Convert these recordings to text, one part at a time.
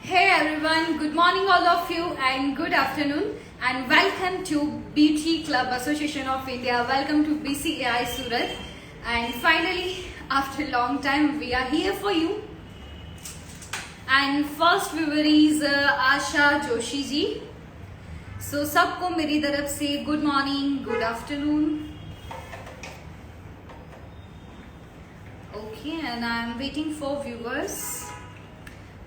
Hey everyone, good morning all of you and good afternoon and welcome to Beauty Club Association of India. Welcome to BCAI Surat and finally after a long time we are here for you. And first viewer is Asha Joshi ji. So सबको मेरी तरफ से good morning, good afternoon. Okay, and I am waiting for viewers.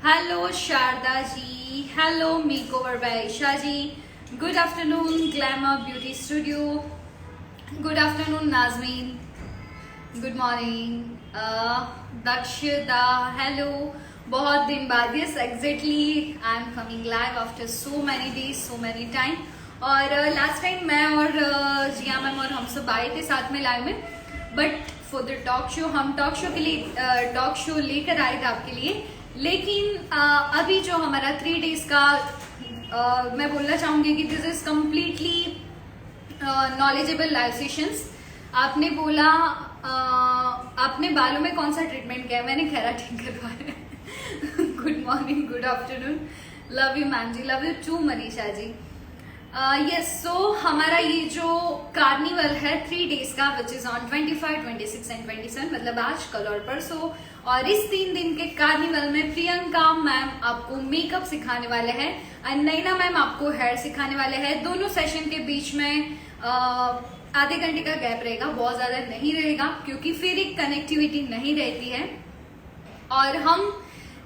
Hello Sharda ji, hello Makeover by Aisha ji. Good afternoon Glamour Beauty Studio. Good afternoon Nazmeen. Good morning Dakshita. Hello. बहुत दिन बाद yes exactly I am coming live after so many days, so many time. और last time मैं और जिया ma'am और हम सब आए थे साथ में लाइव में, but for the talk show हम टॉक शो के लिए टॉक शो लेकर आए थे आपके लिए. लेकिन अभी जो हमारा 3 days का मैं बोलना चाहूंगी कि this is completely knowledgeable live sessions. आपने बोला आपने बालों में कौन सा ट्रीटमेंट किया है? मैंने केराटिन करवाया. Good morning, good afternoon. Love you ma'am ji, love you too Manisha ji. Yes, so हमारा ये जो कार्निवल है 3 days का विच इज ऑन 25, 26 एंड 27, मतलब आज, कल और परसों. और इस 3 दिन के कार्निवल में प्रियंका मैम आपको मेकअप सिखाने वाले हैं और नैना मैम आपको हेयर सिखाने वाले हैं. दोनों सेशन के बीच में आधे घंटे का गैप रहेगा, बहुत ज्यादा नहीं रहेगा क्योंकि फिर एक कनेक्टिविटी नहीं रहती है. और हम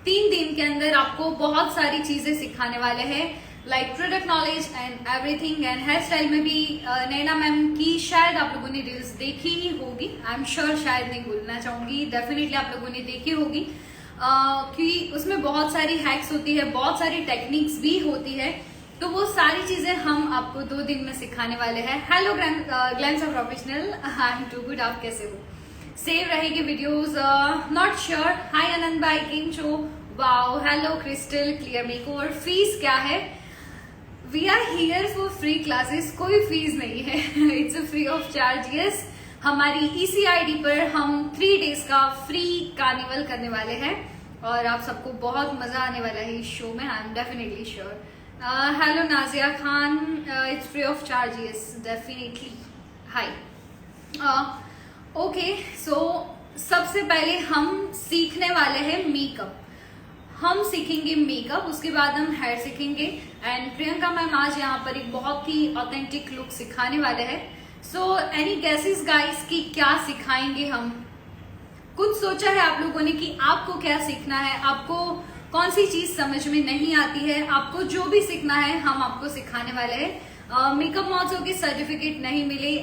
3 दिन के अंदर आपको बहुत सारी चीजें सिखाने वाले हैं, like product knowledge and everything. And hair style में भी नैना मैम की शायद आप लोगों ने रील्स देखी ही होगी. आई एम श्योर, शायद नहीं बोलना चाहूंगी, डेफिनेटली आप लोगों ने देखी होगी क्योंकि उसमें बहुत सारी हैक्स होती है, बहुत सारी टेक्निक्स भी होती है. तो वो सारी चीजें हम आपको 2 दिन में सिखाने वाले हैं. Hello glams of professional, I am too good. आप कैसे हो? सेव रहेगी videos. Not sure. Hi Anand भाई, केम छो? Wow, hello Crystal, Clear Makeover. Fees क्या है? We are here for free classes. कोई फीस नहीं है, it's a free of charge. Yes, हमारी ECID पर हम 3 days का फ्री कार्निवल करने वाले हैं और आप सबको बहुत मजा आने वाला है इस शो में. I am definitely sure. Hello Nazia Khan, it's free of charge. Yes, definitely. Hi. Okay, so सबसे पहले हम सीखने वाले हैं मेकअप. हम सीखेंगे मेकअप, उसके बाद हम हेयर सीखेंगे. एंड प्रियंका मैम आज यहाँ पर एक बहुत ही ऑथेंटिक लुक सिखाने वाले हैं. सो एनी गेसेस गाइस कि क्या सिखाएंगे हम? कुछ सोचा है आप लोगों ने कि आपको क्या सीखना है? आपको कौन सी चीज समझ में नहीं आती है? आपको जो भी सीखना है हम आपको सिखाने वाले हैं. मेकअप महोत्सव के सर्टिफिकेट नहीं मिले.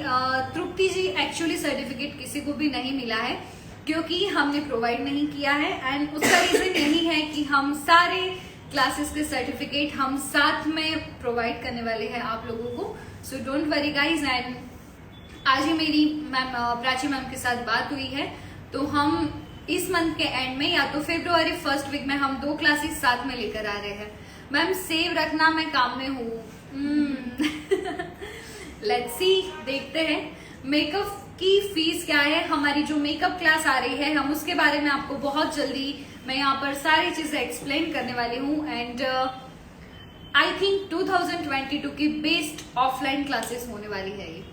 तृप्ति जी, एक्चुअली सर्टिफिकेट किसी को भी नहीं मिला है क्योंकि हमने प्रोवाइड नहीं किया है. एंड उसका रीजन यही है कि हम सारे क्लासेस के सर्टिफिकेट हम साथ में प्रोवाइड करने वाले हैं आप लोगों को. सो डोंट वरी गाइज. एंड आज ही मेरी मैम प्राची मैम के साथ बात हुई है, तो हम इस मंथ के एंड में या तो February 1st वीक में हम 2 क्लासेस साथ में लेकर आ रहे हैं. मैम सेव रखना, मैं काम में हूँ. लेट्स सी, देखते हैं. मेकअप की फीस क्या है? हमारी जो मेकअप क्लास आ रही है हम उसके बारे में आपको बहुत जल्दी मैं यहाँ पर सारी चीजें एक्सप्लेन करने वाली हूँ. एंड आई थिंक 2022 की बेस्ट ऑफलाइन क्लासेस होने वाली है ये.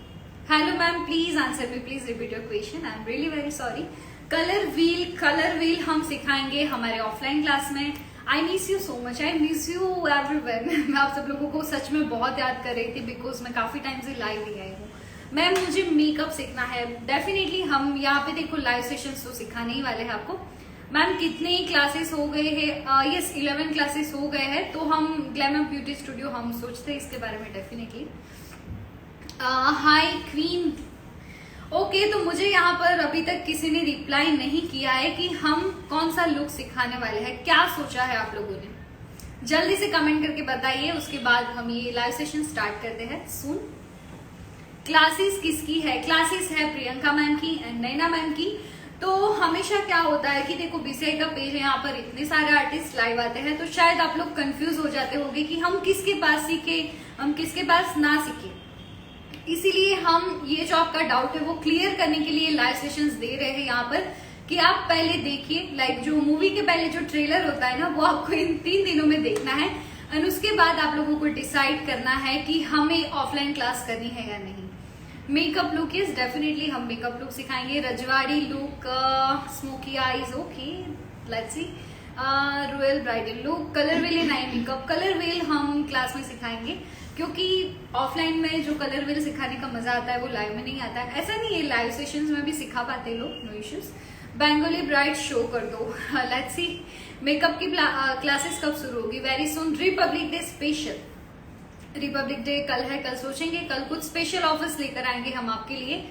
Hello ma'am, please answer me, please repeat your question. I am really very sorry. Colour wheel हम सिखाएंगे हमारे ऑफलाइन क्लास में. I miss you so much, I miss you everyone. मैं आप सब लोगों को सच में बहुत याद कर रही थी बिकॉज मैं काफी टाइम से लाइव नहीं आई हूँ. मैम मुझे मेकअप सीखना है. डेफिनेटली हम यहाँ पे देखो लाइव सेशंस तो सिखाने ही वाले हैं आपको. मैम कितने क्लासेस हो गए हैं? यस, 11 क्लासेस हो गए हैं. तो हम ग्लैमर ब्यूटी स्टूडियो हम सोचते हैं इसके बारे में डेफिनेटली. हाय क्वीन. ओके, तो मुझे यहाँ पर अभी तक किसी ने रिप्लाई नहीं किया है कि हम कौन सा लुक सिखाने वाले हैं. क्या सोचा है आप लोगों ने? जल्दी से कमेंट करके बताइए, उसके बाद हम ये लाइव सेशन स्टार्ट करते हैं सून. क्लासेस किसकी है? क्लासेस है प्रियंका मैम की एंड नैना मैम की. तो हमेशा क्या होता है कि देखो BCI का पेज है, यहाँ पर इतने सारे आर्टिस्ट लाइव आते हैं, तो शायद आप लोग कंफ्यूज हो जाते होंगे कि हम किसके पास सीखे, हम किसके पास ना सीखे. इसीलिए हम ये जो आपका डाउट है वो क्लियर करने के लिए लाइव सेशंस दे रहे हैं यहाँ पर कि आप पहले देखिए, लाइक जो मूवी के पहले जो ट्रेलर होता है ना, वो आपको इन 3 दिनों में देखना है और उसके बाद आप लोगों को डिसाइड करना है कि हमें ऑफलाइन क्लास करनी है या नहीं। मेकअप लुक इज डेफिनेटली हम मेकअप लुक सिखाएंगे, रजवाड़ी look, smoky eyes, okay let's see, royal bridal look, colour wheel in eye makeup. Colour wheel हम क्लास में सिखाएंगे क्योंकि ऑफलाइन में जो कलर वेल सिखाने का मजा आता है वो लाइव में नहीं आता है। ऐसा नहीं है, लाइव सेशंस में भी सिखा पाते हैं लोग, no issues. Bengali bride show कर दो, लेट्स सी। मेकअप की क्लासेस कब शुरू होगी? Very soon, republic day special. Republic day कल है, कल सोचेंगे, कल कुछ स्पेशल ऑफर्स लेकर आएंगे हम आपके लिए।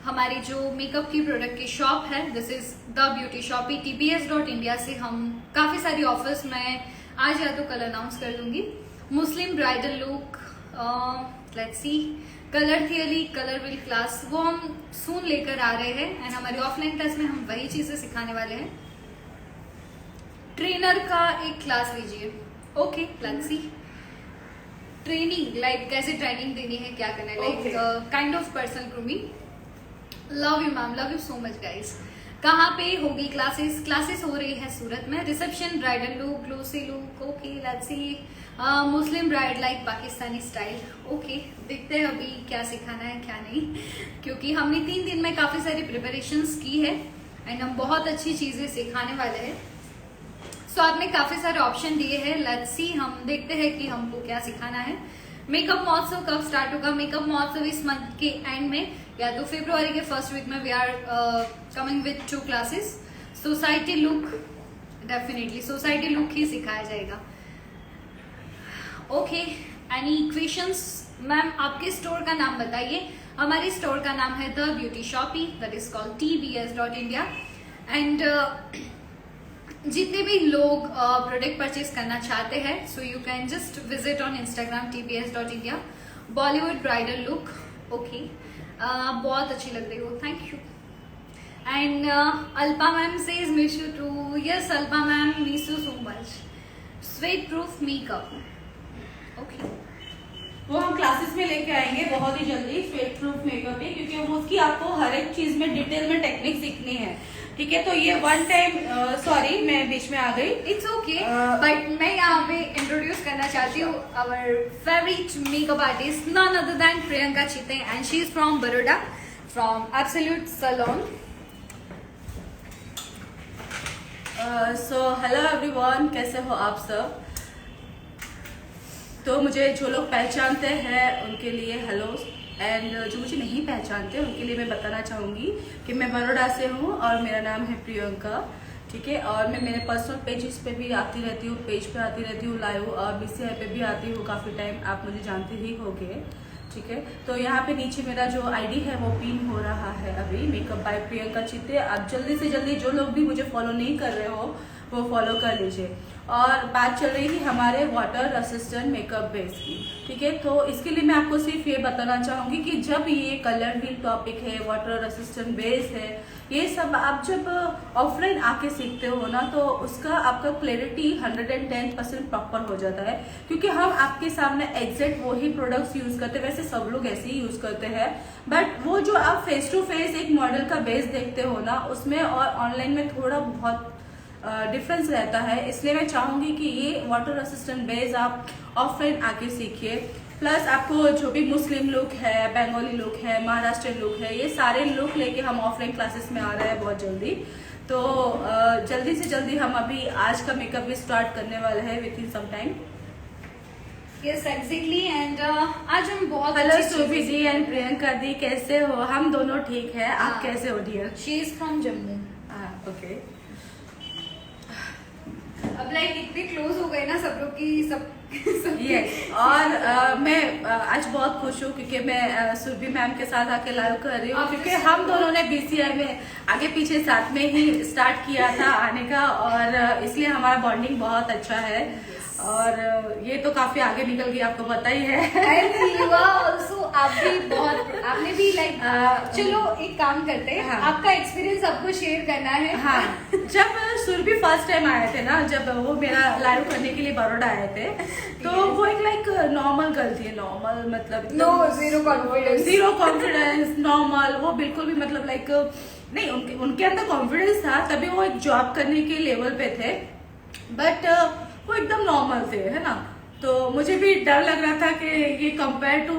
हमारी जो मेकअप की प्रोडक्ट की शॉप है, this is the beauty shop, tbs.india से हम काफी सारी ऑफर्स मैं आज या तो कल अनाउंस कर दूंगी। Muslim bridal look, let's see. Colour theory, colour wheel class, वो हम सून लेकर आ रहे हैं एंड हमारी ऑफलाइन क्लास में हम वही चीजें सिखाने वाले हैं। ट्रेनर का एक क्लास लीजिए, okay let's C. Training, like कैसे ट्रेनिंग देनी है, क्या करना है, like kind of personal grooming. Love you ma'am, love you so much guys. कहाँ पे होगी क्लासेस? क्लासेस हो रही है सूरत में। Reception, bridal look, glossy look, okay let's C. Muslim bride like Pakistani style, okay देखते हैं अभी क्या सिखाना है क्या नहीं, क्योंकि हमने 3 दिन में काफी सारी प्रिपरेशंस की है एंड हम बहुत अच्छी चीजें सिखाने वाले हैं। सो आपने काफी सारे ऑप्शन दिए हैं, लेट्स सी, हम देखते हैं कि हमको क्या सिखाना है। मेकअप महोत्सव कब स्टार्ट होगा? मेकअप महोत्सव इस मंथ के एंड में या तो फरवरी के फर्स्ट वीक में we are coming with 2 classes. Society look, definitely society look ही सिखाया जाएगा। Okay, any questions? मैम आपके स्टोर का नाम बताइए। हमारी स्टोर का नाम है the Beauty Shoppe, that is called tbs.india and जितने भी लोग प्रोडक्ट परचेज करना चाहते हैं, so you can just visit on Instagram tbs.india। Bollywood bridal look, okay बहुत अच्छी लग रही हो, thank you. And Alpa ma'am says miss you too, yes Alpa ma'am miss you so much. Sweat proof makeup, okay वो हम क्लासेस में लेके आएंगे बहुत ही जल्दी, स्वेट प्रूफ मेकअप है, क्योंकि वो उसकी आपको हर एक चीज में डिटेल में टेक्निक सीखनी है, ठीक है। तो ये वन टाइम, सॉरी मैं बीच में आ गई, इट्स ओके, बट मैं यहाँ पे इंट्रोड्यूस करना चाहती हूँ our favourite makeup artist, none other than Priyanka Chite, and she is from Baroda, from Absolute Salon. So hello everyone, कैसे हो आप सब? तो मुझे जो लोग पहचानते हैं उनके लिए हेलो, एंड जो मुझे नहीं पहचानते उनके लिए मैं बताना चाहूँगी कि मैं बड़ौदा से हूँ और मेरा नाम है प्रियंका, ठीक है। और मैं मेरे पर्सनल पेजेस पे भी आती रहती हूँ, पेज पे आती रहती हूँ लाइव, और BCI पे भी आती हूँ काफ़ी टाइम, आप मुझे जानते ही होंगे, ठीक है। तो यहाँ पे नीचे मेरा जो ID है वो पिन हो रहा है अभी, मेकअप बाय प्रियंका चिते। आप जल्दी से जल्दी जो लोग भी मुझे फॉलो नहीं कर रहे हो वो फॉलो कर लीजिए। और बात चल रही थी हमारे वाटर असिस्टेंट मेकअप बेस की, ठीक है। तो इसके लिए मैं आपको सिर्फ ये बताना चाहूँगी कि जब ये कलर व्हील टॉपिक है, वाटर असिस्टेंट बेस है, ये सब आप जब ऑफलाइन आके सीखते हो ना, तो उसका आपका क्लैरिटी 110% प्रॉपर हो जाता है, क्योंकि हम आपके सामने एग्जैक्ट वही प्रोडक्ट्स यूज करते हैं। वैसे सब लोग ऐसे ही यूज करते हैं, बट वो जो आप फेस टू फेस एक मॉडल का बेस देखते हो ना, उसमें और ऑनलाइन में थोड़ा बहुत डिफरेंस रहता है। इसलिए मैं चाहूंगी कि ये वाटर असिस्टेंट बेस आप ऑफलाइन आके सीखिए। प्लस आपको जो भी मुस्लिम लुक है, बंगाली लुक है, महाराष्ट्रियन लुक है, ये सारे लुक लेके हम ऑफलाइन क्लासेस में आ रहे हैं बहुत जल्दी। तो जल्दी से जल्दी हम अभी आज का मेकअप भी स्टार्ट करने वाले हैं within some time. Yes exactly, and आज हम बहुत हेलो सुभी जी एंड प्रियंका दी, कैसे हो? हम दोनों ठीक है, आप कैसे हो dear? She is from Jammu. Okay, अब लाइक इतने क्लोज हो गए ना सब लोग की, सब yes. और मैं आज बहुत खुश हूँ क्योंकि मैं सुरभि मैम के साथ आके लाइव कर रही हूँ, क्योंकि हम दोनों ने BCI में आगे पीछे साथ में ही स्टार्ट किया था आने का, और इसलिए हमारा बॉन्डिंग बहुत अच्छा है। और ये तो काफी आगे निकल गई, आपको पता ही है। आप भी बहुत, आपने भी लाइक चलो एक काम करते हैं, हाँ। आपका एक्सपीरियंस आपको शेयर करना है। हाँ, जब सुरभि फर्स्ट टाइम आए थे ना, जब वो मेरा लाइव करने के लिए बड़ौदा आए थे, तो वो एक लाइक नॉर्मल गर्ल थी, नॉर्मल मतलब नो जीरो कॉन्फिडेंस, नॉर्मल, वो बिल्कुल भी मतलब लाइक नहीं, उनके अंदर कॉन्फिडेंस था, तभी वो एक जॉब करने के लेवल पे थे, बट वो एकदम नॉर्मल थे, है ना। तो मुझे भी डर लग रहा था कि ये कंपेयर टू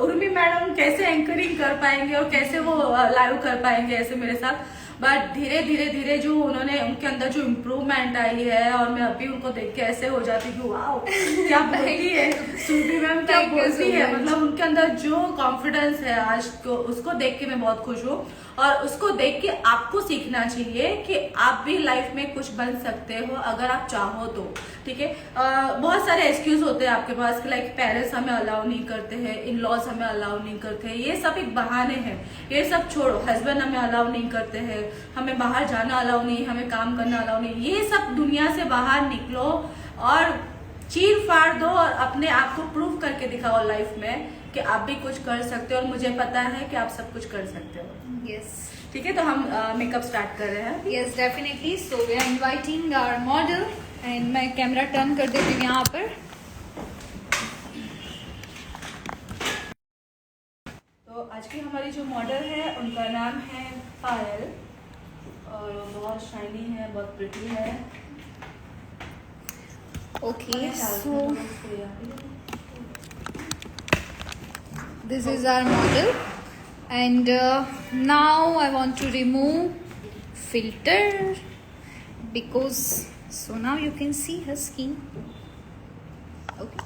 उर्मी मैडम कैसे एंकरिंग कर पाएंगे और कैसे वो लाइव कर पाएंगे ऐसे मेरे साथ। बट धीरे धीरे धीरे जो उन्होंने, उनके अंदर जो इम्प्रूवमेंट आई है, और मैं अभी उनको देख के ऐसे हो जाती हूँ, वाओ क्या बोलती है सुरभि मैम, क्या बोलती है। मतलब उनके अंदर जो कॉन्फिडेंस है आज को, उसको देख के मैं बहुत खुश हूँ। और उसको देख के आपको सीखना चाहिए कि आप भी लाइफ में कुछ बन सकते हो अगर आप चाहो तो, ठीक है। बहुत सारे एक्सक्यूज होते हैं आपके पास कि लाइक पेरेंट्स हमें अलाउ नहीं करते हैं, इन लॉज हमें अलाउ नहीं करते हैं, ये सब एक बहाने हैं। ये सब छोड़ो, हस्बैंड हमें अलाउ नहीं करते हैं, हमें बाहर जाना अलाउ नहीं, हमें काम करना अलाउ नहीं, ये सब दुनिया से बाहर निकलो और चीर फाड़ दो और अपने आप को प्रूव करके दिखाओ लाइफ में कि आप भी कुछ कर सकते हो। और मुझे पता है कि आप सब कुछ कर सकते हो। यस, ठीक है, तो हम मेकअप स्टार्ट कर रहे हैं। Yes definitely. So we are inviting our model and मैं कैमरा टर्न कर देती हूँ यहाँ पर। तो आज की हमारी जो मॉडल है उनका नाम है पायल, और बहुत शाइनी है, बहुत प्रिटी है। Okay, so this is our model, and now I want to remove filter because so now you can see her skin. Okay.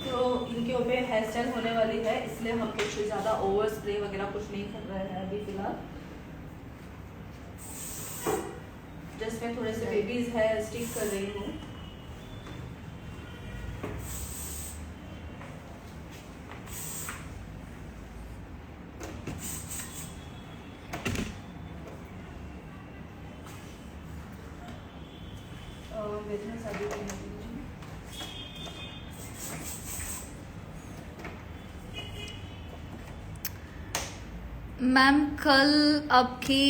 तो इनके ऊपर हेयर स्टाइल होने वाली है, इसलिए हम कुछ ज़्यादा ओवर स्प्रे वगैरह कुछ नहीं कर रहे हैं अभी फिलहाल। जस्ट मैं थोड़े से बेबीज हेयर स्टिक कर रही हूँ। मैम कल आपकी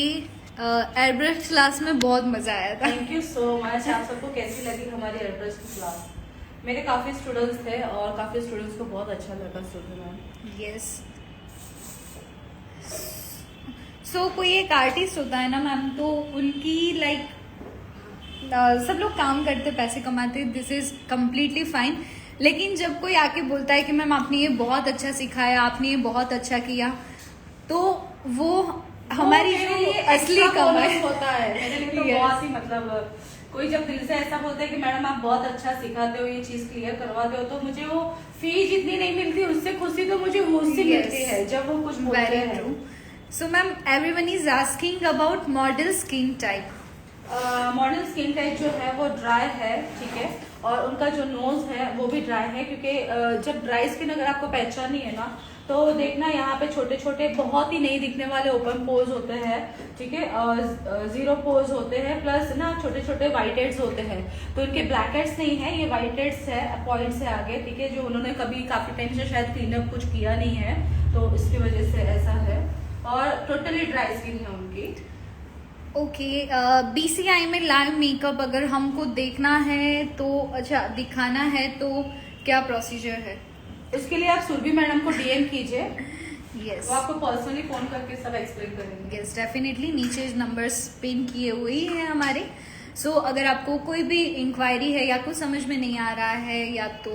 एयरब्रश क्लास में बहुत मजा आया था। Thank you so much. आप सबको कैसी लगी हमारी एयरब्रश की क्लास? मेरे काफ़ी स्टूडेंट्स थे और काफ़ी स्टूडेंट्स को बहुत अच्छा लगा सुनने में। यस। सो कोई एक आर्टिस्ट होता है ना मैम, तो उनकी लाइक सब लोग काम करते पैसे कमाते, दिस इज कम्प्लीटली फाइन, लेकिन जब कोई आके बोलता है कि मैम आपने ये बहुत अच्छा सिखाया, आपने ये बहुत अच्छा किया, तो वो हमारी जो असली कमाई होता है। मेरे लिए तो बहुत ही मतलब, कोई जब दिल से ऐसा बोलता है कि मैडम आप बहुत अच्छा सिखाते हो, ये चीज क्लियर करवाते हो, तो मुझे वो फी जितनी नहीं मिलती उससे खुशी तो मुझे उससे मिलती है जब वो कुछ बोलते हैं। So ma'am, everyone is asking about model skin type. Model skin type जो है वो ड्राई है, ठीक है, और उनका जो नोज है वो भी ड्राई है, क्योंकि जब ड्राई स्किन अगर आपको पहचानी है ना, तो देखना यहाँ पे छोटे छोटे बहुत ही नहीं दिखने वाले ओपन पोज होते हैं, ठीक है, जीरो पोज होते हैं, प्लस ना छोटे छोटे व्हाइट हेड्स होते हैं। तो इनके ब्लैक हेड्स नहीं है, ये व्हाइट हेड्स है, पॉइंट्स है आगे, ठीक है, जो उन्होंने कभी काफी टाइम से शायद क्लीनअप कुछ किया नहीं है, तो इसकी वजह से ऐसा है, और टोटली ड्राई स्किन है उनकी। ओके, बीसीआई में लाइव मेकअप अगर हमको देखना है तो, अच्छा दिखाना है, तो क्या प्रोसीजर है? उसके लिए आप सुरभि मैडम को डीएम कीजिए। यस, वो आपको पर्सनली फोन करके सब एक्सप्लेन करेंगे। यस डेफिनेटली, नीचे नंबर्स पिन किए हुए ही हैं हमारे। सो अगर आपको कोई भी इंक्वायरी है या कुछ समझ में नहीं आ रहा है, या तो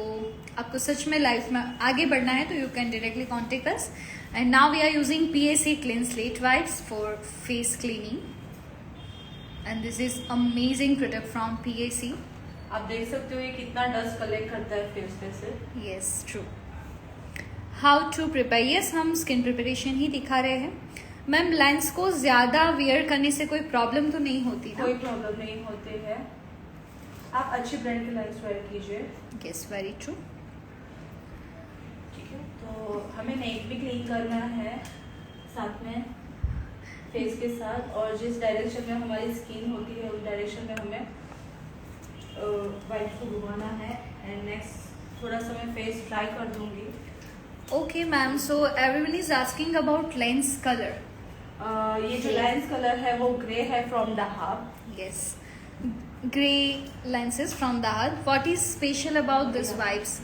आपको सच में लाइफ में आगे बढ़ना है, तो you can directly contact us. And now we are using PAC clean slate wipes for face cleaning, and this is amazing product from PAC। आप देख सकते हो ये कितना डस्ट कलेक्ट करता है फेस पे से। Yes true. How to prepare, yes हम स्किन प्रिपरेशन ही दिखा रहे हैं। मैम लेंस को ज्यादा वियर करने से कोई प्रॉब्लम तो नहीं होती ना? कोई प्रॉब्लम नहीं होती है, आप अच्छी ब्रांड के लेंस वेयर कीजिए। Yes very true. ठीक है, तो हमें नेक भी क्लीन करना है साथ में फेस के साथ, और जिस डायरेक्शन में हमारी स्किन होती है उस डायरेक्शन में हमें वाइट को घुमाना है। एंड नेक्स्ट थोड़ा सा मैं फेस ड्राई कर दूंगी। Okay ma'am, so everyone is asking about lens colour. ये जो लेंस कलर है वो ग्रे है फ्रॉम डहाब। यस, ग्रे लेंसेज फ्रॉम दाहद. What is special about this wipes?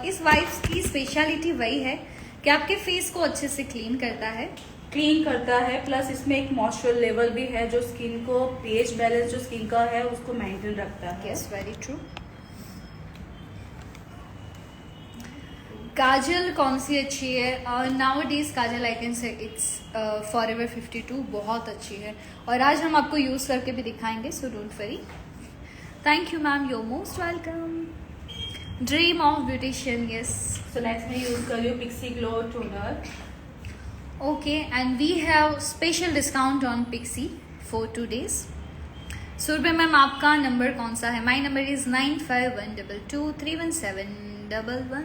इस वाइप्स की स्पेशलिटी वही है कि आपके फेस को अच्छे से क्लीन करता है. क्लीन करता है, प्लस इसमें एक मॉइस्चर लेवल भी है जो स्किन को पीएच बैलेंस जो स्किन का है उसको मेंटेन रखता है. Yes, very true. काजल कौन सी अच्छी है? Now days Kajal I can say it's forever 52 बहुत अच्छी है और आज हम आपको यूज करके भी दिखाएंगे, so don't worry. Thank you ma'am, you most welcome. Dream of beautician. Yes. So next मैं यूज कर रही हूँ Pixie glow toner. Okay, and we have special discount on Pixie for 2 days. Surabhi ma'am, आपका number कौन सा है? My number is 9512231711.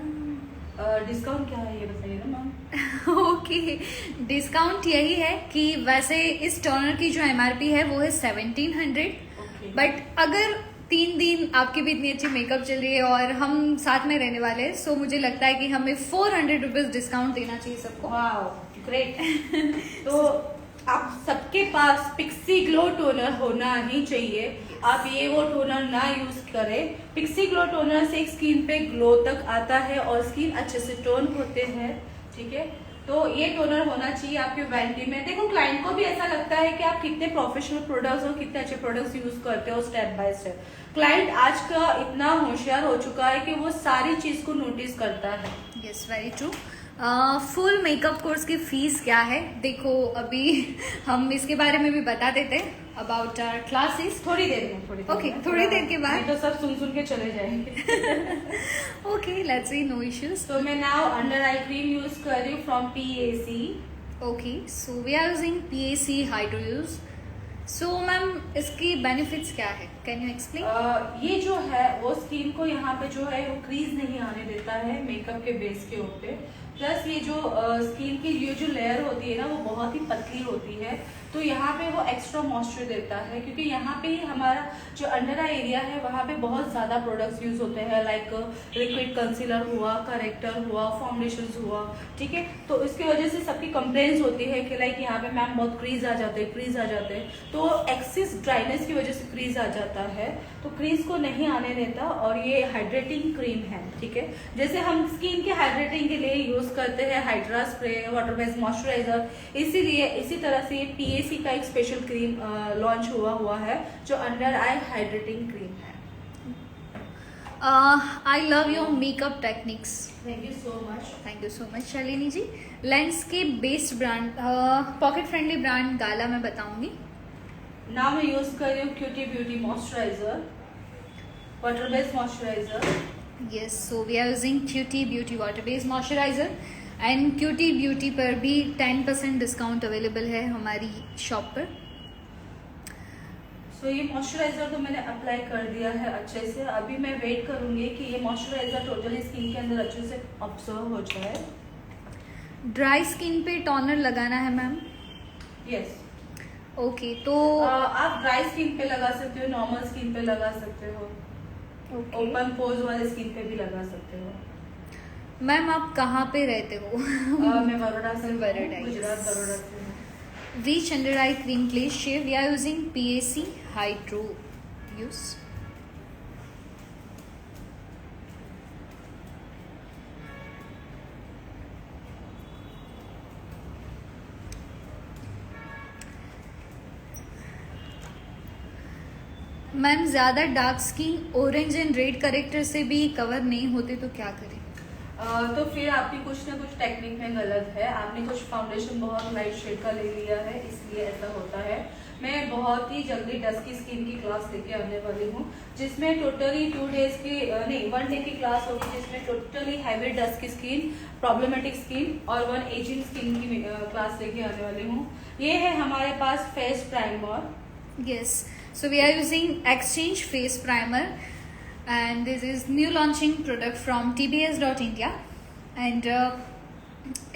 Discount क्या है ये बताइए ना मैम. ओके, डिस्काउंट यही है कि वैसे इस टोनर की जो MRP है वो है 1700, बट अगर 3 दिन आपकी भी इतनी अच्छी मेकअप चल रही है और हम साथ में रहने वाले हैं, सो मुझे लगता है कि हमें 400 रुपीज डिस्काउंट देना चाहिए सबको. Wow, great. तो आप सबके पास पिक्सी ग्लो टोनर होना ही चाहिए. आप ये वो टोनर ना यूज करें. पिक्सी ग्लो टोनर से स्किन पे ग्लो तक आता है और स्किन अच्छे से टोन होते हैं. ठीक है, तो ये टोनर होना चाहिए आपके वैनिटी में. देखो, क्लाइंट को भी ऐसा लगता है कि आप कितने प्रोफेशनल प्रोडक्ट्स और कितने अच्छे प्रोडक्ट्स यूज करते हो स्टेप बाय स्टेप. क्लाइंट आज का इतना होशियार हो चुका है कि वो सारी चीज को नोटिस करता है. Yes, very true. Full makeup course की फीस क्या है? देखो, अभी हम इसके बारे में भी बता देते हैं अबाउट आवर क्लासेस. थोड़ी देर में थोड़ी देर के बाद. तो सब सुन के चले जाएंगे. Okay, let's see, no issues. तो मैं now under eye cream use कर रही हूँ from PAC. Okay, so we are using PAC hydro use. So ma'am, इसकी बेनिफिट्स क्या है? Can you explain? ये जो है वो स्किन को यहाँ पे जो है वो क्रीज नहीं आने देता है मेकअप के बेस के ऊपर. प्लस ये जो स्किन की ये जो लेयर होती है ना वो बहुत ही पतली होती है, तो यहाँ पे वो एक्स्ट्रा मॉइस्चर देता है. क्योंकि यहाँ पे ही हमारा जो अंडर आई एरिया है वहाँ पे बहुत ज्यादा प्रोडक्ट्स यूज होते हैं, लाइक लिक्विड कंसीलर हुआ, करेक्टर हुआ, फाउंडेशन हुआ. ठीक है, तो इसकी वजह से सबकी कंप्लेंट्स होती है कि लाइक यहाँ पे मैम बहुत क्रीज आ जाते हैं. तो एक्सेस ड्राइनेस की वजह से क्रीज आ जाता है, तो क्रीज को नहीं आने देता. और ये हाइड्रेटिंग क्रीम है. ठीक है, जैसे हम स्किन के हाइड्रेटिंग के लिए यूज करते हैं hydra spray, water based moisturiser, इसीलिए इसी तरह से ये PAC का एक स्पेशल क्रीम लॉन्च हुआ है जो अंडर आई हाइड्रेटिंग क्रीम है. I love your makeup techniques. Thank you so much. Thank you so much Shalini ji. Lens के based brand, pocket friendly brand गाला मैं बताऊंगी. नाउ मैं यूज कर रही हूँ cutie beauty moisturiser, water based moisturiser. Yes, so we are using cutie beauty water based moisturiser and cutie beauty पर भी 10% डिस्काउंट अवेलेबल है हमारी शॉप पर. सो ये मॉइस्चराइजर तो मैंने अप्लाई कर दिया है अच्छे से. अभी मैं वेट करूंगी कि ये मॉइस्चराइजर टोटली स्किन के अंदर अच्छे से ऑब्जर्व हो जाए. ड्राई स्किन पे टोनर लगाना है मैम? यस. ओके, तो आप ड्राई स्किन पे लगा सकते हो, नॉर्मल स्किन पे लगा सकते हो, ओपन पोज वाले स्किन पे भी लगा सकते हो. मैम, आप कहाँ पे रहते हो? मैं बड़ौदा से हूँ, बड़ौदा, गुजरात बड़ौदा से हूँ. Reach under eye cream glaze shave. We are using PAC Hydro use. Ma'am, ज़्यादा dark skin orange and red corrector से भी कवर नहीं होते तो क्या करें? तो फिर आपकी कुछ ना कुछ टेक्निक में गलत है. आपने कुछ फाउंडेशन बहुत लाइट शेड का ले लिया है, इसलिए ऐसा होता है. मैं बहुत ही जल्दी डस्की स्किन की क्लास लेके आने वाली हूँ, जिसमें टोटली 2 डेज की नहीं 1 डे की क्लास होगी, जिसमें totally heavy dusky skin, problematic skin और 1 एजिंग स्किन की क्लास लेके आने वाली हूँ. ये है हमारे पास face primer. Yes, so we are using Exchange Face Primer and this is new launching product from tbs.india and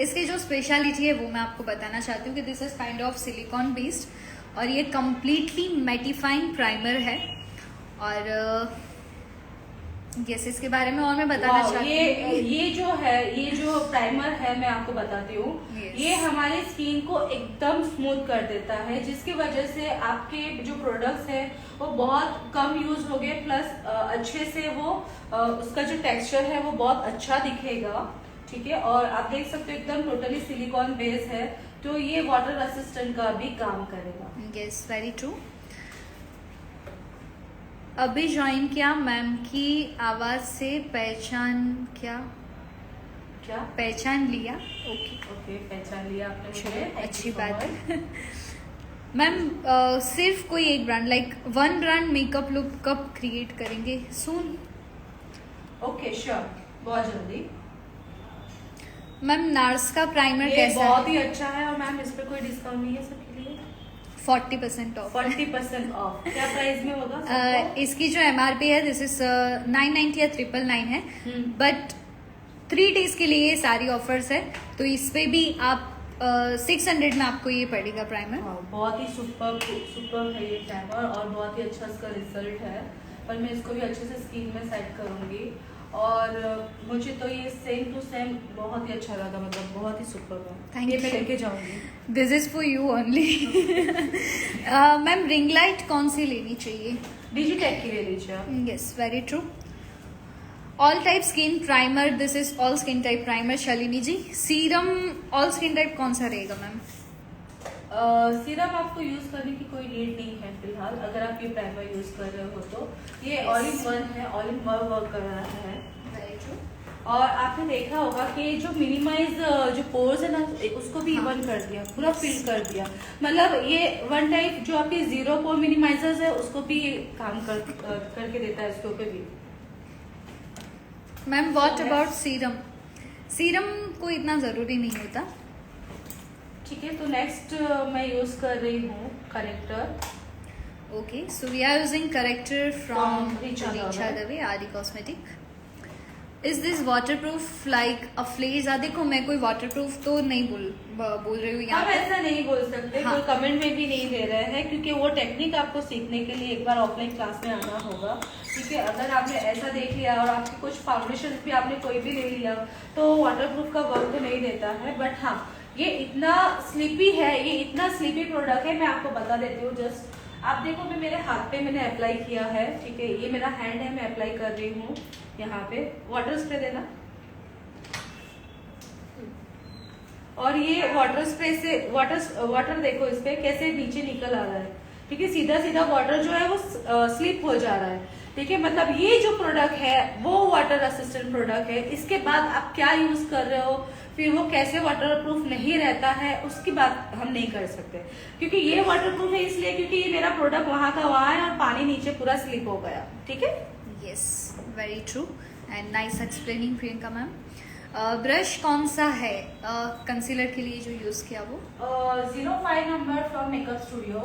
इसकी जो स्पेशलिटी है वो मैं आपको बताना चाहती हूँ कि this is kind of silicon based और ये कम्प्लीटली मैटिफाइंग प्राइमर है. और यस, इसके बारे में और मैं बताना चाहती हूँ। ये जो प्राइमर है मैं आपको बताती हूँ। Yes. ये हमारी स्किन को एकदम स्मूथ कर देता है, जिसकी वजह से आपके जो प्रोडक्ट्स है वो बहुत कम यूज हो गए, प्लस अच्छे से वो उसका जो टेक्सचर है वो बहुत अच्छा दिखेगा। ठीक है, और आप देख सकते हो एकदम टोटली सिलिकॉन बेस है, तो ये वाटर असिस्टेंट का भी काम करेगा। Yes, very true. अभी ज्वाइन किया, मैम की आवाज से पहचान क्या पहचान लिया। ओके, पहचान लिया आपने मुझे, चलो, Thank अच्छी you so बात much. है। मैम सिर्फ कोई एक brand, like one brand makeup look कब क्रिएट करेंगे? सून। ओके, श्योर, बहुत जल्दी। मैम नार्स का प्राइमर ये कैसा बहुत है? ही अच्छा है, और मैम इस पे कोई डिस्काउंट नहीं है सबके लिए? 40% ऑफ। 40% ऑफ। क्या प्राइस में होगा सबको? इसकी जो MRP है दिस इज 990 या 999 है, बट 3 डेज के लिए ये सारी ऑफर्स है, तो इस पे भी आप 600 में आपको ये पड़ेगा प्राइमर। हाँ, बहुत ही सुपर है ये प्राइमर, और बहुत ही अच्छा इसका रिजल्ट है। पर मैं इसको भी अच्छे से स्किन में सेट करूंगी, और मुझे तो ये सेम टू सेम बहुत ही अच्छा लगा, मतलब बहुत ही सुपर है। Thank ये मैं you. लेके जाऊंगी। This is for you only. Ma'am ring light कौन सी लेनी चाहिए? डिजिटेक की ले लीजिए आप। Yes, very true. All type skin primer, this is all skin type primer Shalini ji. Serum all skin type कौन सा रहेगा मैम? सीरम आपको यूज करने की कोई नीड नहीं है फिलहाल, अगर आप ये प्राइमर यूज कर रहे हो तो। ये Yes. ऑल इन वन है, ऑल इन वन वर्क कर रहा है। Very true. और आपने देखा होगा कि जो मिनिमाइज जो पोर्स है ना, उसको भी हाँ. इवन कर दिया, पूरा फिल कर दिया। मतलब ये वन टाइप जो आपके जीरो पोर मिनिमाइजर्स है उसको भी काम करके देता है, इसके ऊपर भी। Ma'am what Yes. About serum? Serum को इतना जरूरी नहीं होता। ठीक है, तो नेक्स्ट मैं यूज कर रही हूँ character. Okay, so we are using corrector from From Richa Richa Dave. Dave, Adi Cosmetic. Is this waterproof like a flakes? देखो मैं कोई waterproof तो नहीं बोल रही हूँ यहाँ हम पे। ऐसा नहीं बोल सकते, हाँ. कोई कमेंट में भी नहीं दे रहे हैं, क्योंकि वो टेक्निक आपको सीखने के लिए एक बार ऑफलाइन क्लास में आना होगा। ठीक है, अगर आपने ऐसा देख लिया और आपके कुछ फाउंडेशन भी आपने कोई भी ले लिया तो वाटरप्रूफ का वर्क तो नहीं देता है। बट हाँ, ये इतना स्लिपी है, ये इतना स्लिपी प्रोडक्ट है, मैं आपको बता देती हूँ। जस्ट आप देखो, मैं मेरे हाथ पे मैंने अप्लाई किया है। ठीक है, ये मेरा हैंड है, मैं अप्लाई कर रही हूँ यहाँ पे। वाटर स्प्रे देना, और ये वाटर स्प्रे से वाटर देखो इस पे कैसे नीचे निकल आ रहा है। ठीक है, सीधा सीधा वाटर जो है वो स्लिप हो जा रहा है। ठीक है, मतलब ये जो प्रोडक्ट है वो वाटर असिस्टेंट प्रोडक्ट है। इसके बाद आप क्या यूज कर रहे हो, फिर वो कैसे वाटरप्रूफ नहीं रहता है, उसकी बात हम नहीं कर सकते। क्योंकि ये वाटरप्रूफ है इसलिए क्योंकि ये मेरा प्रोडक्ट वहां का वहां है और पानी नीचे पूरा स्लिप हो गया। ठीक है, yes, very true and nice explaining Priyanka ma'am. Brush कौन सा है कंसीलर के लिए जो यूज किया वो? 05 number from makeup studio.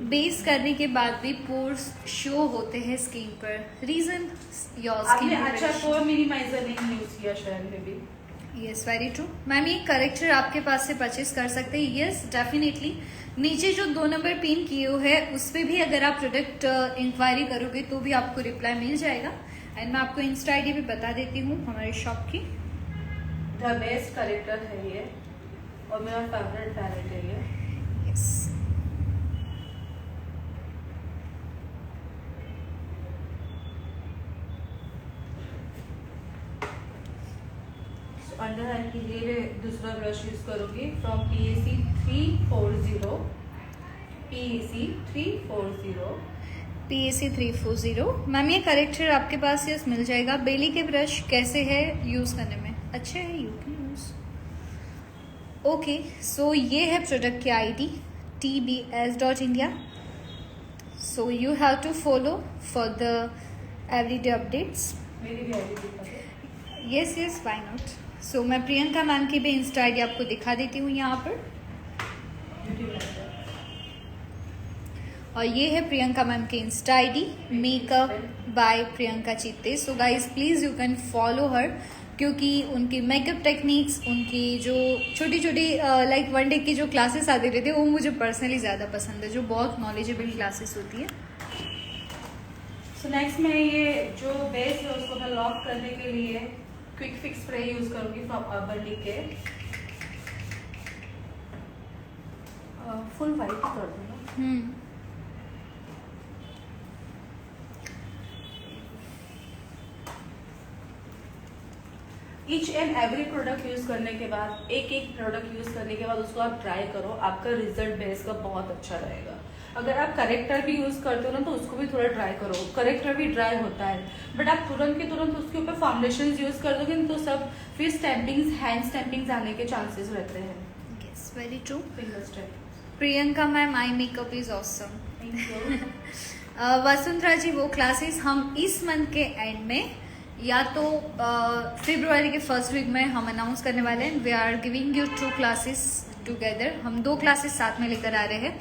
Base करने के बाद भी पोर्स शो होते हैं स्किन पर, रीजन योर आपने स्किन अच्छा कोई मिनिमाइजर नहीं यूज किया शायद में भी। Yes, very true ma'am. ये करेक्टर आपके पास से परचेज कर सकते हैं? Yes, definitely. नीचे जो 2 नंबर पिन किए हुए है उस पर भी अगर आप प्रोडक्ट इंक्वायरी करोगे तो भी आपको रिप्लाई मिल जाएगा। एंड मैं आपको इंस्टा ID भी बता देती हूँ हमारे शॉप की। द बेस्ट करेक्टर है ये, और मेरा फेवरेट पैलेट है ये। यस, अंडर आई के लिए दूसरा ब्रश यूज करूंगी from PAC 340। PAC 340। PAC 340। Ma'am ये करेक्टर आपके पास यस मिल जाएगा। बेली के ब्रश कैसे है यूज करने में? अच्छे है, you can use. Okay, so ये है प्रोडक्ट की ID tbs.india। So you have to follow for the everyday updates. मेरी भी आईडी दिखा दो। Yes yes, why not. So मैं प्रियंका मैम की भी इंस्टा ID आपको दिखा देती हूँ यहाँ पर, और ये है प्रियंका मैम की insta ID makeup by Priyanka Chitte. So guys please you can follow her, क्योंकि उनकी मेकअप टेक्निक्स, उनकी जो छोटी छोटी लाइक 1 डे की जो क्लासेस आती रहती है वो मुझे पर्सनली ज़्यादा पसंद है, जो बहुत नॉलेजेबल क्लासेस होती है। सो नेक्स्ट मैं ये जो बेस है उसको मैं लॉक करने के लिए क्विक फिक्स स्प्रे यूज करूंगी from urban decay. Full white कर दूंगा। Each and every product use करने के बाद एक प्रोडक्ट यूज करने के बाद उसको आप ट्राई करो, आपका रिजल्ट बेस का बहुत अच्छा रहेगा। अगर आप करेक्टर भी यूज करते हो ना तो उसको भी थोड़ा ट्राई करो। करेक्टर भी ड्राई होता है, बट आप तुरंत के तुरंत उसके ऊपर फाउंडेशन यूज कर दोगे तो सब फिर स्टैम्पिंग्स, हैंड स्टैम्पिंग्स आने के चांसेस रहते हैं। Yes, very true. Finger stamp. Priyanka ma'am, eye makeup is awesome. Thank you. Vasundhara ji, वो क्लासेस हम इस मंथ के एंड में या तो फरवरी के फर्स्ट वीक में हम अनाउंस करने वाले हैं। We are giving you 2 classes together. हम 2 क्लासेस साथ में लेकर आ रहे हैं।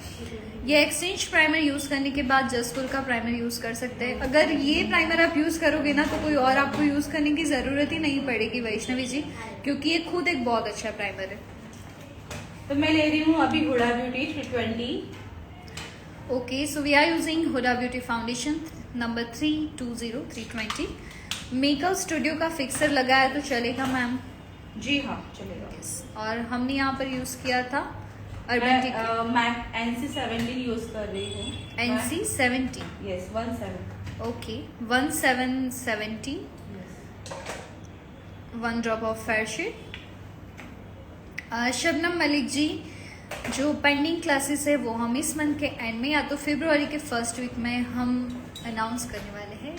ये एक्सचेंज प्राइमर यूज करने के बाद जसपुर का प्राइमर यूज कर सकते हैं। अगर ये प्राइमर आप यूज करोगे ना तो कोई और आपको यूज करने की जरूरत ही नहीं पड़ेगी वैष्णवी जी, क्योंकि ये खुद एक बहुत अच्छा प्राइमर है। तो मैं ले रही हूँ अभी Huda beauty 320। Okay, so we are using Huda beauty foundation number 320 makeup studio का फिक्सर लगाया तो चलेगा मैम? जी हाँ, चलेगा। और हमने यहाँ पर यूज किया था अर्बन डिके। मैं NC17 यूज कर रही हूँ। NC17? Yes, 17। Okay, 1770। 1 drop off fair shade. Shabnam Malik ji, जो पेंडिंग क्लासेस है वो हम इस मंथ के एंड में या तो फरवरी के फर्स्ट वीक में हम अनाउंस करने वाले हैं।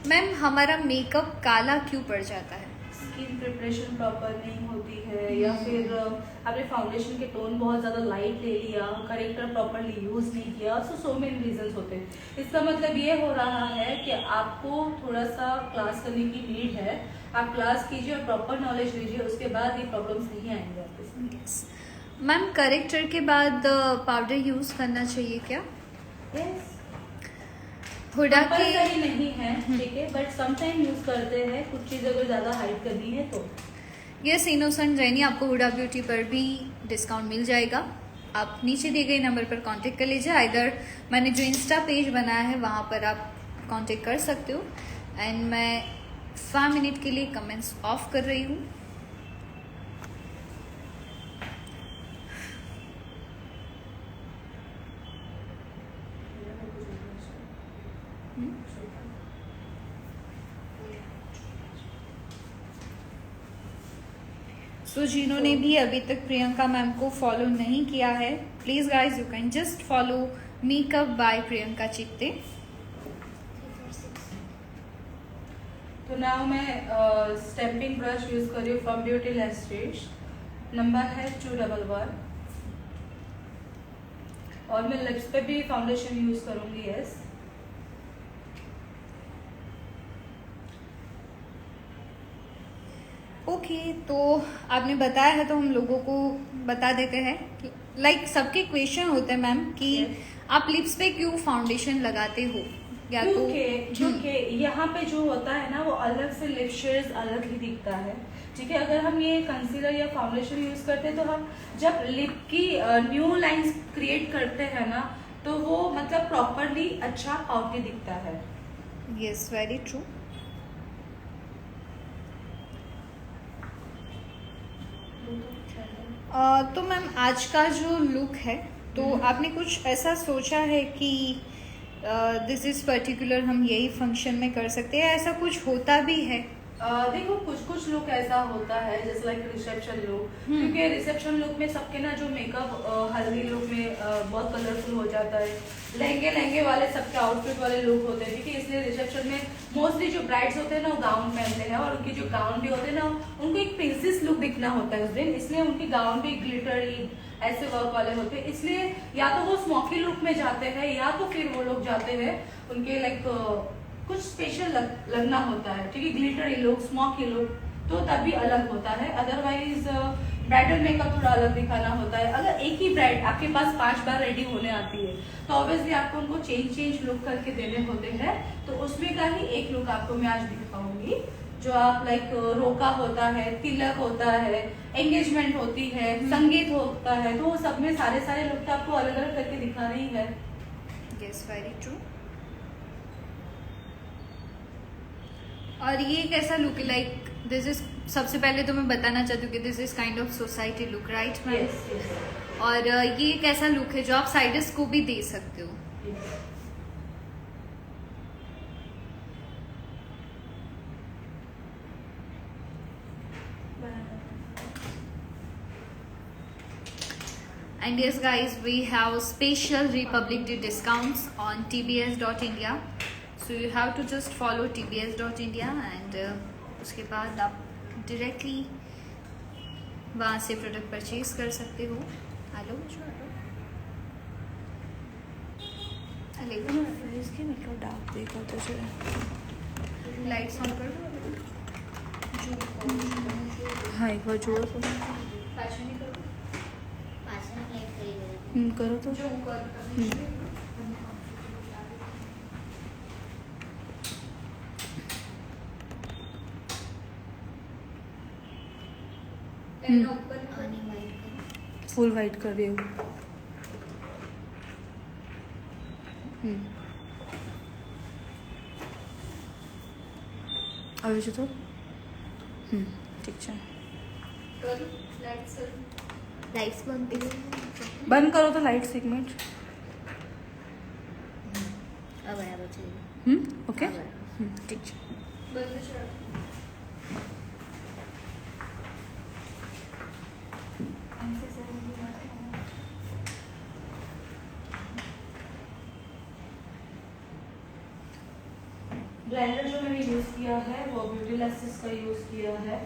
मैम, हमारा मेकअप काला क्यों पड़ जाता है? स्किन प्रिपरेशन प्रॉपर नहीं होती है, या फिर आपने फाउंडेशन के टोन बहुत ज़्यादा लाइट ले लिया, करेक्टर प्रॉपरली यूज नहीं किया, सो मेनी रीजंस होते हैं। इसका मतलब ये हो रहा है कि आपको थोड़ा सा क्लास करने की नीड है। आप क्लास कीजिए और प्रॉपर नॉलेज लीजिए, उसके बाद ये प्रॉब्लम्स नहीं आएंगे आपके। मैम, करेक्टर के बाद पाउडर यूज करना चाहिए क्या? यस, हुडा के नहीं है, ठीक है, बट समटाइम यूज करते हैं। कुछ चीज़ अगर ज़्यादा हाइड करनी है तो यस, इनोसेंट जैनी, आपको हुडा ब्यूटी पर भी डिस्काउंट मिल जाएगा। आप नीचे दिए गए नंबर पर कांटेक्ट कर लीजिए। इधर मैंने जो इंस्टा पेज बनाया है वहाँ पर आप कांटेक्ट कर सकते हो। एंड मैं 5 मिनट के लिए कमेंट्स ऑफ कर रही हूँ। तो जिन्होंने भी अभी तक प्रियंका मैम को फॉलो नहीं किया है, please guys you can just follow makeup by Priyanka चित्ते। तो नाउ मैं स्टैम्पिंग ब्रश यूज कर रही हूँ फ्रॉम ब्यूटी लैस्ट्रेश। नंबर है 211 और मैं लिप्स पे भी फाउंडेशन यूज करूंगी। यस, ओके, तो आपने बताया है तो हम लोगों को बता देते हैं कि लाइक सबके क्वेश्चन होते हैं मैम कि आप लिप्स पे क्यों फाउंडेशन लगाते हो, या तो क्योंकि यहाँ पे जो होता है ना वो अलग से लिप शेड्स अलग ही दिखता है। ठीक है, अगर हम ये कंसीलर या फाउंडेशन यूज करते हैं तो हम जब लिप की न्यू लाइंस क्रिएट करते हैं ना तो वो मतलब प्रॉपरली अच्छा पाउटी दिखता है। Yes, very true. तो मैम, आज का जो लुक है तो आपने कुछ ऐसा सोचा है कि दिस इज पर्टिकुलर हम यही फंक्शन में कर सकते हैं, ऐसा कुछ होता भी है? देखो, कुछ लुक ऐसा होता है जैसे लाइक रिसेप्शन लुक, क्योंकि रिसेप्शन लुक में सबके ना जो मेकअप हल्दी लुक में बहुत कलरफुल हो जाता है। लहंगे वाले सबके आउटफिट वाले लुक होते हैं, ठीक है, इसलिए रिसेप्शन में मोस्टली जो ब्राइड्स होते हैं ना वो गाउन पहनते हैं, और उनके जो गाउन भी होते हैं ना उनको एक प्रिंसेस लुक दिखना होता है उस दिन, इसलिए उनके गाउन भी ग्लिटरी ऐसे वर्क वाले होते हैं। इसलिए या तो वो स्मोकी लुक में जाते हैं या तो फिर वो लोग जाते हैं उनके लाइक कुछ स्पेशल लगना होता है, ठीक है, ग्लिटरी लुक, स्मोकी लुक, तो तभी अलग होता है। अदरवाइज ब्राइडल मेकअप थोड़ा अलग दिखाना होता है। अगर एक ही ब्राइड आपके पास 5 बार रेडी होने आती है तो ऑब्वियसली आपको उनको चेंज लुक करके देने होते हैं, तो उसमें का ही एक लुक आपको मैं आज दिखाऊंगी जो आप लाइक रोका होता है, तिलक होता है, एंगेजमेंट होती है, संगीत होता है, तो वो सब में सारे लुक तो आपको अलग अलग करके दिखा रही है। Yes very true. और ये कैसा लुक है? लाइक दिस इज, सबसे पहले तो मैं बताना चाहती हूँ कि this is kind of society look, right ma'am? Yes. और ये कैसा लुक है जो आप साइडर्स को भी दे सकते हो? And yes guys, we have special Republic Day discounts on tbs.india, so you have to just follow tbs.india and उसके बाद आप directly वहाँ से प्रोडक्ट परचेज कर सकते हो। हेलो इसके मतलब डार्क देखो तो जो लाइट्स ऑन कर दो। हाँ एक बार जोड़ तो फैशन ही करो करो तो जो कर फुल वाइट कर रही हूँ। अभी जो तो ठीक है। लाइट्स बंद करो तो लाइट सेगमेंट। ओके ठीक है। ब्लेंडर जो मैंने यूज किया है वो ब्यूटीलेसिस का यूज किया है।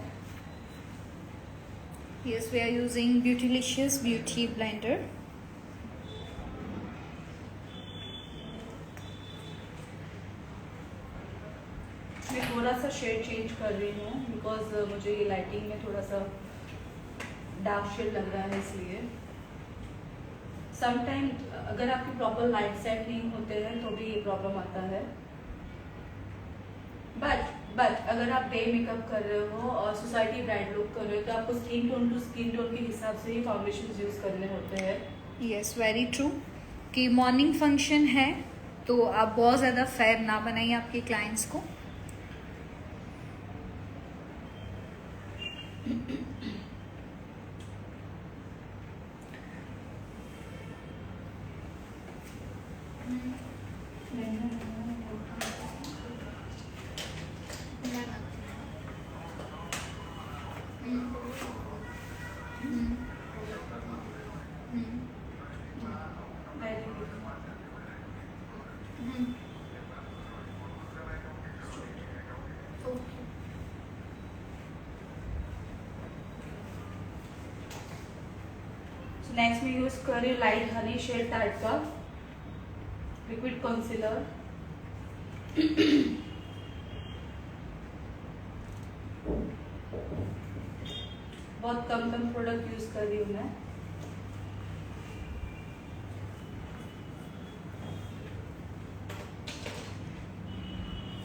Yes, we are using Beautylicious Beauty Blender. मैं थोड़ा सा शेड चेंज कर रही हूँ बिकॉज मुझे ये लाइटिंग में थोड़ा सा डार्क शेड लग रहा है, इसलिए समटाइम अगर आपकी प्रॉपर लाइट सेट नहीं होते हैं तो भी ये प्रॉब्लम आता है। बट अगर आप डे मेकअप कर रहे हो और सोसाइटी ब्राइड लुक कर रहे हो तो आपको skin tone to skin tone के हिसाब से ही फाउंडेशन यूज करने होते हैं। यस वेरी ट्रू कि मॉर्निंग फंक्शन है तो आप बहुत ज़्यादा फेयर ना बनाइए आपके क्लाइंट्स को। नेक्स्ट में यूज कर रही हूँ लाइट हनी शेड टाइप का लिक्विड कंसीलर। बहुत कम प्रोडक्ट यूज कर रही हूँ मैं।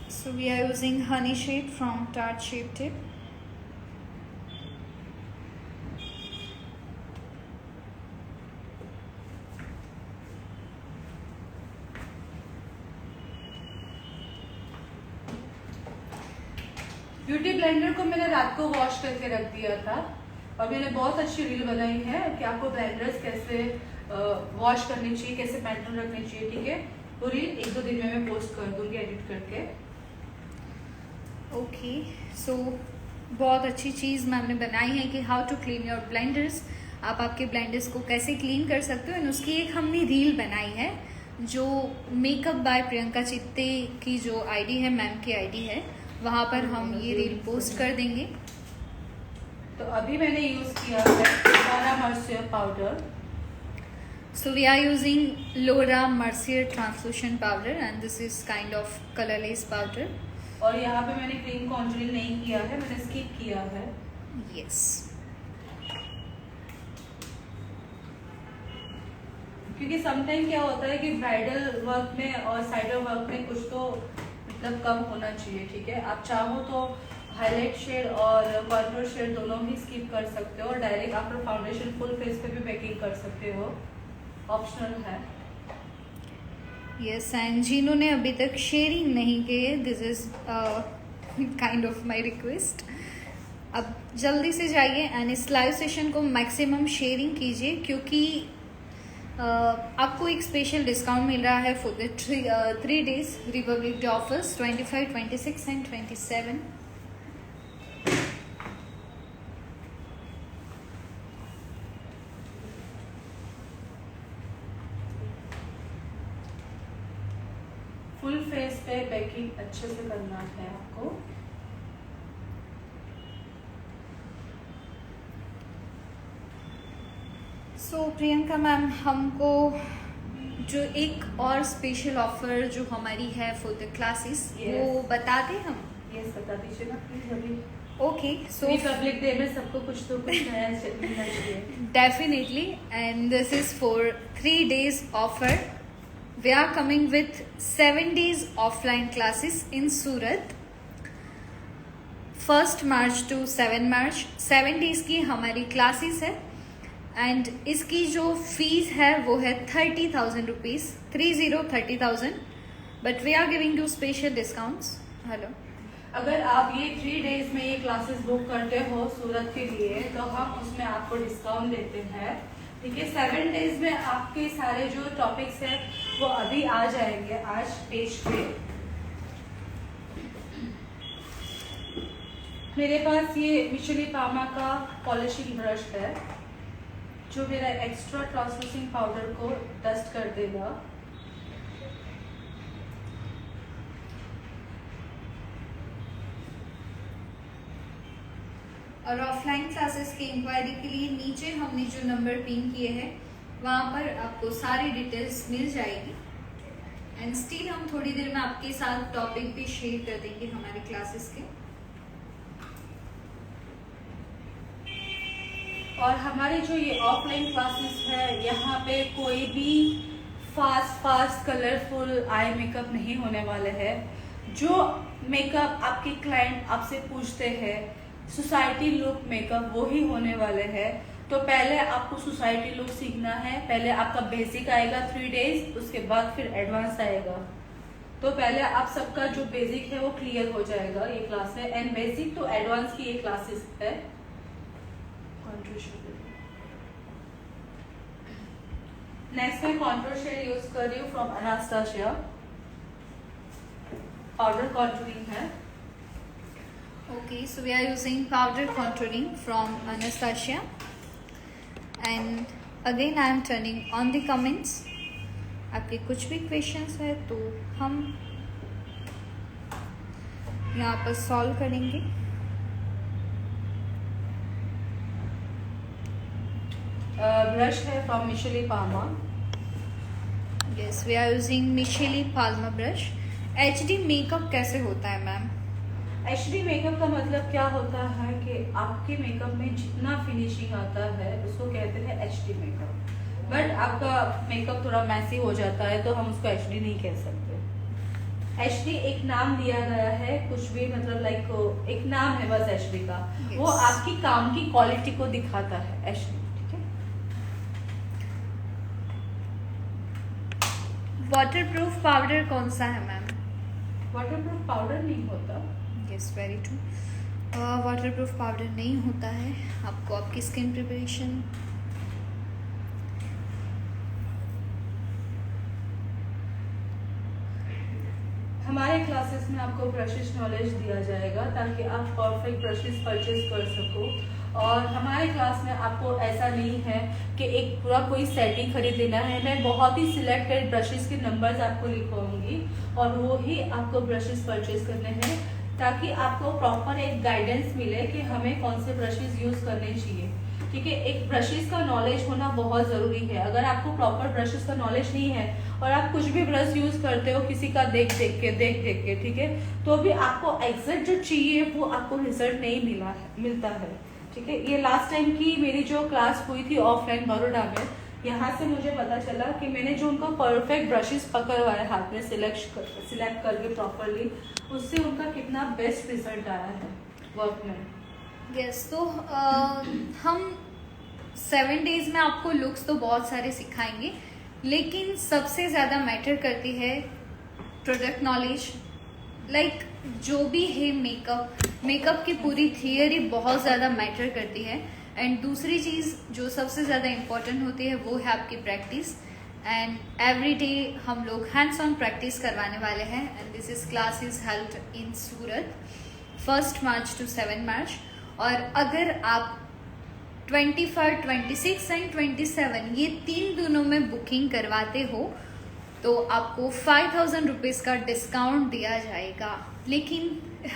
So we are using Honey Shade from Tarte Shape Tape. Beauty blender को मैंने रात को वॉश करके रख दिया था और मैंने बहुत अच्छी रील बनाई है कि आपको ब्लेंडर्स कैसे वॉश करनी चाहिए, कैसे पैटर्न रखने चाहिए। ठीक है, वो रील 1-2 दिन में मैं पोस्ट कर दूंगी एडिट करके। ओके सो बहुत अच्छी चीज़ मैम ने बनाई है कि how to clean your blenders. आप आपके ब्लेंडर्स को कैसे क्लीन कर सकते हो, उसकी एक हमने रील बनाई है जो मेकअप बाय प्रियंका चित्ते की जो आईडी है, मैम की आईडी है, वहाँ पर हम ये रील पोस्ट कर देंगे। तो अभी मैंने यूज किया है Laura Mercier powder. So we are using Laura Mercier translucent powder and this is kind of colorless powder. और यहाँ पे मैंने क्रीम कॉन्जूरिंग नहीं किया है, मैंने स्किप किया है। Yes. क्योंकि समटाइम क्या होता है कि ब्राइडल वर्क में और साइडर वर्क में कुछ तो मतलब कम होना चाहिए। ठीक है, आप चाहो तो हाईलाइट शेड और कॉन्टूर शेड दोनों ही स्किप कर सकते हो और direct after foundation full face पे भी बेकिंग कर सकते हो, ऑप्शनल है। यस, एंड जिन्होंने अभी तक शेयरिंग नहीं किए, this is kind of my request. अब जल्दी से जाइए एंड इस लाइव सेशन को मैक्सिमम शेयरिंग कीजिए, क्योंकि आपको एक स्पेशल डिस्काउंट मिल रहा है for the 3 days Republic day offers 25, 26 and 27। Full face पे बेकिंग अच्छे से करना है आपको। सो प्रियंका मैम, हमको जो एक और स्पेशल ऑफर जो हमारी है फॉर द क्लासेस, वो बता दें हम? यस, बता दीजिए ना प्लीज। अभी ओके, सो रिपब्लिक डे में सबको कुछ तो कुछ नया मिलना चाहिए। Definitely, and this is for 3 days offer. We are coming with 7 days offline classes in Surat, 1 March to 7 March। 7 days की हमारी क्लासेस है एंड इसकी जो फीस है वो है 30,000 rupees, 30,000। But we are giving you special discounts. Hello, अगर आप ये 3 days में ये क्लासेस बुक करते हो सूरत के लिए, तो हम उसमें आपको डिस्काउंट देते हैं। ठीक है, 7 days में आपके सारे जो टॉपिक्स हैं वो अभी आ जाएंगे आज पेज पे। मेरे पास ये मिशेली पामा का पॉलिशिंग ब्रश है, जो मेरा एक्स्ट्रा ट्रांसलूसेंट पाउडर को डस्ट कर देगा। और ऑफलाइन क्लासेस की इंक्वायरी के लिए नीचे हमने जो नंबर पिन किए हैं वहाँ पर आपको सारी डिटेल्स मिल जाएगी। एंड स्टिल हम थोड़ी देर में आपके साथ टॉपिक भी शेयर कर देंगे हमारे क्लासेस के। और हमारी जो ये ऑफलाइन क्लासेस है, यहाँ पे कोई भी फास्ट कलरफुल आई मेकअप नहीं होने वाले हैं। जो मेकअप आपके क्लाइंट आपसे पूछते हैं सोसाइटी लुक मेकअप, वो ही होने वाले हैं। तो पहले आपको सोसाइटी लुक सीखना है। पहले आपका बेसिक आएगा 3 days, उसके बाद फिर एडवांस आएगा। तो पहले आप सबका जो बेसिक है वो क्लियर हो जाएगा ये क्लास है। एंड बेसिक टू एडवांस की ये क्लासेस है। नेक्स्ट मैं कॉन्टूर शेड यूज कर रही हूँ फ्रॉम एनास्टासिया। पाउडर कॉन्टूरिंग है। Okay, so we are using powder contouring from Anastasia, and again I am turning on the comments। आपके कुछ भी क्वेश्चंस है तो हम यहाँ पर सॉल्व करेंगे। ब्रश है from Michele Palma. Yes, we are using Michele Palma brush। HD makeup कैसे होता है मैम? एचडी मेकअप का मतलब क्या होता है कि आपके मेकअप में जितना फिनिशिंग आता है उसको कहते हैं एचडी मेकअप। बट आपका मेकअप थोड़ा मैसी हो जाता है तो हम उसको एचडी नहीं कह सकते। एचडी एक नाम दिया गया है, कुछ भी मतलब लाइक एक नाम है बस एचडी का। Yes. वो आपकी काम की क्वालिटी को दिखाता है एचडी। ठीक है, वाटरप्रूफ पाउडर कौन सा है मैम? वाटरप्रूफ पाउडर नहीं होता। Yes, very true. Waterproof powder नहीं होता है। आपको आपकी स्किन प्रिपरेशन हमारे क्लासेस में आपको ब्रशेस नॉलेज दिया जाएगा ताकि आप परफेक्ट ब्रशेस परचेज कर सको। और हमारे क्लास में आपको ऐसा नहीं है कि एक पूरा कोई सेट ही खरीद लेना है। मैं बहुत ही सिलेक्टेड ब्रशेस के नंबर्स आपको लिखवाऊंगी और वो ही आपको ब्रशेस परचेज करने हैं, ताकि आपको प्रॉपर एक गाइडेंस मिले कि हमें कौन से ब्रशेस यूज करने चाहिए। ठीक है, एक ब्रशेस का नॉलेज होना बहुत ज़रूरी है। अगर आपको प्रॉपर ब्रशेस का नॉलेज नहीं है और आप कुछ भी ब्रश यूज करते हो किसी का देख देख के, ठीक है, तो भी आपको एग्जैक्ट जो चाहिए वो आपको रिजल्ट नहीं मिलता है। ठीक है, ये लास्ट टाइम की मेरी जो क्लास हुई थी ऑफलाइन बड़ौदा में, यहाँ से मुझे पता चला कि मैंने जो उनको परफेक्ट ब्रशेस पकड़वाए हाथ में सिलेक्ट करके प्रॉपरली, उससे उनका कितना बेस्ट रिजल्ट आया है वर्क में। यस, तो हम 7 days में आपको लुक्स तो बहुत सारे सिखाएंगे, लेकिन सबसे ज़्यादा मैटर करती है प्रोडक्ट नॉलेज। लाइक जो भी है मेकअप की पूरी थियरी बहुत ज़्यादा मैटर करती है। एंड दूसरी चीज़ जो सबसे ज़्यादा इम्पोर्टेंट होती है वो है आपकी प्रैक्टिस। एंड एवरी डे हम लोग हैंड्स ऑन प्रैक्टिस करवाने वाले हैं। And this is class is held in Surat 1 March to 7 मार्च। और अगर आप 25, 26 एंड 27 ये 3 दिनों में बुकिंग करवाते हो तो आपको 5000 रुपीज़ का डिस्काउंट दिया जाएगा। लेकिन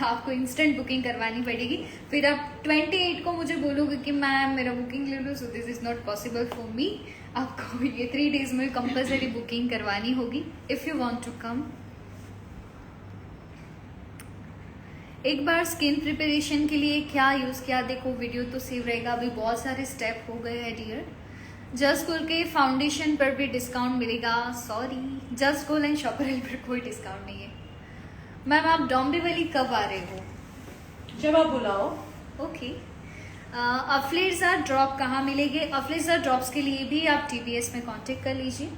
आपको इंस्टेंट बुकिंग करवानी पड़ेगी। फिर आप 28 को मुझे बोलोगे कि मैम मेरा बुकिंग ले लो, so this is not possible for me. आपको ये 3 डेज में कंपलसरी बुकिंग करवानी होगी if you want to come. एक बार स्किन प्रिपरेशन के लिए क्या यूज़ किया, देखो वीडियो तो सेव रहेगा। अभी बहुत सारे स्टेप हो गए हैं डियर। जस्ट गोल के फाउंडेशन पर भी डिस्काउंट मिलेगा। सॉरी, जस्ट गोल एंड शॉपरल पर कोई डिस्काउंट नहीं है। मैम आप डोंबिवली वैली कब आ रहे हो? जब आप बुलाओ। ओके। अफ्लेज़ा ड्रॉप कहाँ मिलेंगे? अफ्लेज़ा ड्रॉप्स के लिए भी आप TBS में कांटेक्ट कर लीजिए।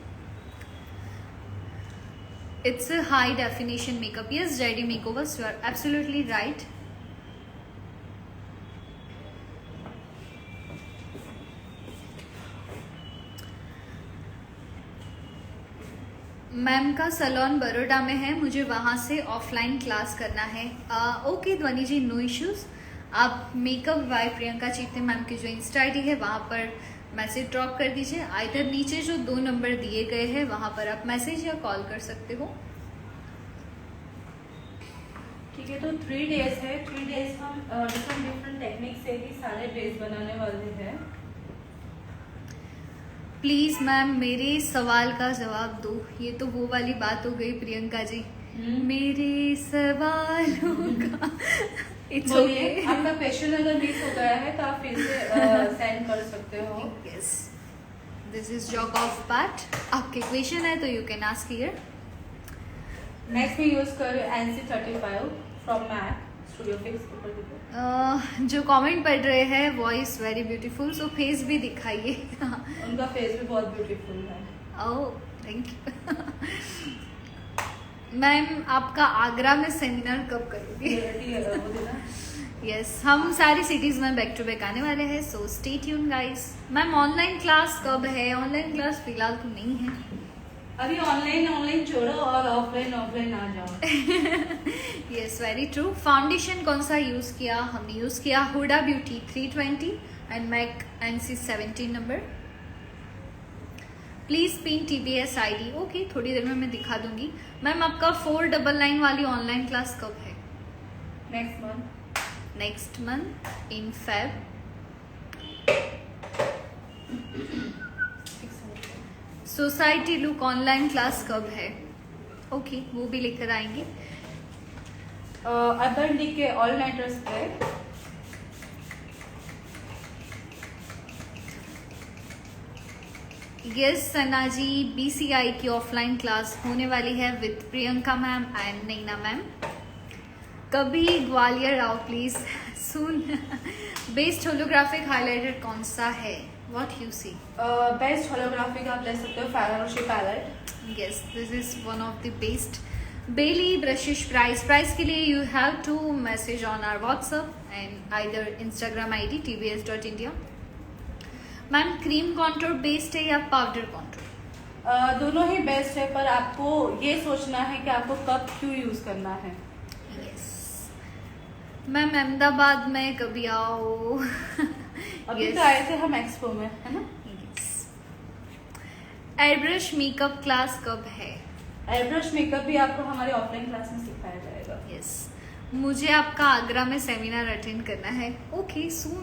It's a high definition makeup. Yes JD makeovers, you are absolutely right. Ma'am का सलोन बड़ोड़ा में है, मुझे वहाँ से ऑफलाइन क्लास करना है। ओके ध्वनि जी, नो इश्यूज़। आप मेकअप बाय प्रियंका चीते मैम की जो इंस्टा ID है वहाँ पर मैसेज ड्रॉप कर दीजिए। आइदर नीचे जो 2 नंबर दिए गए हैं वहाँ पर आप मैसेज या कॉल कर सकते हो। ठीक है, तो 3 डेज है। 3 डेज हम डिफरेंट टेक्निक से ही सारे ड्रेस बनाने वाले हैं। प्लीज मैम मेरे सवाल का जवाब दो। ये तो वो वाली बात हो गई प्रियंका जी, मेरे सवालों का। It's okay. आपका क्वेश्चन अगर मिस हो गया है तो आप फिर से सेंड कर सकते हो। Yes, this is job of part. आपके क्वेश्चन है तो you can ask here. Next में यूज कर NC35 from mac studio fix. जो कमेंट पढ़ रहे हैं voice very beautiful, so face भी दिखाइए। उनका फेस भी बहुत ब्यूटीफुल है। Oh thank you. मैम आपका आगरा में सेमिनार कब करोगे? यस, हम सारी सिटीज में बैक टू बैक आने वाले हैं, so stay tune guys. Ma'am online class कब है? ऑनलाइन क्लास फिलहाल तो नहीं है अभी। ऑनलाइन छोड़ो और ऑफलाइन आ जाओ। Yes very true. फाउंडेशन कौन सा यूज किया? हमने यूज किया Huda beauty 320 and mac NC 17 number. Please pin TBS ID। Okay, थोड़ी देर में मैं दिखा दूंगी। मैम आपका 499 वाली ऑनलाइन क्लास कब है? Next month in Feb। Society look online class कब है? ओके, वो भी लेकर आएंगे। Other D K all nighters पे यस सना जी, BCI की ऑफलाइन क्लास होने वाली है with Priyanka ma'am and Naina ma'am. कभी ग्वालियर आओ प्लीज सुन। बेस्ट होलोग्राफिक हाइलाइटर कौन सा है? What you see? Best holographic आप ले सकते हो Ferrero palette. Yes, this is one of the best. Bailey brushes price के लिए you have to message on our WhatsApp and either Instagram ID tbs.india. Ma'am cream contour best है या powder contour? दोनों ही best है, पर आपको ये सोचना है कि आपको कब क्यों यूज करना है। Yes. मैम अहमदाबाद में कभी आओ। अभी तो आए थे हम एक्सपो में, है ना? एयरब्रश मेकअप क्लास कब है? एयरब्रश मेकअप भी आपको हमारी ऑफलाइन क्लास में सिखाया जाएगा। यस, मुझे आपका आगरा में सेमिनार अटेंड करना है। ओके, सून।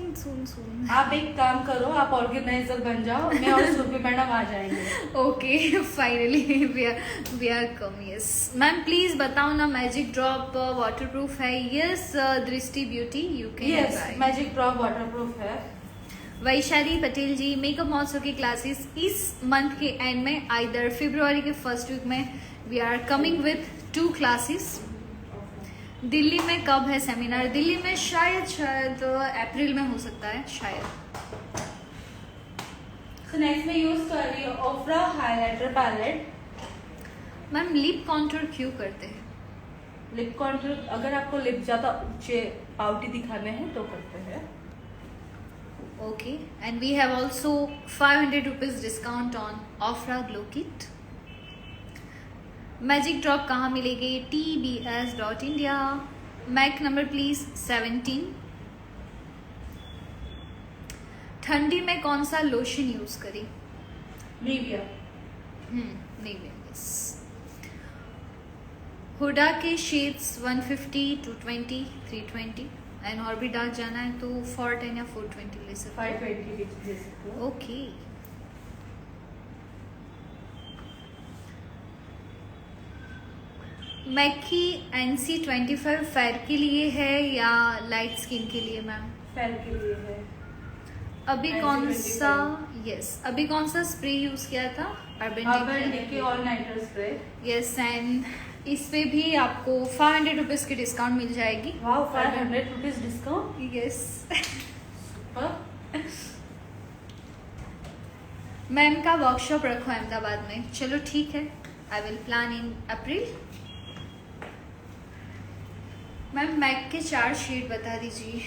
आप एक काम करो, आप ऑर्गेनाइजर बन जाओ, मैं और सुरभि मैडम आ जाएंगे। Okay, finally we are come. Yes ma'am please बताओ ना, मैजिक ड्रॉप वाटरप्रूफ है? Yes Drishti beauty you can. Yes, magic drop waterproof है। वैशाली पटेल जी, मेकअप महोत्सव की क्लासेस इस मंथ के एंड में आइदर फरवरी के फर्स्ट वीक में we are coming with 2 classes. Delhi में कब है सेमिनार? दिल्ली में शायद अप्रैल में हो सकता है शायद। सो नेक्स्ट मैं यूज कर रही हूँ Ofra highlighter palette. Ma'am lip contour क्यों करते हैं? लिप कॉन्टूर अगर आपको लिप ज्यादा ऊंचे आउटी दिखाने हैं तो करते हैं। Okay, and we have also 500 rupees discount on Ofra glow kit. Magic drop कहाँ मिलेगी? tbs.india। MAC number please 17। ठंडी में कौन सा लोशन यूज करें? निविया। Nivea, yes. हुडा के शेड्स 150, 220, 320 एंड और भी डार्क जाना है तो 410 या 420 ले सकते 520 भी दे सकते हो। ओके। मैकी NC25 फेयर के लिए है या लाइट स्किन के लिए मैम? फेयर के लिए है। अभी कौन सा अभी कौन सा स्प्रे यूज किया था? Urban decay all nighter spray. Yes, and इस पे भी आपको 500 रुपीज की डिस्काउंट मिल जाएगी। Wow, 500 rupees discount. Yes. Ma'am का वर्कशॉप रखो अहमदाबाद में। चलो ठीक है, I will plan in April. Ma'am mac के 4 शेड बता दीजिए।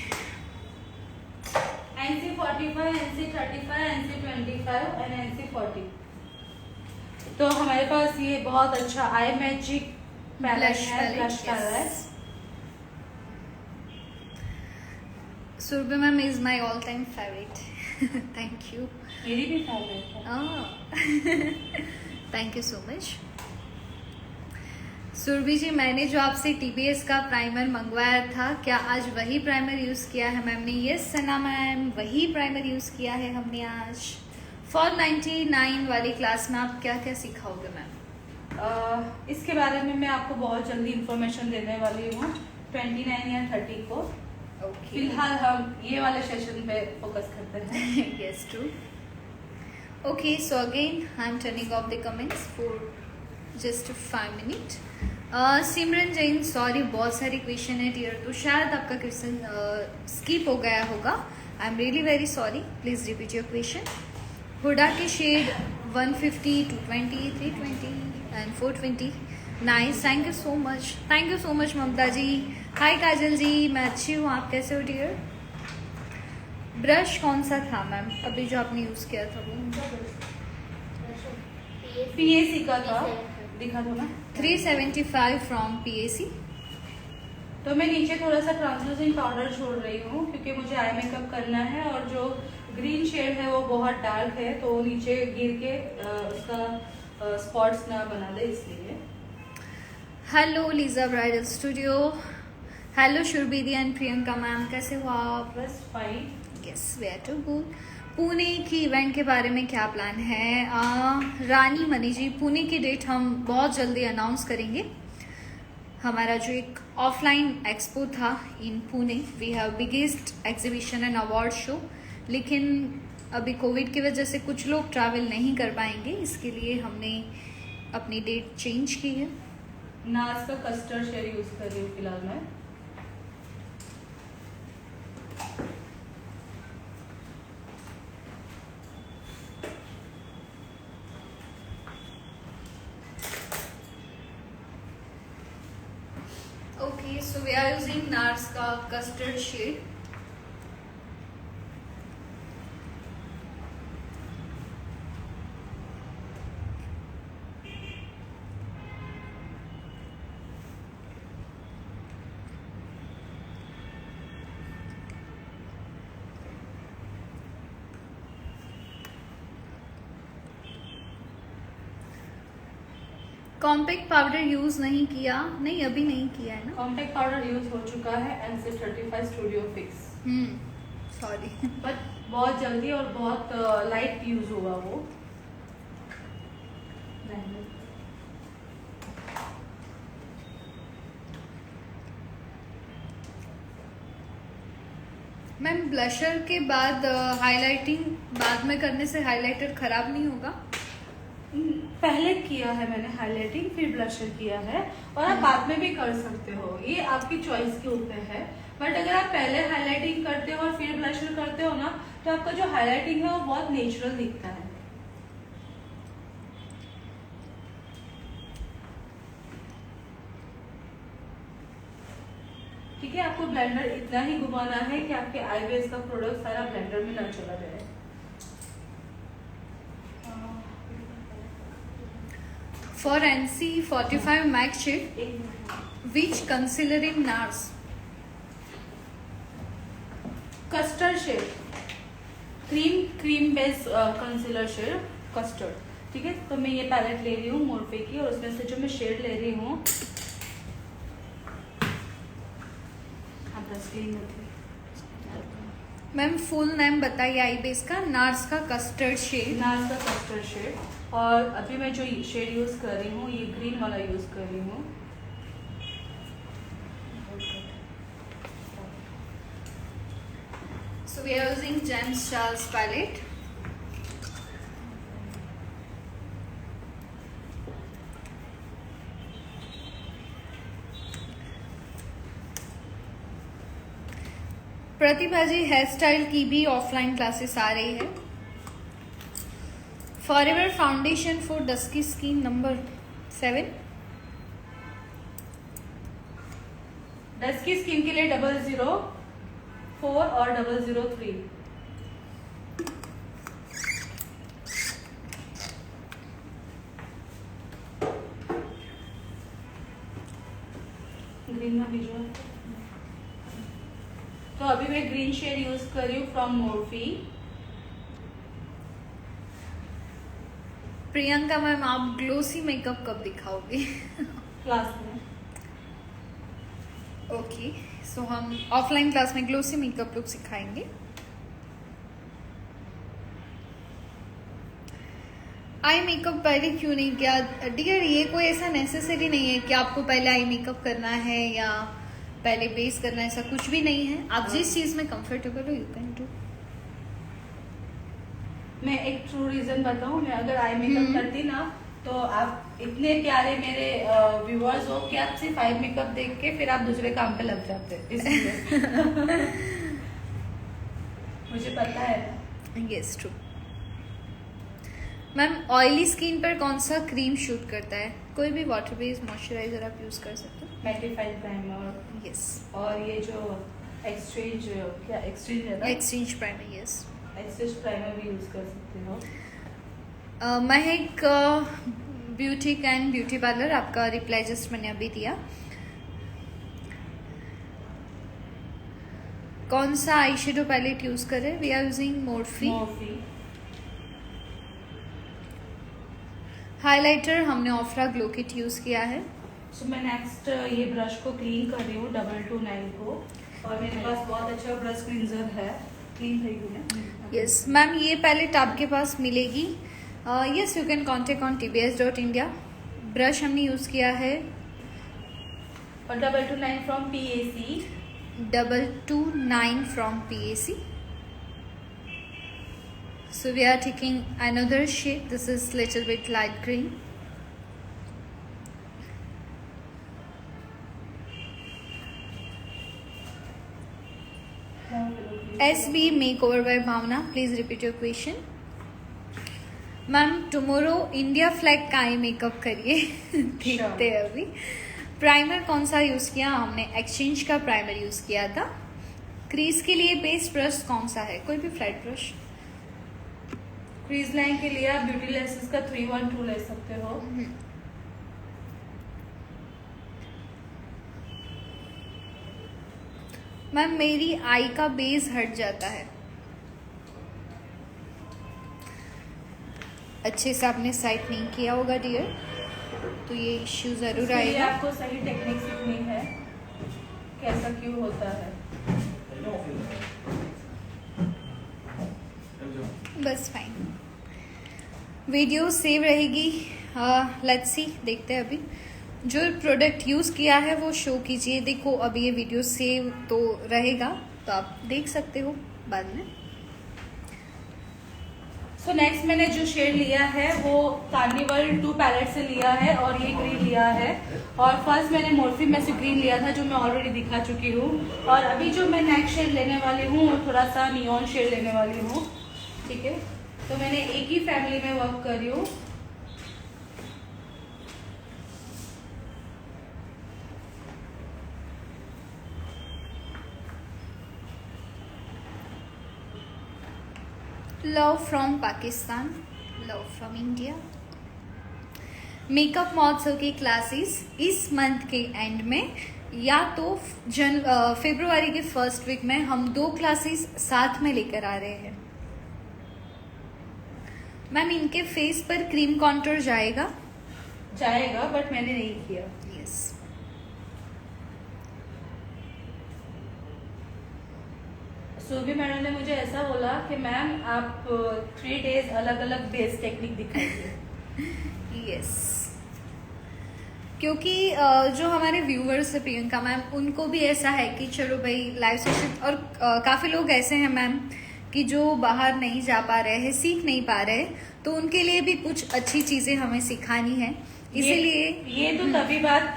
NC45, NC35, NC25 and NC40। तो हमारे पास ये बहुत अच्छा आई मैजिक पैलेट है, ब्लश कलर है। Surbhi ma'am is my all time favourite. Thank you. मेरी भी फेवरेट है। Thank you so much. Surbhi ji, मैंने जो आपसे TBS का प्राइमर मंगवाया था, क्या आज वही प्राइमर यूज किया है मैम ने? यस सना मैम, वही प्राइमर यूज किया है हमने आज। 499 वाली क्लास में आप क्या क्या सिखाओगे मैम? इसके बारे में मैं आपको बहुत जल्दी इंफॉर्मेशन देने वाली हूँ 29 या 30 को। ओके, फिलहाल हम ये वाले सेशन पे फोकस करते हैं। yes, true. Okay, so again, I'm turning off the comments for just 5 minutes. Simran Jain, sorry बहुत सारी क्वेश्चन है डियर, तो शायद आपका क्वेश्चन स्किप हो गया होगा। I am really very sorry, please repeat your question. Huda के shade 150, 220, 320 and 420। Nice, thank you so much. Thank you so much Mamta ji. Hi Kajal ji, मैं अच्छी हूँ, आप कैसे हो डियर? ब्रश कौन सा था मैम अभी जो आपने यूज किया था? वो PAC का था, दिखा दो ना। 375 फ्रॉम PAC। तो मैं नीचे थोड़ा सा ट्रांसलूसेंट पाउडर छोड़ रही हूँ क्योंकि मुझे आई मेकअप करना है और जो ग्रीन शेड है वो बहुत डार्क है, तो नीचे गिर के उसका स्पॉट्स ना बना दे, इसलिए। Hello Liza bridal studio. Hello शुरबीदी एंड प्रियंका मैम, कैसे हो आप? बस fine. Yes, we are too good. Pune की इवेंट के बारे में क्या प्लान है? रानी मनी जी, पुणे की डेट हम बहुत जल्दी अनाउंस करेंगे। हमारा जो एक ऑफलाइन एक्सपो था in Pune, we have biggest exhibition and award show, लेकिन अभी कोविड की वजह से कुछ लोग ट्रैवल नहीं कर पाएंगे, इसके लिए हमने अपनी डेट चेंज की है। नाज का कस्टर्ड शेयर यूज कर रही हूँ फिलहाल मैं। Okay, so we are using NARS का custard shade. Compact powder use नहीं किया? नहीं, अभी नहीं किया है ना। कॉम्पैक्ट पाउडर यूज हो चुका है NC35 studio fix. Sorry, but बहुत जल्दी और बहुत लाइट यूज हुआ वो। मैम ब्लशर के बाद हाइलाइटिंग बाद में करने से हाइलाइटर खराब नहीं होगा? पहले किया है मैंने हाइलाइटिंग, फिर ब्लशर किया है, और आप बाद में भी कर सकते हो, ये आपकी चॉइस के ऊपर है। बट अगर आप पहले हाइलाइटिंग करते हो और फिर ब्लशर करते हो ना, तो आपका जो हाइलाइटिंग है वो बहुत नेचुरल दिखता है। ठीक है, आपको ब्लेंडर इतना ही घुमाना है कि आपके आई बेस का प्रोडक्ट सारा ब्लेंडर में ना चला जाए। For NC 45 max sheet, which concealer in NARS? Custard shade, cream base concealer shade custard. ठीक है, तो मैं ये पैलेट ले रही हूँ मोरफे की, और उसमें से जो मैं शेड ले रही हूँ, मैम फुल नेम बताइए आई बेस का। नार्स का कस्टर्ड शेड। नार्स का कस्टर्ड शेड। और अभी मैं जो शेड यूज कर रही हूँ ये ग्रीन वाला यूज कर रही हूँ। So we are using James Charles palette. Pratibha ji hair style की भी ऑफलाइन क्लासेस आ रही है। Forever foundation for dusky skin number 7। Dusky skin के लिए 004 और 003। ग्रीन में भी जो, तो अभी मैं ग्रीन शेड यूज कर रही हूँ फ्रॉम मोरफी। प्रियंका मैम आप ग्लोसी मेकअप कब दिखाओगे? क्लास में। ओके, सो हम ऑफलाइन क्लास में ग्लोसी मेकअप लुक सिखाएंगे। आई मेकअप पहले क्यों नहीं किया? डियर, ये कोई ऐसा नेसेसरी नहीं है कि आपको पहले आई मेकअप करना है या पहले बेस करना है, ऐसा कुछ भी नहीं है। आप जिस चीज में कंफर्टेबल हो यू कैन डू। मैं एक ट्रू रीजन बताऊं, मैं अगर आई मेकअप करती ना तो आप इतने प्यारे मेरे व्यूअर्स हो कि आप सिर्फ आई मेकअप देख के फिर आप दूसरे काम पे लग जाते हैं, इसलिए। मुझे पता है। Yes true. Ma'am oily skin पर कौन सा क्रीम शूट करता है? कोई भी वाटर बेस्ड मॉइस्चराइजर आप यूज कर सकते हो। Mattified primer. यस। और ये जो एक्सचेंज, क्या एक्सचेंज है ना? Exchange primer. Yes, exchange primer भी यूज कर सकते हो। Mehak boutique and beauty parlour, आपका रिप्लाई जस्ट मैंने अभी दिया। कौन सा आई शेडो पैलेट यूज करें? We are using Morphe. Highlighter हमने ऑफ्रा ग्लो किट यूज किया है। सो मैं नेक्स्ट ये ब्रश को क्लीन कर रही हूँ 229 को, और मेरे पास बहुत अच्छा ब्रश क्लींजर है। क्लीन कर रही हूँ। यस मैम, ये पैलेट आपके पास मिलेगी। Yes, you can contact on tbs.india। Brush हमने यूज किया है और 229 from PAC। 229 from PAC. So we are taking another shade. This is little bit light green. SB makeover by Bhavna. Please repeat your question. Ma'am tomorrow India flag का eye makeup करिए। देखते हैं अभी। Primer कौन सा use किया? हमने exchange का प्राइमर यूज किया था। क्रीज के लिए बेस्ट ब्रश कौन सा है? कोई भी फ्लैट ब्रश। क्रीज लाइन के लिए आप ब्यूटी लेसेस का 312 ले सकते हो। मैम मेरी आई का बेस हट जाता है। अच्छे से आपने साइट नहीं किया होगा डियर, तो ये इश्यू जरूर आएगा। आपको सही टेक्निक सीखनी है, कैसा क्यों होता है। बस फाइन, वीडियो सेव रहेगी। लेट्स सी, देखते हैं अभी। जो प्रोडक्ट यूज़ किया है वो शो कीजिए। देखो अभी ये वीडियो सेव तो रहेगा, तो आप देख सकते हो बाद में। सो नेक्स्ट मैंने जो शेड लिया है वो कार्निवल 2 पैलेट से लिया है, और ये ग्रीन लिया है। और फर्स्ट मैंने मोरफी में से ग्रीन लिया था, जो मैं ऑलरेडी दिखा चुकी हूँ। और अभी जो मैं नेक्स्ट शेड लेने वाली हूँ वो थोड़ा सा नियॉन शेड लेने वाली हूँ। ठीक है, तो मैंने एक ही फैमिली में वर्क कर रही हूँ। Love from Pakistan, love from India. Makeup महोत्सव की क्लासेस इस मंथ के एंड में या तो फरवरी के फर्स्ट वीक में हम 2 क्लासेस साथ में लेकर आ रहे हैं। मैम इनके फेस पर क्रीम कॉन्टूर जाएगा बट मैंने नहीं किया। यस। सुरभि मैडम ने मुझे ऐसा बोला कि मैम आप 3 डेज अलग अलग बेस टेक्निक दिखाइए। यस, क्योंकि जो हमारे व्यूवर्स है प्रियंका मैम, उनको भी ऐसा है कि चलो भाई लाइव सेशन, और काफ़ी लोग ऐसे हैं मैम कि जो बाहर नहीं जा पा रहे हैं, सीख नहीं पा रहे, तो उनके लिए भी कुछ अच्छी चीज़ें हमें सिखानी है। इसीलिए ये तो तभी बात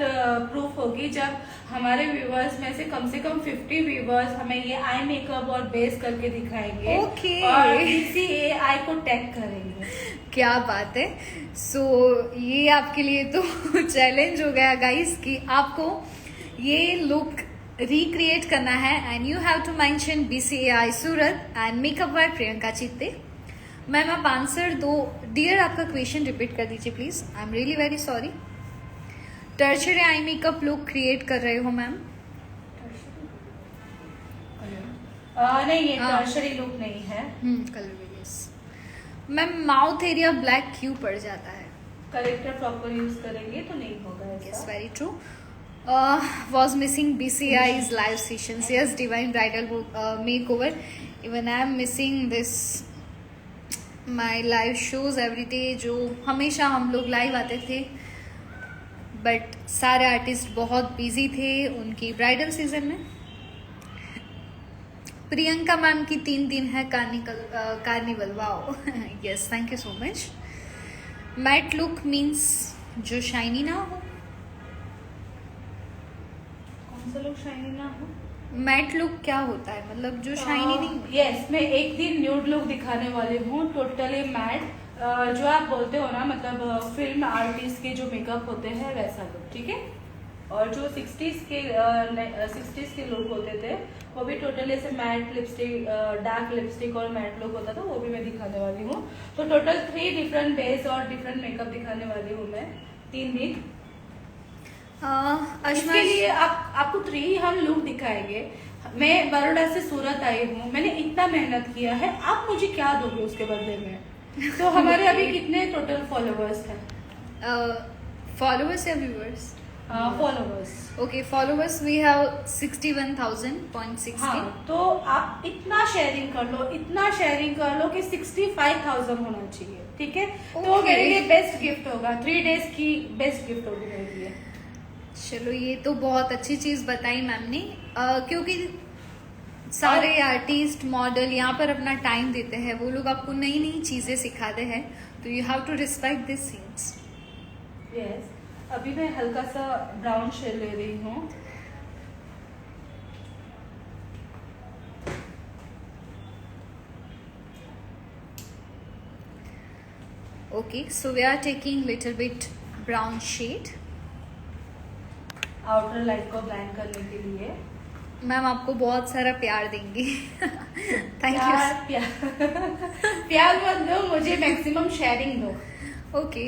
प्रूफ होगी जब हमारे व्यूवर्स में से कम 50 व्यूवर्स हमें ये आई मेकअप और बेस करके दिखाएंगे। ओके। और इसी AI को टैग करेंगे। क्या बात है। सो ये आपके लिए तो चैलेंज हो गया गाइस कि आपको ये लुक रिक्रिएट करना है and you have to mention BCAI Surat and makeup by Priyanka Chitte. Ma'am आप आंसर दो। डियर आपका क्वेश्चन रिपीट कर दीजिए please, I am really very sorry. Tertiary eye makeup look create कर रहे हो मैम? नहीं, ये टर्शरी लुक नहीं है। Colour various. Ma'am mouth area black क्यों पड़ जाता है? करेक्टर प्रॉपर यूज करेंगे तो नहीं होगा ऐसा। Yes, very true. Was missing BCI's live sessions. Yes, Divine Bridal Makeover. Even I am missing this. My live shows every day. जो हमेशा हम लोग लाइव आते थे, बट सारे आर्टिस्ट बहुत बिजी थे उनकी ब्राइडल सीजन में। प्रियंका मैम की 3 दिन है carnival. Wow, yes, thank you so much. Mat look means जो शाइनी ना हो। कौन सा लुक शाइनी ना हो? मैट लुक क्या होता है, मतलब जो शाइनी नहीं? यस, मैं एक दिन न्यूड लुक दिखाने वाली हूँ, टोटली मैट, जो आप बोलते हो ना, मतलब फिल्म आर्टिस्ट के जो मेकअप होते हैं वैसा लुक, ठीक है। और जो 60s के लुक होते थे वो भी टोटली ऐसे मैट लिपस्टिक, डार्क लिपस्टिक और मैट लुक होता था, वो भी मैं दिखाने वाली हूँ। तो टोटल 3 डिफरेंट बेस और डिफरेंट मेकअप दिखाने वाली हूँ मैं 3 दिन। इसके लिए आपको 3 हम लुक दिखाएंगे। मैं बड़ौदा से सूरत आई हूँ, मैंने इतना मेहनत किया है, आप मुझे क्या दोगे उसके बदले में? तो हमारे अभी कितने टोटल फॉलोवर्स हैं? फॉलोवर्स या viewers? Followers. Okay, followers we have 61,000.60। हाँ, तो आप इतना शेयरिंग कर लो कि 65,000 होना चाहिए, ठीक है। तो मेरे लिए बेस्ट गिफ्ट होगा, 3 डेज की बेस्ट गिफ्ट होगी मेरे लिए। चलो, ये तो बहुत अच्छी चीज बताई मैम ने, क्योंकि सारे आर्टिस्ट मॉडल यहाँ पर अपना टाइम देते हैं, वो लोग आपको नई नई चीजें सिखाते हैं, तो you have to respect this things. Yes, अभी मैं हल्का सा ब्राउन शेड ले रही हूँ। Okay, so we are taking little bit brown shade outer light को ब्लेंड करने के लिए। मैम आपको बहुत सारा प्यार देंगी। Thank you. प्यार मत दो मुझे, मैक्सिमम शेयरिंग दो। ओके,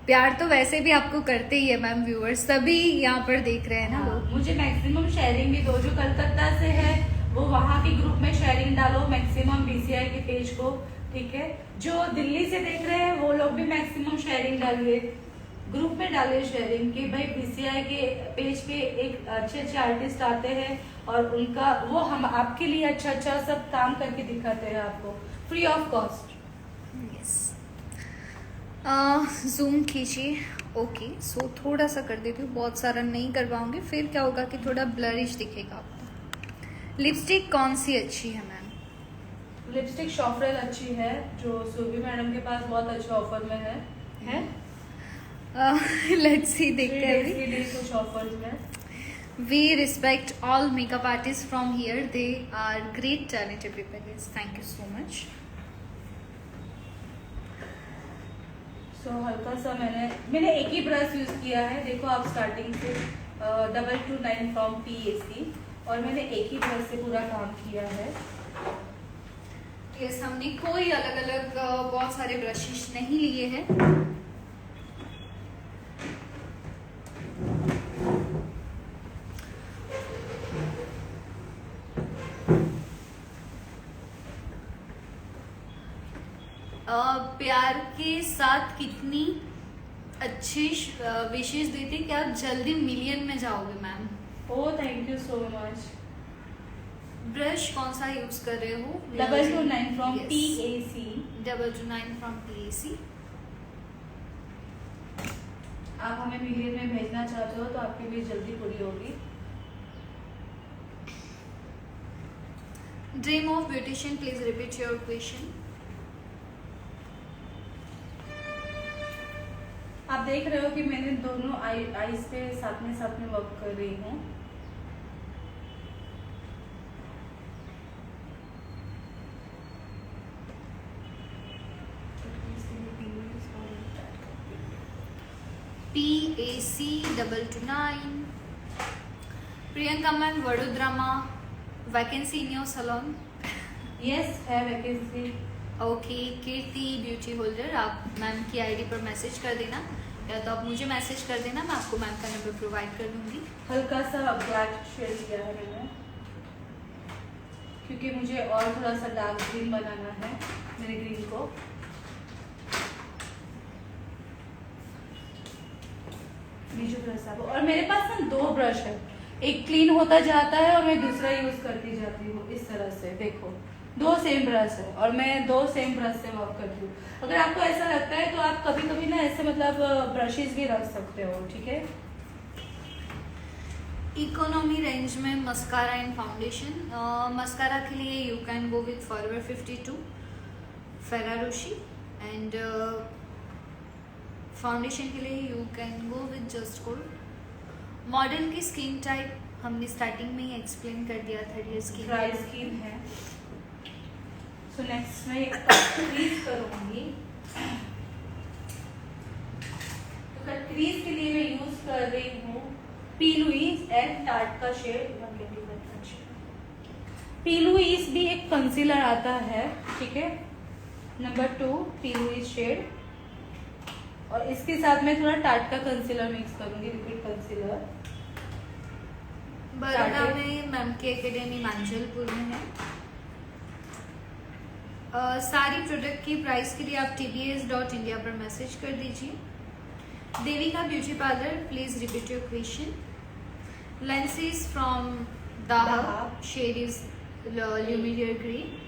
प्यार तो वैसे भी आपको करते ही है मैम, व्यूअर्स सभी यहाँ पर देख रहे हैं ना लोग। मुझे मैक्सिमम शेयरिंग भी दो। जो कलकत्ता से है वो वहाँ के ग्रुप में शेयरिंग डालो, मैक्सिमम BCI के पेज को, ठीक है। जो दिल्ली से देख रहे हैं वो लोग भी मैक्सिमम शेयरिंग डालिए, ग्रुप में डालिए शेयरिंग कि भाई BCI के पेज पे एक अच्छे आर्टिस्ट आते हैं और उनका वो हम आपके लिए अच्छा सब काम करके दिखाते हैं आपको free of cost. Yes, zoom कीजिए। ओके, सो थोड़ा सा कर देती हूँ, बहुत सारा नहीं कर पाऊंगी, फिर क्या होगा कि थोड़ा ब्लरिश दिखेगा आपको। लिपस्टिक कौन सी अच्छी है मैम? लिपस्टिक शॉफ्रेल अच्छी है, जो सुरभि मैडम के पास बहुत अच्छा ऑफर में है। लेट्स सी, देखते हैं अभी। कुछ ऑफर्स में। We respect all makeup artists from here. They are great talented people. Yes, thank you so much. So हल्का सा मैंने एक ही ब्रश यूज किया है। देखो आप स्टार्टिंग से 229 फ्रॉम PAC और मैंने एक ही ब्रश से पूरा काम किया है। यस, हमने कोई अलग अलग बहुत सारे ब्रशेस नहीं लिए हैं। प्यार के साथ कितनी अच्छी विशेष देते कि आप जल्दी मिलियन में जाओगे ma'am. Oh thank you so much. Brush कौन सा यूज कर रहे हो? 229 फ्रॉम PAC। 229 from PAC। आप हमें मिलियन में भेजना चाहते हो तो आपकी भी जल्दी पूरी होगी। Dream of beautician, please repeat your question. आप देख रहे हो कि मैंने दोनों आईज पे साथ में वर्क कर रही हूँ। PAC 229। प्रियंका मैम, वडोदरा में vacancy in your salon? Yes, है वैकेंसी। ओके, कीर्ति ब्यूटी होल्डर, आप मैम की आईडी पर मैसेज कर देना, या तो आप मुझे मैसेज कर देना, मैं आपको मैम का नंबर प्रोवाइड कर दूंगी। हल्का सा ब्लैक शेड किया है मैंने, क्योंकि मुझे और थोड़ा सा डार्क ग्रीन बनाना है मेरे ग्रीन को। बीजू ब्रश है और मेरे पास ना 2 ब्रश है, एक क्लीन होता जाता है और मैं दूसरा यूज करती जाती हूँ इस तरह से। देखो 2 सेम ब्रश है और मैं 2 सेम ब्रश से वर्क करती हूँ। अगर आपको ऐसा लगता है तो आप कभी कभी ना ऐसे मतलब ब्रशेस भी रख सकते हो, ठीक है। इकोनॉमी रेंज में मस्कारा एंड फाउंडेशन, मस्कारा के लिए you can go with forever 52 Ferraroshi, and foundation के लिए you can go with just gold. Model की स्किन टाइप हमने स्टार्टिंग में ही एक्सप्लेन कर दिया था, ये स्किन ड्राई स्किन है। सो नेक्स्ट मैं एक कट क्रीज करूंगी। तो कट क्रीज के लिए मैं यूज कर रही हूँ पी लुइस एंड टार्ट का शेड 121। पी लुइस भी एक कंसीलर आता है, ठीक है, नंबर 2 पी लुइस शेड, और इसके साथ मैं थोड़ा टार्ट का कंसीलर मिक्स करूंगी, लिक्विड कंसीलर। बड़ौदा में मैम की एकेडमी मांझलपुर में है। सारी प्रोडक्ट की प्राइस के लिए आप tbs.india पर मैसेज कर दीजिए। Devika beauty parlour, please repeat your question. Lenses from दाहा, shade is luminier green.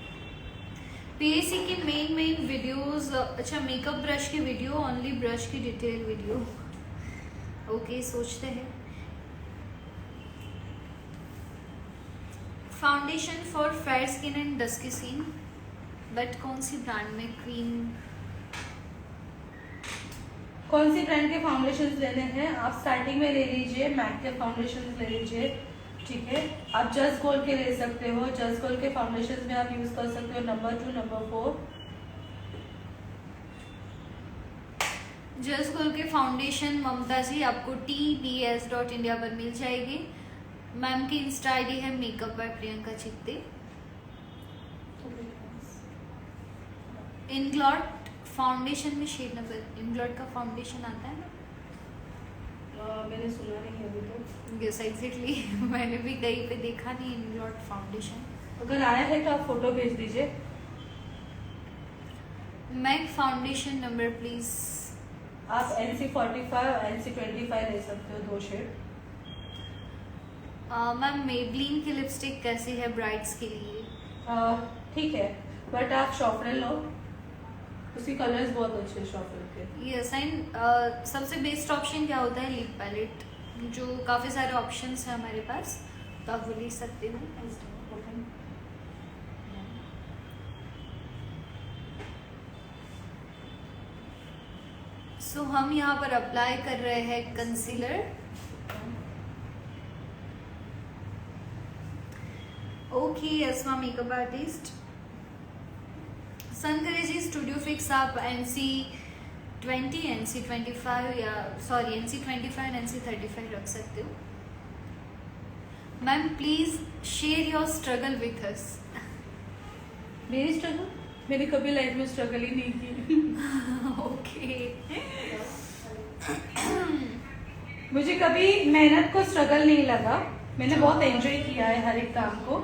PAC के मेन वीडियोस, अच्छा मेकअप ब्रश की वीडियो, ओनली ब्रश की डिटेल वीडियो। ओके, सोचते हैं। Foundation for fair skin and dusky skin, but कौन सी brand में? क्रीम। कौन सी ब्रांड के फाउंडेशन लेने हैं? आप स्टार्टिंग में ले लीजिए मैक के फाउंडेशन ले लीजिए, ठीक है। आप जस्ट गोल्ड के ले सकते हो, जस्ट गोल्ड के फाउंडेशन में आप यूज कर सकते हो नंबर 2, नंबर 4। जस्ट गोल्ड के फाउंडेशन ममता जी आपको tbs.india पर मिल जाएगी। मैम की इंस्टा आईडी है मेकअप बाय प्रियंका चित्ते। इंग्लॉट फाउंडेशन में शेड नंबर, इंग्लॉट का फाउंडेशन आता है ना? मैंने सुना नहीं है अभी तो। यस एग्जैक्टली, मैंने भी कहीं पे देखा नहीं इंग्लॉट फाउंडेशन। अगर आया है तो आप फोटो भेज दीजिए। Mac foundation number please. आप NC45 NC25 ले सकते हो, 2 शेड। मैम मेबलिन की लिपस्टिक कैसी है ब्राइड्स के लिए? ठीक है, बट आप शॉफरेल लो, उसकी कलर्स बहुत अच्छे हैं शॉफरेल के। यस, एंड सबसे बेस्ट ऑप्शन क्या होता है? लिप पैलेट, जो काफ़ी सारे ऑप्शंस हैं हमारे पास, तो आप वो ले सकते हो। सो हम यहाँ पर अप्लाई कर रहे हैं कंसीलर। ओके, अस्मा मेकअप आर्टिस्ट। संकरे जी स्टूडियो फिक्स आप NC20, NC25 या सॉरी NC25 एंड NC35 रख सकते हो। Ma'am please share your struggle with us. मेरी स्ट्रगल मैंने कभी लाइफ में स्ट्रगल ही नहीं की। ओके। मुझे कभी मेहनत को स्ट्रगल नहीं लगा, मैंने बहुत एंजॉय किया है हर एक काम को।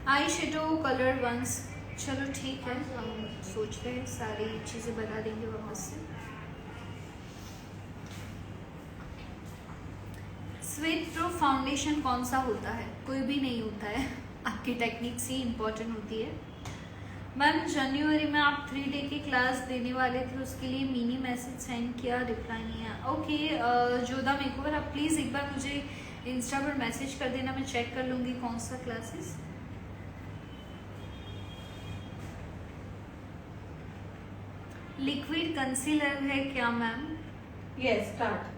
आई शेडो कलर वंस, चलो ठीक है, हम सोच रहे हैं सारी चीज़ें बता देंगे वापस से। स्वेट प्रूफ फाउंडेशन कौन सा होता है? कोई भी नहीं होता है, आपकी टेक्निक्स ही इम्पोर्टेंट होती है। मैम जनवरी में आप 3 डे की क्लास देने वाले थे, उसके लिए मिनी मैसेज सेंड किया, रिप्लाई नहीं आया। ओके जोधा मेकओवर, आप प्लीज़ एक बार मुझे इंस्टा पर मैसेज कर देना, मैं चेक कर लूँगी कौन सा क्लासेस। लिक्विड कंसीलर है क्या ma'am? Yes, start.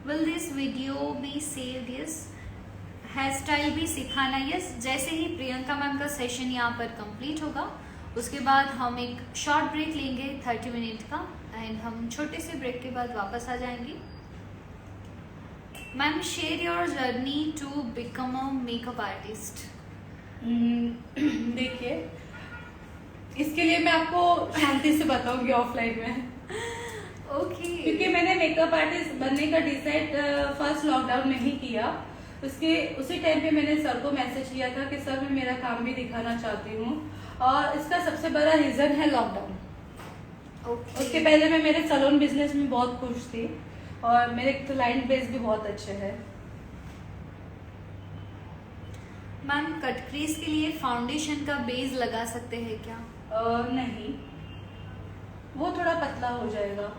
Will this video be saved? Yes. Hair style भी सिखाना? यस। जैसे ही प्रियंका मैम का सेशन यहाँ पर कंप्लीट होगा, उसके बाद हम एक शॉर्ट ब्रेक लेंगे 30 मिनट का, एंड हम छोटे से ब्रेक के बाद वापस आ जाएंगे। Ma'am share your journey to become a makeup artist. देखिए, इसके लिए मैं आपको शांति से बताऊंगी ऑफलाइन में। ओके। क्योंकि मैंने मेकअप आर्टिस्ट बनने का डिसाइड फर्स्ट लॉकडाउन में ही किया। उसी टाइम पे मैंने सर को मैसेज किया था कि सर मैं मेरा काम भी दिखाना चाहती हूँ, और इसका सबसे बड़ा रीजन है लॉकडाउन। ओके। उसके पहले मैं मेरे सैलून बिजनेस में बहुत खुश थी, और मेरे क्लाइंट बेस भी बहुत अच्छे हैं। मैम कट क्रीज के लिए फाउंडेशन का बेस लगा सकते हैं क्या? नहीं, वो थोड़ा पतला हो जाएगा।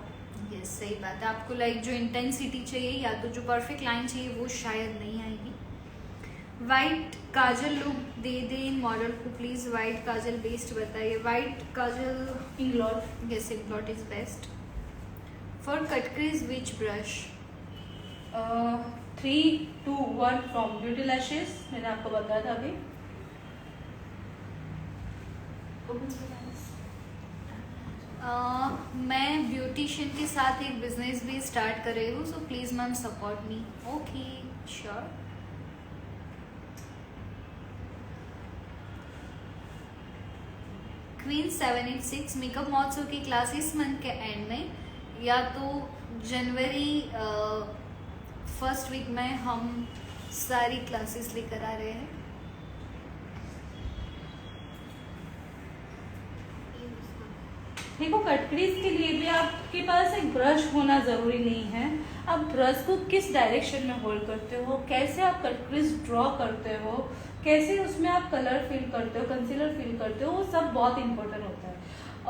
यस सही बात है, आपको लाइक जो इंटेंसिटी चाहिए या तो जो परफेक्ट लाइन चाहिए वो शायद नहीं आएगी। वाइट काजल लुक दे दे मॉडल को प्लीज, वाइट काजल बेस्ड बताइए। White kajal Inglot. Yes, Inglot is best. For cut crease which brush? 3, 2, 1 from beauty lashes, मैंने आपको बताया था अभी। मैं ब्यूटिशियन के साथ एक बिजनेस भी स्टार्ट कर रही हूँ, so please ma'am support me. Okay sure. Queen 786, makeup महोत्सव की क्लास इस मंथ के एंड में या तो जनवरी फर्स्ट वीक में हम सारी क्लासेस लेकर आ रहे हैं। देखो, कट क्रीज के लिए भी आपके पास एक ब्रश होना जरूरी नहीं है। आप ब्रश को किस डायरेक्शन में होल्ड करते हो, कैसे आप कट क्रीज ड्रॉ करते हो, कैसे उसमें आप कलर फिल करते हो, कंसीलर फिल करते हो, वो सब बहुत इंपॉर्टेंट होता है।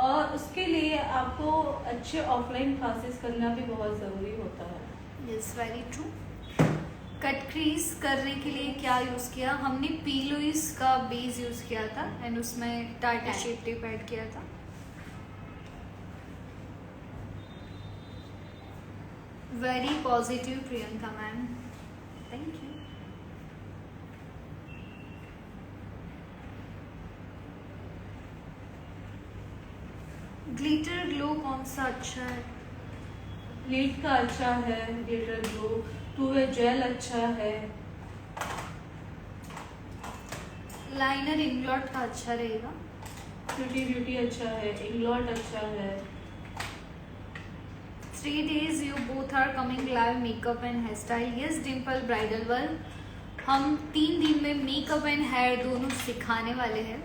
और उसके लिए आपको अच्छे ऑफलाइन क्लासेस करना भी बहुत ज़रूरी होता है। Yes very true. Cut crease करने के लिए क्या यूज़ किया? हमने पी लुइस का बेस यूज़ किया था एंड उसमें टाटा शेप टेप ऐड किया था। Very positive Priyanka ma'am, thank you. Glitter glow कौन सा अच्छा है? लीड का अच्छा है, ग्लिटर ग्लो, 2-वे जेल अच्छा है। लाइनर इंग्लॉट का अच्छा रहेगा। ब्यूटी ब्यूटी अच्छा है, इंग्लॉट अच्छा है। 3 days you both are coming live makeup and hairstyle. Yes Dimple bridal world, हम 3 दिन में मेकअप एंड हेयर दोनों सिखाने वाले हैं।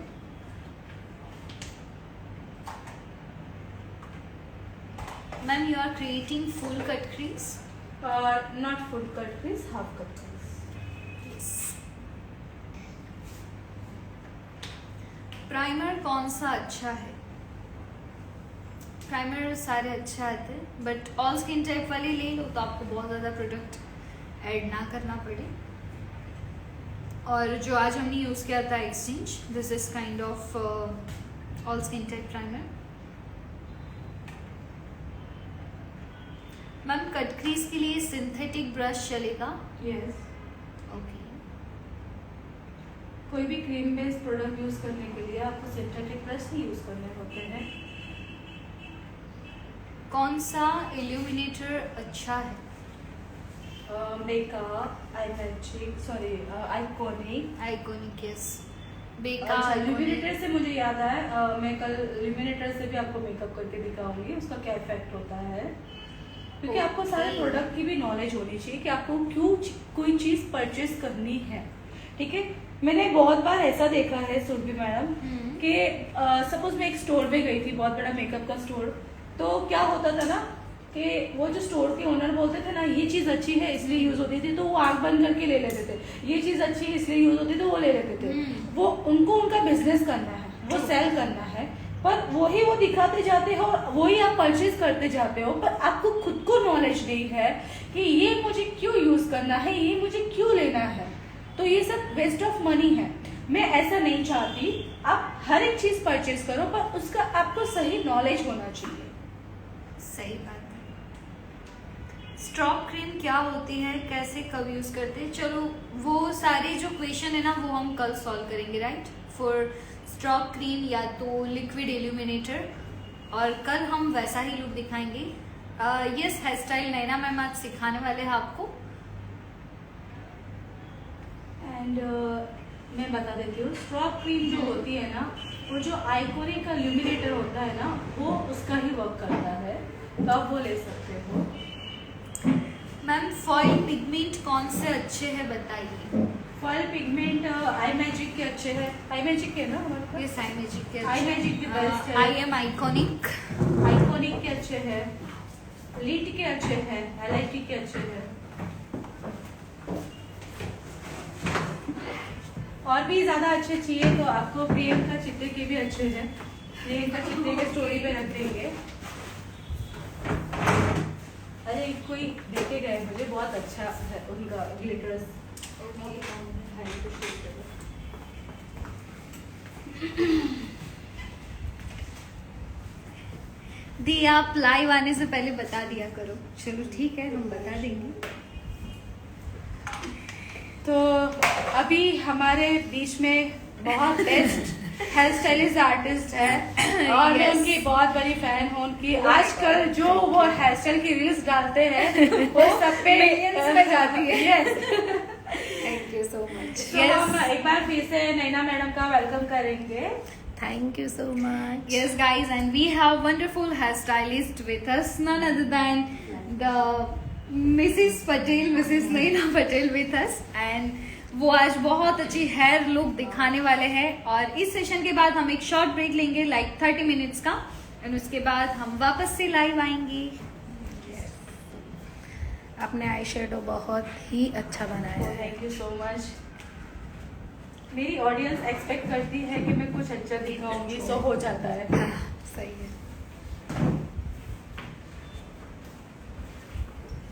Ma'am you are creating full cut crease? Not full cut crease, half cut crease. Primer कौन सा अच्छा है? प्राइमर सारे अच्छे आते हैं, बट ऑल स्किन टाइप वाले ले लो तो आपको बहुत ज़्यादा प्रोडक्ट ऐड ना करना पड़े। और जो आज हमने यूज़ किया था exchange, this is kind of all skin type primer. Ma'am cut crease के लिए सिंथेटिक ब्रश चलेगा? यस। ओके। कोई भी क्रीम बेस्ड प्रोडक्ट यूज करने के लिए आपको सिंथेटिक ब्रश ही यूज करने होते हैं। कौन सा इल्यूमिनेटर अच्छा है? बेका, आईमैजिक, सॉरी आइकॉनिक। Iconic, yes. अच्छा, बेका, ल्यूमिनेटर से मुझे याद आया, मैं कल ल्यूमिनेटर से भी आपको मेकअप करके दिखाऊंगी उसका क्या इफेक्ट होता है, क्योंकि आपको सारे प्रोडक्ट की भी नॉलेज होनी चाहिए कि आपको क्यों कोई चीज परचेज करनी है। ठीक है, मैंने बहुत बार ऐसा देखा है सुरभि मैडम कि सपोज मैं एक स्टोर में गई थी, बहुत बड़ा मेकअप का स्टोर, तो क्या होता था ना कि वो जो स्टोर के ओनर बोलते थे ना ये चीज अच्छी है इसलिए यूज होती थी, तो वो आंख बंद करके ले लेते थे, ये चीज अच्छी है इसलिए यूज होती थी, तो वो ले लेते थे। वो उनको उनका बिजनेस करना है, वो सेल करना है, पर वही वो दिखाते जाते हैं और वही आप परचेज करते जाते हो, पर आपको खुद को नॉलेज नहीं है कि ये मुझे क्यों यूज करना है, ये मुझे क्यों लेना है, तो ये सब वेस्ट ऑफ मनी है। मैं ऐसा नहीं चाहती, आप हर एक चीज परचेज करो पर उसका आपको सही नॉलेज होना चाहिए। सही बात है। स्ट्रॉक क्रीम क्या होती है, कैसे, कब यूज करते हैं, चलो वो सारे जो क्वेश्चन है ना वो हम कल सॉल्व करेंगे, राइट। फॉर स्ट्रॉक क्रीम या तो लिक्विड इल्यूमिनेटर, और कल हम वैसा ही लुक दिखाएंगे। यस, हेयर स्टाइल नैना मैम आज सिखाने वाले हैं आपको। एंड मैं बता देती हूँ, स्ट्रॉक क्रीम जो होती है ना, वो जो आइकॉनिक का ल्यूमिनेटर होता है ना, वो उसका ही वर्क करता है, तो आप वो ले सकते हो। मैम फॉइल पिगमेंट कौन से अच्छे हैं बताइए। फॉइल पिगमेंट आई मैजिक के अच्छे हैं, आई मैजिक के ना हमारे पास? यस, आई मैजिक के आई मैजिक के बेस्ट है। I am iconic. आइकॉनिक के अच्छे हैं, लीट के अच्छे हैं, LIT के अच्छे हैं, और भी ज्यादा अच्छे चाहिए तो आपको प्रियंका चित्ते के भी अच्छे हैं, प्रियंका चित्ते के स्टोरी पे रख देंगे। अरे कोई देखे गए मुझे, बहुत अच्छा है उनका ग्लिटर्स। दी आप लाइव आने से पहले बता दिया करो। चलो ठीक है, हम बता देंगे। तो अभी हमारे बीच में बहुत बेस्ट हेयर स्टाइलिस्ट आर्टिस्ट है और मैं उनकी बहुत बड़ी फैन हूँ उनकी। आजकल जो वो हेयर स्टाइल की रील्स डालते हैं वो सब पे Millions में जाती है। Yes, thank you so much. तो हम एक बार फिर से नैना मैडम का वेलकम करेंगे। Thank you so much. Yes, guys, and we have wonderful hairstylist with us, none other than the Mrs. Patel, Mrs. Naina Patel with us, and वो आज बहुत अच्छी हेयर लुक दिखाने वाले हैं। और इस सेशन के बाद हम एक शॉर्ट ब्रेक लेंगे, लाइक 30 मिनट्स का, एंड उसके बाद हम वापस से लाइव आएंगे। आपने आई शेडो बहुत ही अच्छा बनाया है। Thank you so much. मेरी ऑडियंस एक्सपेक्ट करती है कि मैं कुछ अच्छा दिखाऊंगी, सो हो जाता है। सही है।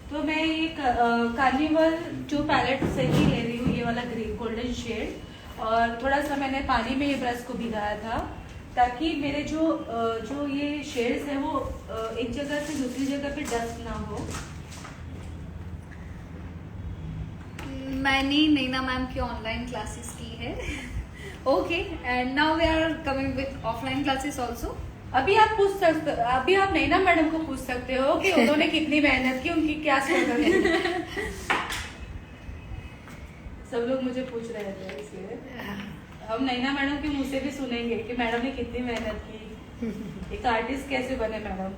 तो मैं ये कार्निवल जो पैलेट से ही ले रही हूँ, ये वाला ग्रीन गोल्डन शेड, और थोड़ा सा मैंने पानी में ये ब्रश को भिगाया था ताकि मेरे जो ये शेड्स है वो एक जगह से दूसरी जगह पे डस्ट ना हो। मैंने नैना मैम की ऑनलाइन क्लासेस की है। Okay, and now we are coming with offline classes also. अभी आप नैना मैडम को पूछ सकते हो कि उन्होंने कितनी मेहनत की, उनकी क्या स्ट्रगल है। सब लोग मुझे पूछ रहे थे, इसलिए हम नैना मैडम के मुंह से भी सुनेंगे कि मैडम ने कितनी मेहनत की, एक आर्टिस्ट कैसे बने मैडम।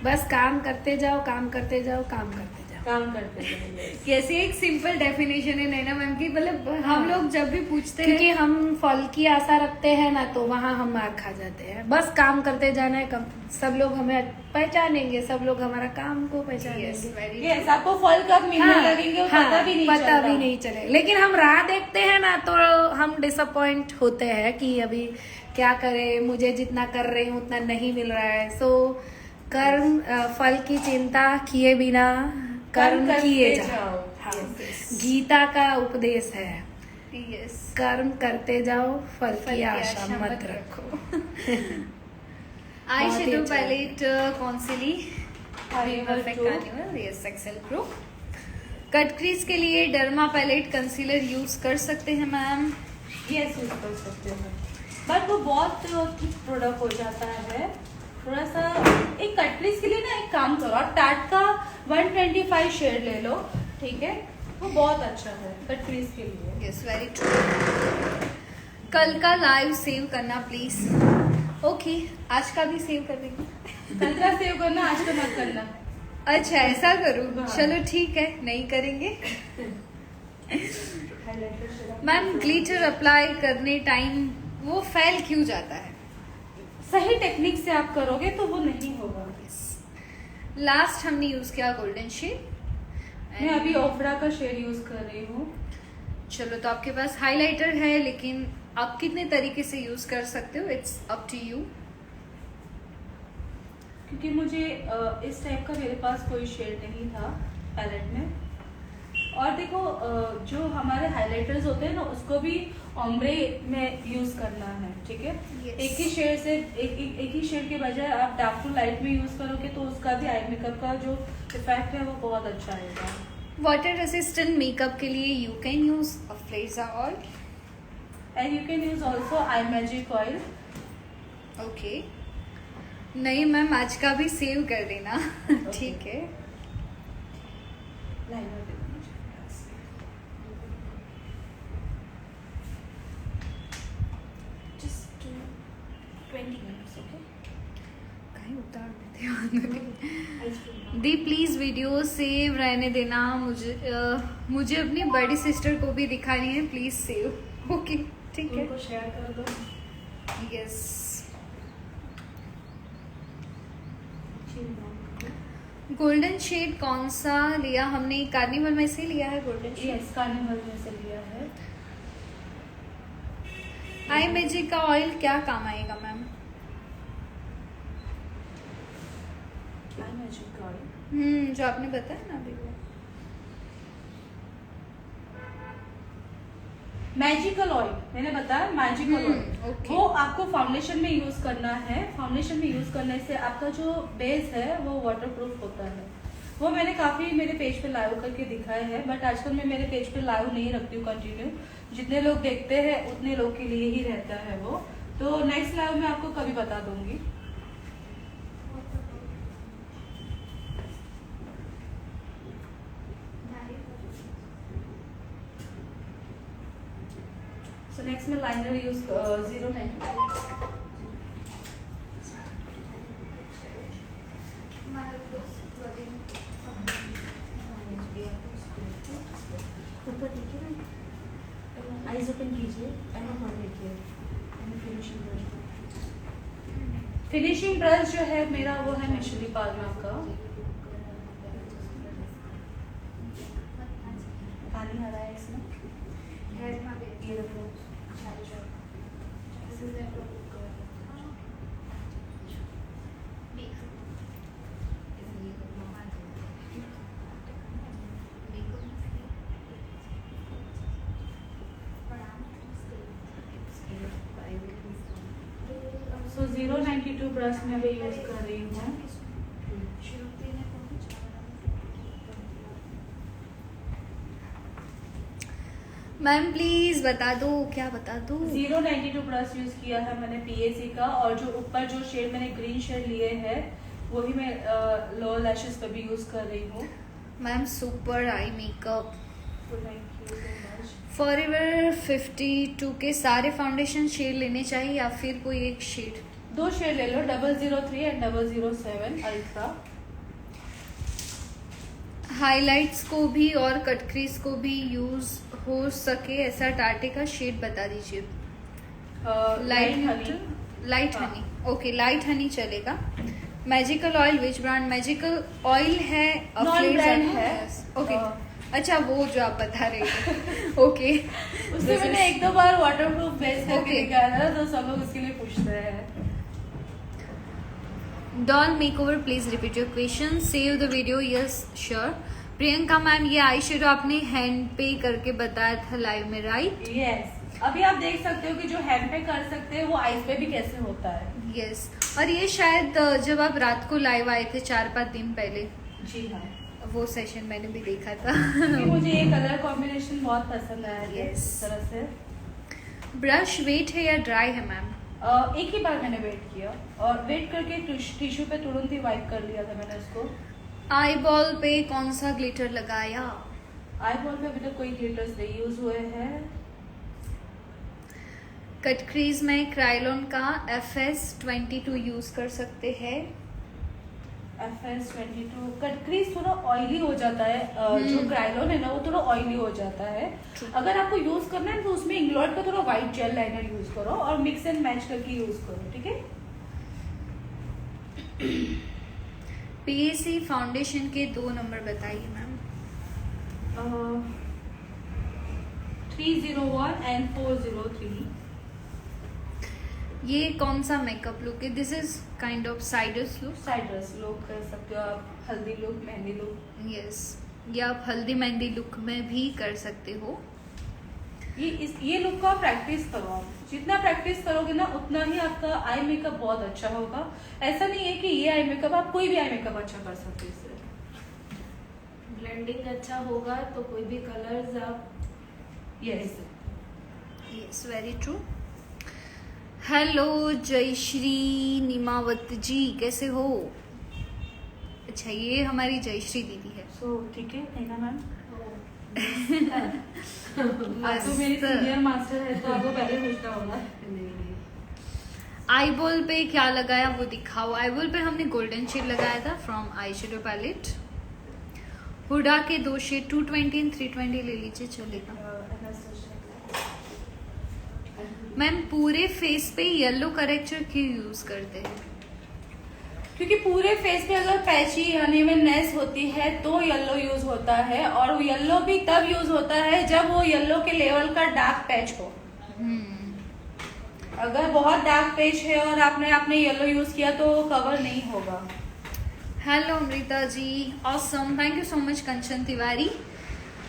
बस काम करते जाओ, काम करते जाओ, काम करते जाओ, काम करते जाओ। कैसे एक सिंपल डेफिनेशन है नैना मैम की, मतलब हम लोग जब भी पूछते हैं, क्योंकि हम फल की आशा रखते हैं ना, तो वहाँ हम मार खा जाते हैं। बस काम करते जाना है, सब लोग हमें पहचानेंगे, सब लोग हमारा काम को पहचानेंगे। यस, आपको फल कब मिलने लगेंगे वो पता भी नहीं चले। लेकिन हम राह देखते हैं ना, तो हम डिसअपॉइंट होते हैं कि अभी क्या करें, मुझे जितना कर रही हूँ उतना नहीं मिल रहा है। सो कर्म फल की चिंता किए बिना कर्म किए जाओ। हाँ, गीता का उपदेश है, यस, कर्म करते जाओ, फल की आशा मत रखो। आई बहुत ही शेडो अच्छा। पैलेट कौन सी ली? Perfect carnival, yes, excel pro. Cut crease के लिए डर्मा पैलेट कंसीलर यूज कर सकते हैं मैम। यस, यूज कर सकते हैं, बट वो बहुत थिक प्रोडक्ट हो जाता है, थोड़ा सा एक कट क्रीज के लिए ना एक काम करो, आप टाट का 125 शेड ले लो, ठीक है, वो बहुत अच्छा है कट क्रीज के लिए। Yes, very true. कल का लाइव सेव करना प्लीज। ओके, आज का भी सेव कर देंगे। कल का सेव करना, आज का मत करना। अच्छा, ऐसा करूँ? हाँ। चलो ठीक है, नहीं करेंगे। हाइलाइटर मैम, ग्लिटर अप्लाई करने टाइम वो फैल क्यों जाता है? सही टेक्निक से आप करोगे तो वो नहीं होगा। लास्ट हमने यूज किया गोल्डन शेड, मैं अभी ओफ्रा का शेड यूज कर रही हूँ। चलो, तो आपके पास हाइलाइटर है, लेकिन आप कितने तरीके से यूज कर सकते हो, इट्स अप टू यू। क्योंकि मुझे इस टाइप का मेरे पास कोई शेड नहीं था पैलेट में। और देखो जो हमारे हाइलाइटर्स होते हैं ना, उसको भी ओम्ब्रे में यूज करना है, ठीक है। Yes. एक ही शेड से एक ही शेड के बजाय आप डार्क टू लाइट में यूज करोगे तो उसका भी आई मेकअप का जो इफेक्ट है वो बहुत अच्छा आएगा। वाटर रेसिस्टेंट मेकअप के लिए यू कैन यूज अफ्लेजा oil and you can use also eye magic oil. Okay, नहीं मैम, आज का भी सेव कर देना। ठीक है। लाइनर दे दो मुझे। Just 20 minutes, okay? कहीं उतार देते दी प्लीज वीडियो सेव रहने देना। मुझे अपनी बड़ी सिस्टर को भी दिखानी है, प्लीज सेव। ओके, ठीक है। उनको शेयर कर दो। यस। गोल्डन शेड कौन सा लिया हमने? कार्निवल में से लिया है गोल्डन शेड। यस, कार्निवल में से लिया है। आई मैजिक का ऑयल क्या काम आएगा मैम? आई मैजिक ऑयल जो आपने बताया ना अभी वो। मैजिकल ऑयल मैंने बताया, मैजिकल ऑयल okay. वो आपको फाउंडेशन में यूज करना है। फाउंडेशन में यूज करने से आपका जो बेस है वो वाटरप्रूफ होता है। वो मैंने काफी मेरे पेज पे लाइव करके दिखाया है, बट आजकल मैं मेरे पेज पे लाइव नहीं रखती हूँ कंटिन्यू। जितने लोग देखते हैं उतने लोग के लिए ही रहता है वो। तो नेक्स्ट लाइव में आपको कभी बता दूंगी। So next मैं लाइनर यूज 0.9 ऊपर देखिए ना, आईज ओपन कीजिए, फिनिशिंग ब्रश जो है मेरा वो है मिशेली पार्लर का। पानी आ रहा है इसमें, ये देखो। सो 092 ब्रश में भी यूज कर रही हूँ। मैम प्लीज बता दो, क्या बता दो? 092 ब्रश यूज किया है मैंने पीएसी का, और जो ऊपर जो शेड मैंने ग्रीन शेड लिए हैं वही मैं लोअर लैशेस पे भी यूज कर रही हूँ। Ma'am super eye makeup. Thank you so much. Forever 52 के सारे फाउंडेशन शेड लेने चाहिए या फिर कोई एक शेड? 2 शेड ले लो, 003 एंड 007 अल्ट्रा। हाइलाइट्स को भी और कट क्रीज को भी यूज हो सके ऐसा टाटे का शेड बता दीजिए। लाइट हाँ। हनी। ओके, लाइट हनी चलेगा। Magical oil which brand? Magical oil है, नॉन ब्रांड है। ओके, अच्छा वो जो आप बता रहे थे। ओके, उससे मैंने 1-2 बार वाटरप्रूफ बेस करके Okay. दिखाया था, तो सब लोग उसके लिए पूछते हैं। Doll makeover please repeat your question, save the video. Yes sure. Priyanka ma'am, ये आई शेडो आपने हैंड पे करके बताया था लाइव में, राइट? यस, अभी आप देख सकते हो कि जो हैंड पे कर सकते हैं वो आइस पे भी कैसे होता है। यस, और ये शायद जब आप रात को लाइव आए थे 4-5 दिन पहले, जी हाँ, वो सेशन मैंने भी देखा था। क्योंकि मुझे ये कलर कॉम्बिनेशन बहुत पसंद आया है। Yes. इस तरह से ब्रश वेट है या ड्राई है मैम? एक ही बार मैंने वेट किया और वेट करके टिश्यू पे तुरंत ही वाइप कर लिया था मैंने उसको। आई बॉल पे कौन सा ग्लिटर लगाया? आई बॉल पे अभी तक कोई ग्लिटर्स नहीं यूज हुए हैं। कट क्रीज में क्राइलॉन का FS22 यूज कर सकते हैं। FS22 कट क्रीज थोड़ा ऑयली हो जाता है, जो क्राइलॉन है ना वो थोड़ा ऑयली हो जाता है। अगर आपको यूज करना है तो उसमें इंग्लॉयड का थोड़ा व्हाइट जेल लाइनर यूज करो और मिक्स एंड मैच करके यूज करो, ठीक है। PAC फाउंडेशन के 2 नंबर बताइए मैम। 301 एंड 403। ये कौन सा मेकअप लुक है? This is kind of siders look. Siders look कर सकते हो आप, हल्दी लुक, मेहंदी लुक। यस, ये आप हल्दी मेहंदी लुक में भी कर सकते हो। ये लुक का प्रैक्टिस करो आप। जितना प्रैक्टिस करोगे ना उतना ही आपका आई मेकअप बहुत अच्छा होगा। ऐसा नहीं है कि ये आई मेकअप, आप कोई भी आई मेकअप अच्छा कर सकते हो इससे। ब्लेंडिंग अच्छा होगा तो कोई भी कलर्स आप। Yes yes, very true. Hello Jayshree Nimavat ji, कैसे हो? अच्छा, ये हमारी जयश्री दीदी है। सो ठीक है ना मैम। बस। तो मेरी सीनियर मास्टर है तो आपको पहले पूछना होगा। आई बॉल पे क्या लगाया वो दिखाओ। आई बॉल पे हमने गोल्डन शेड लगाया था from eye shadow palette. Huda के 2 शेड 220 एंड 320 ले लीजिए, चलेगा। मैम पूरे फेस पे येलो करेक्टर क्यों यूज करते हैं? क्योंकि पूरे फेस पे अगर पैची अनइवननेस होती है तो येलो यूज होता है, और वो येलो भी तब यूज होता है जब वो येलो के लेवल का डार्क पैच हो। अगर बहुत डार्क पैच है और आपने येलो यूज किया तो कवर नहीं होगा। Hello Amrita ji, awesome, thank you so much Kanchan Tiwari.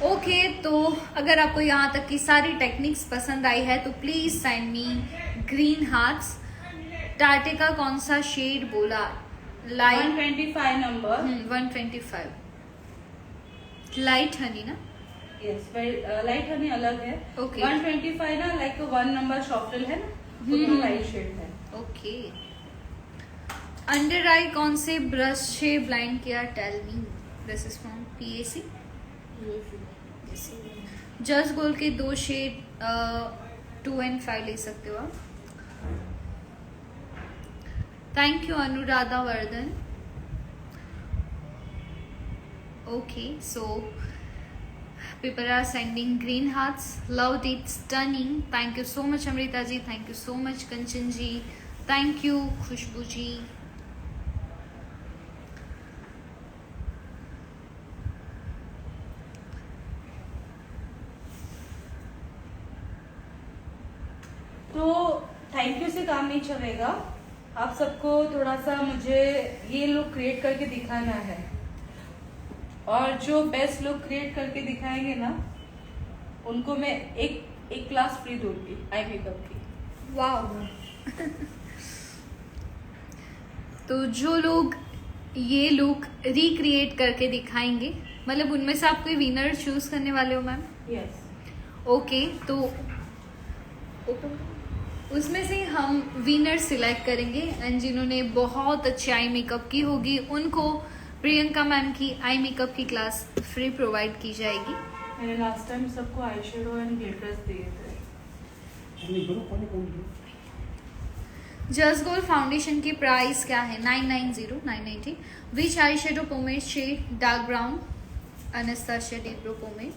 Okay, तो अगर आपको यहाँ तक की सारी टेक्निक्स पसंद आई है तो please send me green hearts. टाटे का कौन सा शेड बोला? Light 125 number. 125 लाइट हनी ना? यस, लाइट हनी अलग है। Okay. 125 ना लाइक 1 नंबर सॉफ्टल है ना, वो लाइट शेड है। ओके। अंडर आई कौन से ब्रश से ब्लाइंड किया? Tell me. This is from PAC। Just gold के 2 शेड 2 and 5 ले सकते हो आप। Thank you Anuradha Vardhan. Okay, so people are sending green hearts, loved it, stunning. Thank you so much Amrita ji, thank you so much Kanchan ji, thank you Khushbu ji। तो thank you से काम नहीं चलेगा। आप सबको थोड़ा सा मुझे ये लुक क्रिएट करके दिखाना है, और जो बेस्ट लुक क्रिएट करके दिखाएंगे ना उनको मैं एक क्लास फ्री दूंगी आई मेकअप की। वाह। तो जो लोग ये लुक रिक्रिएट करके दिखाएंगे, मतलब उनमें से आप कोई विनर चूज करने वाले हो मैम? यस। ओके, तो उसमें से हम विनर सिलेक्ट करेंगे एंड जिन्होंने बहुत अच्छी आई मेकअप की होगी उनको प्रियंका मैम की आई मेकअप की क्लास फ्री प्रोवाइड की जाएगी। मैंने लास्ट टाइम सबको आई शेडो एंड ग्लिटर्स दिए थे। जस्ट गोल्ड फाउंडेशन की प्राइस क्या है? 990 990। Which eye shadow pomade shade? Dark brown Anastasia Dipbrow pomade.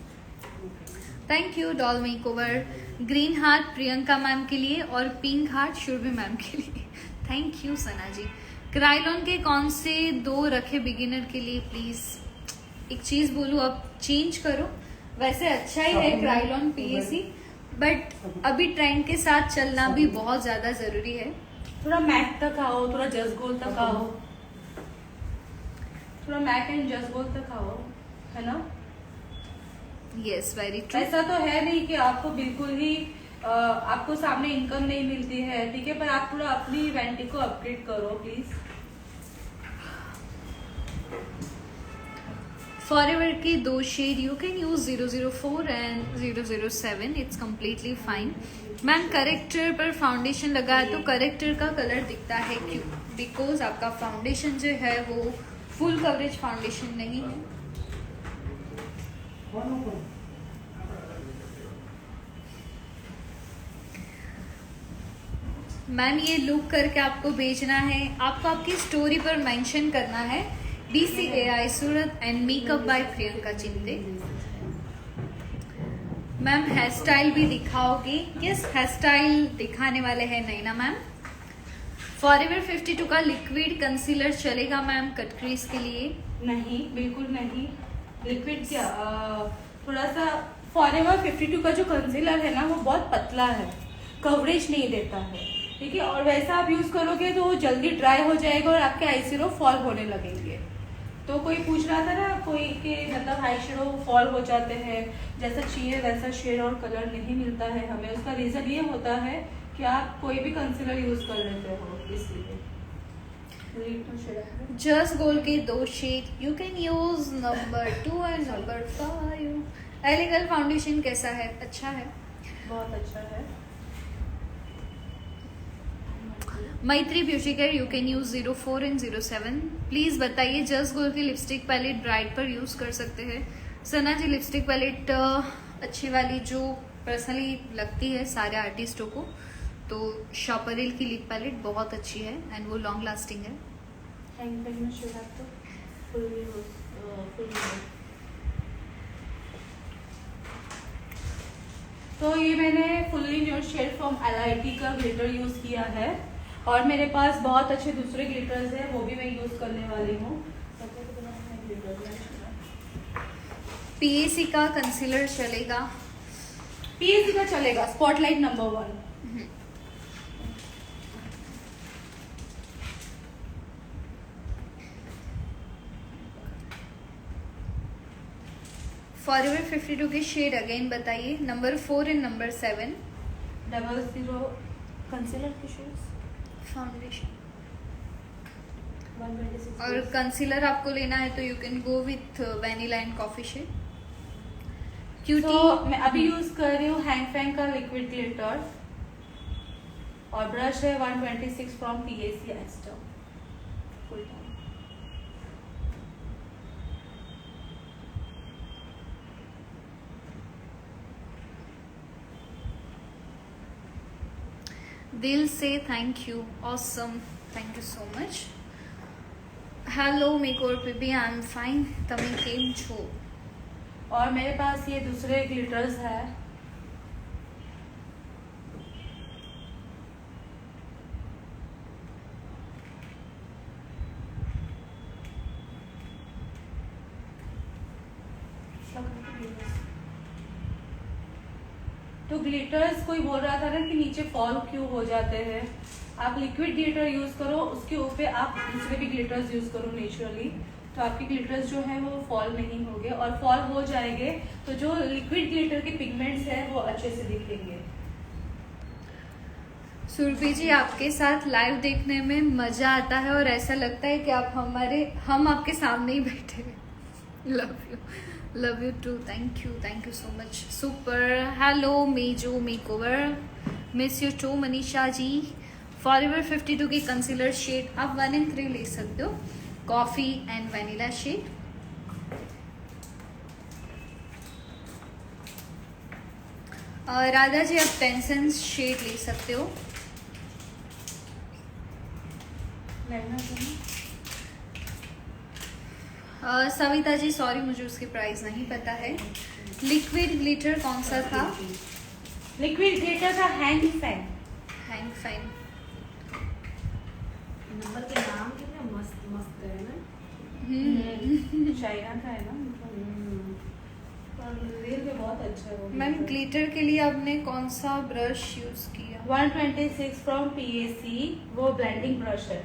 Thank you doll makeover. Green heart Priyanka ma'am के लिए और पिंक हार्ट शुरभी मैम के लिए। Thank you Sana ji. Kryolan के कौन से 2 रखे बिगिनर के लिए प्लीज? एक चीज बोलूं, अब चेंज करो। वैसे अच्छा ही है क्राइलॉन PAC, बट अभी ट्रेंड के साथ चलना भी बहुत ज्यादा जरूरी है। थोड़ा मैक तक आओ, थोड़ा जस्ट गोल तक आओ, थोड़ा मैक एंड जस्ट गोल तक आओ, है ना? Yes, very true. ऐसा तो है नहीं कि आपको बिल्कुल ही आपको सामने इनकम नहीं मिलती है, ठीक है, पर आप थोड़ा अपनी वेंटी को अपग्रेड करो प्लीज। फॉरएवर के 2 shade you can use 004 and 007, it's completely fine. Ma'am character पर फाउंडेशन लगा है तो करेक्टर का कलर दिखता है क्यों? बिकॉज आपका फाउंडेशन जो है वो फुल कवरेज फाउंडेशन नहीं है। मैम ये लुक करके आपको भेजना है, आपको आपकी स्टोरी पर मेंशन करना है DCAI Surat and makeup by Priyanka Chitte. Ma'am hair style भी दिखाओगे? यस, हेयर स्टाइल दिखाने वाले हैं नैना मैम। फॉरएवर 52 का लिक्विड कंसीलर चलेगा मैम कट क्रीज के लिए? नहीं, बिल्कुल नहीं। लिक्विड क्या, थोड़ा सा फॉरएवर 52 का जो कंसीलर है ना वो बहुत पतला है, कवरेज नहीं देता है, ठीक है। और वैसा आप यूज करोगे तो वो जल्दी ड्राई हो जाएगा और आपके आई शेडो फॉल होने लगेंगे। तो कोई पूछ रहा था ना कोई कि मतलब आई शेडो फॉल हो जाते हैं, जैसा चाहिए वैसा शेड और कलर नहीं मिलता है हमें। उसका रीजन ये होता है कि आप कोई भी कंसीलर यूज कर लेते हो, इसलिए। जस्ट गोल के 2 shade you can use number 2 and number 5। एलिगल फाउंडेशन कैसा है? अच्छा है, बहुत अच्छा है। Maitri beauty care you can use 04 and 07। Please बताइए जस्ट गोल की लिपस्टिक पैलेट ब्राइट पर यूज कर सकते हैं? सना जी लिपस्टिक पैलेट अच्छी वाली जो पर्सनली लगती है सारे आर्टिस्टों को, तो शॉपरिल की लिप पैलेट बहुत अच्छी है एंड वो लॉन्ग लास्टिंग है। तो ये मैंने fully nude shade from LIT का ग्लिटर यूज किया है और मेरे पास बहुत अच्छे दूसरे ग्लिटर्स हैं, वो भी मैं यूज करने वाली हूँ। PAC का कंसीलर चलेगा? PAC का चलेगा, स्पॉटलाइट नंबर 1। फॉरएवर 52 के शेड अगेन बताइए, नंबर 4 एंड नंबर 7। 00 कंसीलर के शेड्स, फाउंडेशन 126 और कंसीलर आपको लेना है तो you can go with vanilla and coffee shade. Cutie तो मैं अभी यूज कर रही हूँ हैंग फैंग का लिक्विड ग्लिटर और ब्रश है 126 फ्रॉम PAC एस्टर फुल टाइम। दिल से thank you, awesome, thank you so much. Hello makeover baby, I am fine, તમે કેમ છો? और मेरे पास ये दूसरे ग्लिटर्स है। तो ग्लिटर्स कोई बोल रहा था ना कि नीचे फॉल क्यों हो जाते हैं, आप लिक्विड ग्लिटर यूज करो, उसके ऊपर आप दूसरे भी ग्लिटर्स यूज करो नेचुरली, तो आपके ग्लिटर्स जो है वो फॉल नहीं होंगे और फॉल हो जाएंगे तो जो लिक्विड ग्लिटर के पिगमेंट्स हैं वो अच्छे से दिखेंगे। सुरभि जी आपके साथ लाइव देखने में मजा आता है और ऐसा लगता है कि हम आपके सामने ही बैठे हैं। Love you too, thank you so much, super. Hello मेजो makeover, miss you too Manisha ji. Forever 52 के कंसीलर शेड आप 1 and 3 ले सकते हो, coffee and vanilla shade. Radha ji आप टेंसन शेड ले सकते हो। सविता जी सॉरी मुझे उसकी प्राइस नहीं पता है। लिक्विड ग्लिटर कौन सा था? लिक्विड ग्लिटर का हैंग फैंग। हैंग फाइन। नंबर के नाम कितने मस्त मस्त है ना। चाइना का है ना, रियल में बहुत अच्छा है वो। मैम ग्लिटर के लिए आपने कौन सा ब्रश यूज किया? 126 फ्रॉम PAC, वो ब्लेंडिंग ब्रश है।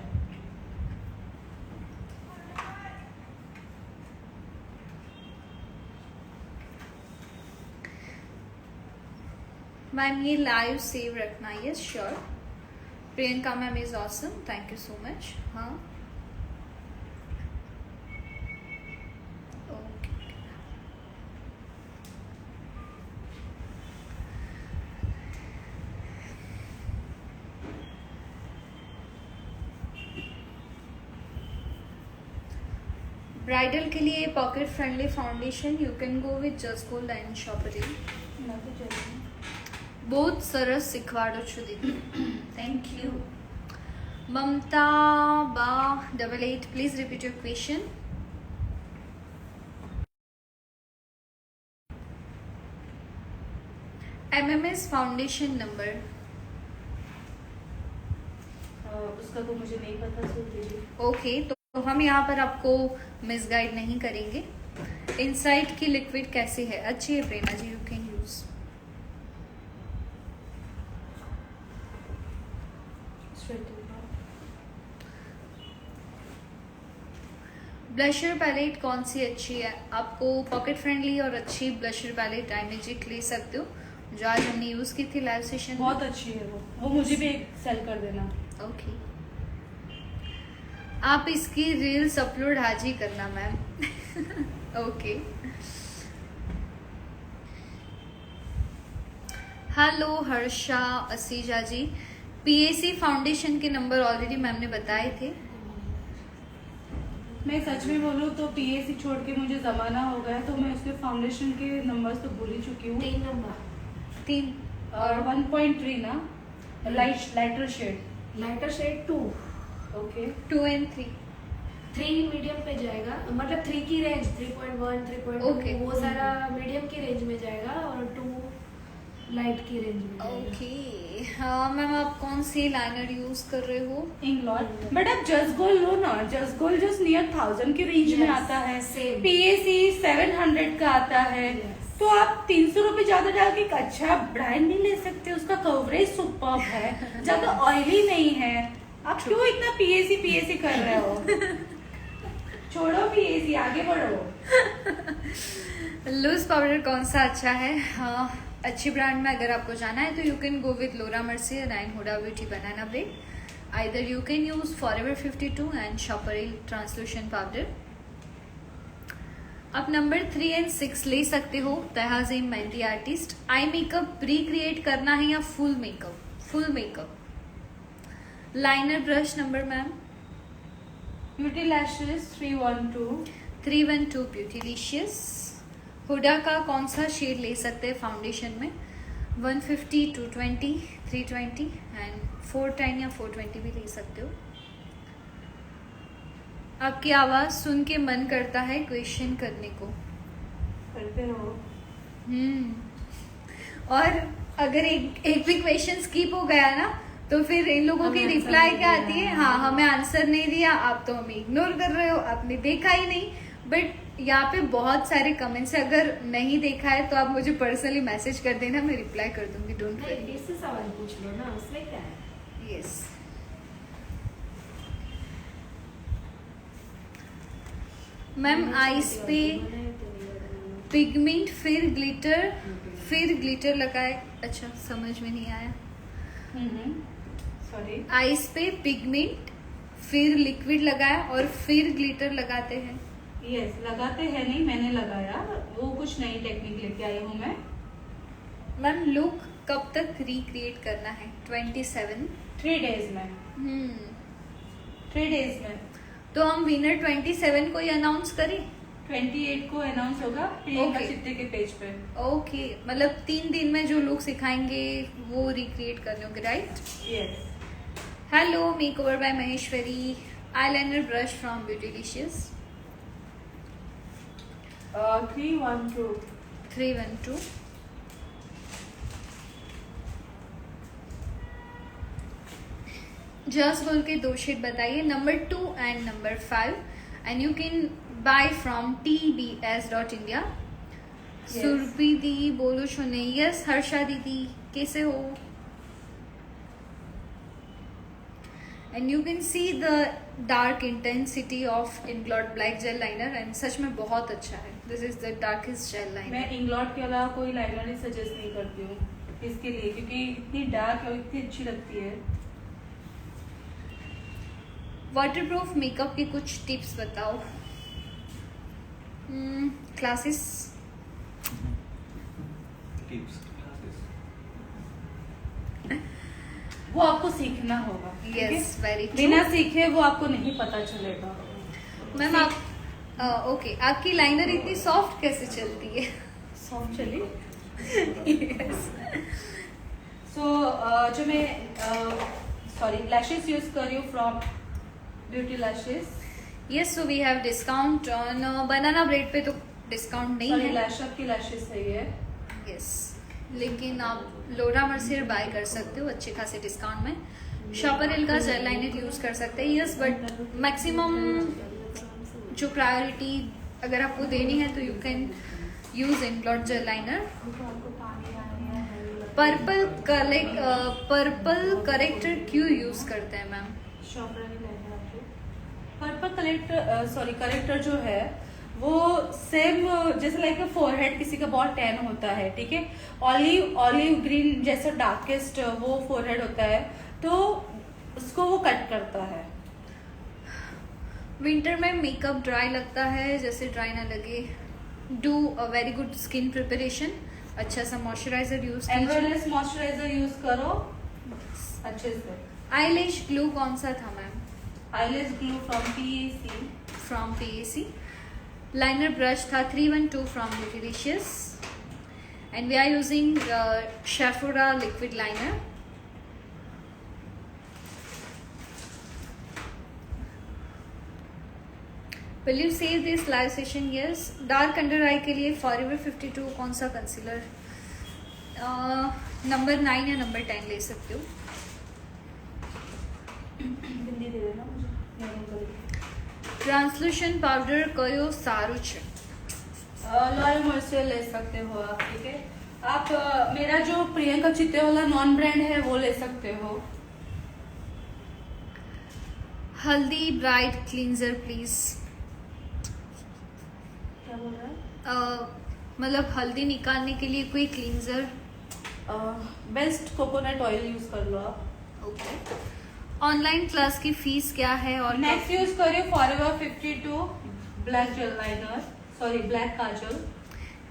मैम ये लाइव सेव रखना, yes sure. Priyanka ma'am is awesome, thank you so much. हाँ ओके, ब्राइडल के लिए pocket friendly foundation you can go with just gold and शॉपरी. बहुत सरस શીખવાડો છો દીદી. Thank you. Mamta Ba 88, please repeat your question. MMS foundation number. उसका तो मुझे नहीं पता, सुन लीजिए. ओके, तो हम यहाँ पर आपको मिसगाइड नहीं करेंगे. इनसाइट की लिक्विड कैसी है? अच्छी है Prerna ji, you can use. Blusher palette कौन सी अच्छी है? आपको पॉकेट फ्रेंडली और अच्छी ब्लशर पैलेट डायमेजिक ले सकते हो, जो आज हमने यूज की थी लाइव सेशन. बहुत अच्छी है वो मुझे भी एक सेल कर देना. ओके, आप इसकी रील्स अपलोड आज ही करना ma'am. Okay. Hello Harsha Aseeja ji, PAC foundation के नंबर ऑलरेडी मैम ने बताए थे. मैं सच में बोलूँ तो पीएसी छोड़ के मुझे जमाना हो गया, तो मैं उसके फाउंडेशन के नंबर्स तो भूल ही चुकी हूँ. 3 नंबर. 3 और 1.3 ना, lighter shade. Lighter shade 2. Okay. 2 and 3. 3 medium पे जाएगा, मतलब 3 की रेंज 3.1 3.2 Okay. वो सारा मीडियम की रेंज में जाएगा और 2 लाइट की रेंज में जाएगा. ओके. हाँ मैम, आप कौन सी लाइनर यूज कर रहे हो? इंग्लॉट. बट आप जस्ट गोल्ड लो ना, जस्ट गोल्ड जस्ट नियर 1000 के रेंज में Yes, आता है. same. पीएसी 700 का आता है. Yes. तो आप 300 रुपए ज्यादा डाल के एक अच्छा ब्रांड नहीं ले सकते? उसका कवरेज सुपर्ब है, ज्यादा ऑयली नहीं है. आप क्यों इतना पीएसी कर रहे हो? छोड़ो पीएसी, आगे बढ़ो. लूज पाउडर कौन सा अच्छा है? हाँ, अच्छी ब्रांड में अगर आपको जाना है तो you can go with Laura Mercier and Huda beauty banana bread. Either you can use forever 52 and शॉपरी ट्रांसलूशन पाउडर. आप नंबर 3 and 6 ले सकते हो. Tahzeem mehndi artist, eye makeup recreate करना है या full makeup? Full makeup. Liner brush number ma'am? Beauty lashes 312. 312 Beautylicious. Huda का कौन सा शेड ले सकते हैं फाउंडेशन में? 150, 220, 320 एंड 410 या 420 भी ले सकते हो. आपकी आवाज सुन के मन करता है क्वेश्चन करने को. करते रहो. और अगर एक भी क्वेश्चन स्किप हो गया ना तो फिर इन लोगों की हमें रिप्लाई आंसर क्या नहीं आती दिया. है? हाँ, हमें आंसर नहीं दिया, आप तो हमें इग्नोर कर रहे हो, आपने देखा ही नहीं. बट यहाँ पे बहुत सारे कमेंट्स है, अगर नहीं देखा है तो आप मुझे पर्सनली मैसेज कर देना, मैं रिप्लाई कर दूंगी. डोंट नहीं, वरी. इससे सवाल पूछ लो ना, उसमें क्या है. यस. मैम आइस पे पिगमेंट फिर ग्लिटर लगाए. अच्छा, समझ में नहीं आया. सॉरी. आइस पे पिगमेंट फिर लिक्विड लगाया और फिर ग्लिटर लगाते हैं. यस, लगाते हैं. नहीं, मैंने लगाया, वो कुछ नई टेक्निक लेके आई हूँ मैं. मैम लुक कब तक रिक्रिएट करना है? 27. 3 डेज में. 3 डेज में. तो हम विनर 27 को ही अनाउंस करें. 28 को अनाउंस होगा प्रियंका Okay. चित्ते के पेज पे. ओके, मतलब 3 दिन में जो लुक सिखाएंगे वो रिक्रिएट करने होंगे, right? Yes. Hello, makeover by Maheshwari. Eyeliner brush from Beautylicious. 312. 312. Just gold के 2 शेड बताइए, number 2 and number 5, and you can buy from tbs.india. Surbhi दी बोलो सुने. यस हर्षा दीदी, कैसे हो? And you can see the dark intensity of Inglot black gel liner, and सच में बहुत अच्छा है. This is the darkest gel liner. मैं इंग्लॉट के अलावा कोई लाइनर ही सजेस्ट नहीं करती हूँ इसके लिए, क्योंकि इतनी डार्क और इतनी अच्छी लगती है. वाटरप्रूफ मेकअप के कुछ टिप्स बताओ. क्लासेस. Tips classes. वो आपको सीखना होगा. Yes, very true. बिना सीखे वो आपको नहीं पता चलेगा. मैम आप ओके, आपकी लाइनर इतनी सॉफ्ट कैसे चलती है? सॉफ्ट चली। यस। सो जो मैं सॉरी लैशेस यूज कर रही हूँ from beauty lashes. Yes, so we have discount on banana bread पे तो डिस्काउंट नहीं है। लैशअप की लैशेस है ये। यस, लेकिन आप लोरा मर्सियर बाय कर सकते हो अच्छे खासे डिस्काउंट में। शॉपर हिल का जेल लाइनर यूज कर सकते हैं। यस, बट मैक्सिमम जो प्रायोरिटी अगर आपको देनी है तो you can use Inglot gel liner. Purple corrector क्यों यूज करते हैं मैम? पर्पल करेक्टर जो है वो सेम जैसे लाइक फोरहेड किसी का बहुत टैन होता है, ठीक है, ऑलिव ग्रीन जैसा डार्केस्ट वो फोरहेड होता है, तो उसको वो कट करता है। विंटर में मेकअप ड्राई लगता है, जैसे ड्राई ना लगे, do a very good skin preparation, अच्छा सा मॉइस्चराइजर यूज कीजिए। एमरोलेस मॉइस्चराइजर यूज करो अच्छे से। आईलैश ग्लू कौन सा था ma'am? Eyelash glue from PAC। From PAC। Liner brush था 312 from Beautylicious, and we are using Sephora liquid liner. Will you save this live session? Yes. Dark under eye के लिए Forever 52 कौन सा concealer? Number 9 या number 10 ले सकते हो। हिंदी दे देना मुझे। ट्रांसलूशन पाउडर कयो सारू छे? लॉयल मॉइस्चर ले सकते हो आप, ठीक है। आप मेरा जो प्रियंका चित्ते वाला नॉन ब्रांड है वो ले सकते हो। हल्दी ब्राइट क्लींजर प्लीज। क्या बोल रहा है? मतलब हल्दी निकालने के लिए कोई cleanser. Best coconut oil use कर लो आप। ओके। ऑनलाइन क्लास की फीस क्या है? और नेक्स्ट यूज करिए forever 52 black gel liner, sorry black Kajal.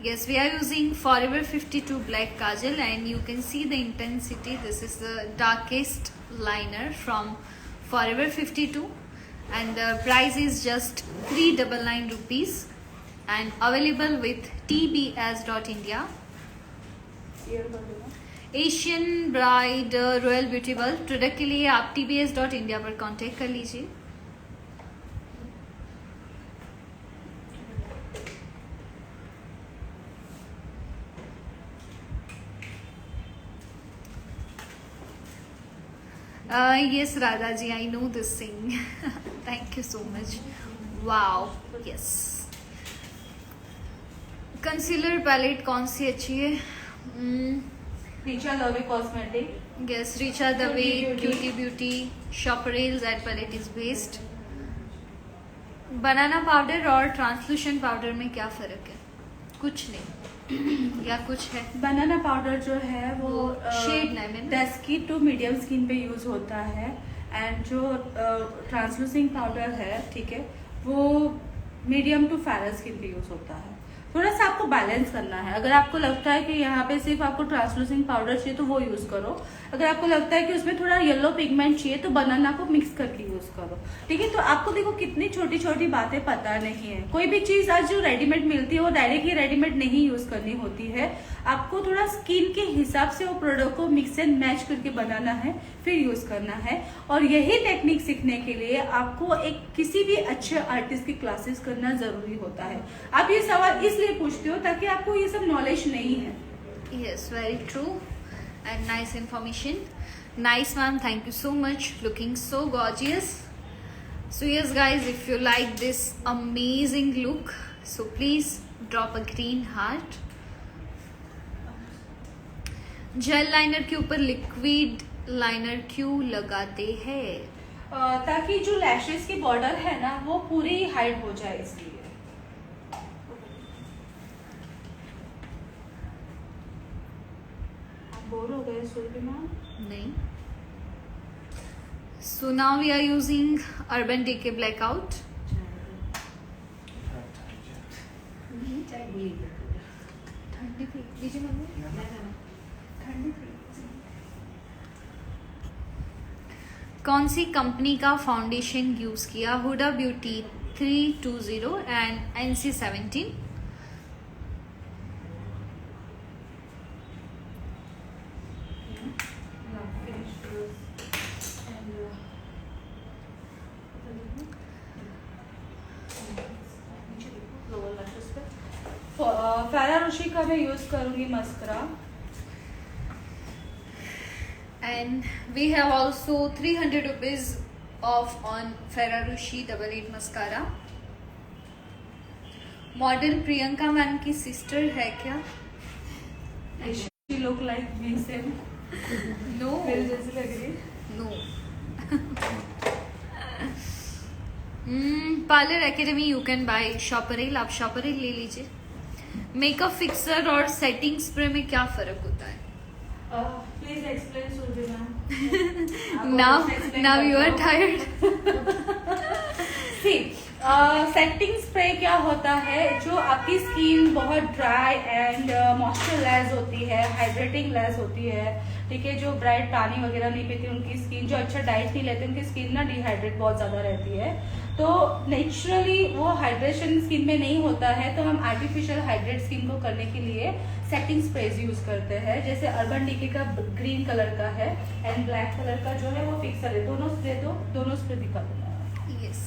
yes, we are using Forever 52 black kajal, and you can see the intensity. This is the darkest liner from Forever 52, and the price is just 399 rupees and available with tbs.india. Asian bride royal beauty bulb product के लिए आप tbs.india पर contact कर लीजिए। yes, Radha ji, I know this thing. Thank you so much. Wow, yes. Concealer palette कौन सी अच्छी है? Richa Dave cosmetic. Yes, Richa Dave, Cutie Beauty, Shopper Hills at Palette is based. Banana powder और ट्रांसलूशन powder में क्या फर्क है? कुछ नहीं या कुछ है? बनाना पाउडर जो है वो shade name dusky to medium skin पे यूज होता है, एंड जो ट्रांसलूसिंग पाउडर है, ठीक है, वो मीडियम टू फेयर स्किन पे यूज होता है। थोड़ा सा आपको बैलेंस करना है। अगर आपको लगता है कि यहाँ पे सिर्फ आपको ट्रांसलूसिंग पाउडर चाहिए तो वो यूज करो। अगर आपको लगता है कि उसमें थोड़ा येलो पिगमेंट चाहिए तो बनाना को मिक्स करके यूज करो, ठीक है। तो आपको देखो कितनी छोटी छोटी बातें पता नहीं है। कोई भी चीज आज जो रेडीमेड मिलती है वो डायरेक्टली रेडीमेड नहीं यूज करनी होती है। आपको थोड़ा स्किन के हिसाब से वो प्रोडक्ट को मिक्स एंड मैच करके बनाना है, फिर यूज करना है। और यही टेक्निक सीखने के लिए आपको एक किसी भी अच्छे आर्टिस्ट की क्लासेस करना जरूरी होता है। आप ये सवाल इसलिए पूछते हो ताकि आपको ये सब नॉलेज नहीं है। Yes, very true and nice information. Nice, ma'am. Thank you so much. Looking so gorgeous. So yes, guys, if you like this amazing look, so please drop a green heart. Jail liner के ऊपर liquid liner क्यों लगाते हैं? ताकि जो lashes की border है ना वो पूरी हाइड हो जाए, इसलिए। बोर हो गए सुरभि मैम? नहीं। So now we are using Urban Decay Blackout. ठंडी पी लीजिए मम्मी। कौन सी कंपनी का फाउंडेशन यूज किया? Huda beauty 320 and NC17. फेरारोशी का मैं यूज करूंगी mascara. And we have also 300 rupees off on Ferraroshi Double 8 mascara. Model Priyanka ma'am की sister है क्या? She look like me same. No मेरे जैसी लग रही. No. Parlour academy you can buy शॉपरेल. आप शॉपरेल ले लीजिए. मेकअप फिक्सर और सेटिंग स्प्रे में क्या फर्क होता है? Please explain, Surbi ma'am. Now you are tired. See, setting spray क्या होता है, जो आपकी स्किन बहुत ड्राई एंड मॉइस्चराइज होती है, हाइड्रेटिंग लेस होती है, ठीक है, जो ब्राइट पानी वगैरह नहीं पीती उनकी स्किन, जो अच्छा डाइट नहीं लेते उनकी स्किन ना डिहाइड्रेट बहुत ज्यादा रहती है. तो नेचुरली वो हाइड्रेशन स्किन में नहीं होता है, तो हम आर्टिफिशियल हाइड्रेट स्किन को करने के लिए सेटिंग स्प्रेज यूज करते हैं. जैसे अर्बन डिके का ग्रीन कलर का है एंड ब्लैक कलर का जो है वो फिक्सर है. दोनों स्प्रे दिखा दूंगा. Yes.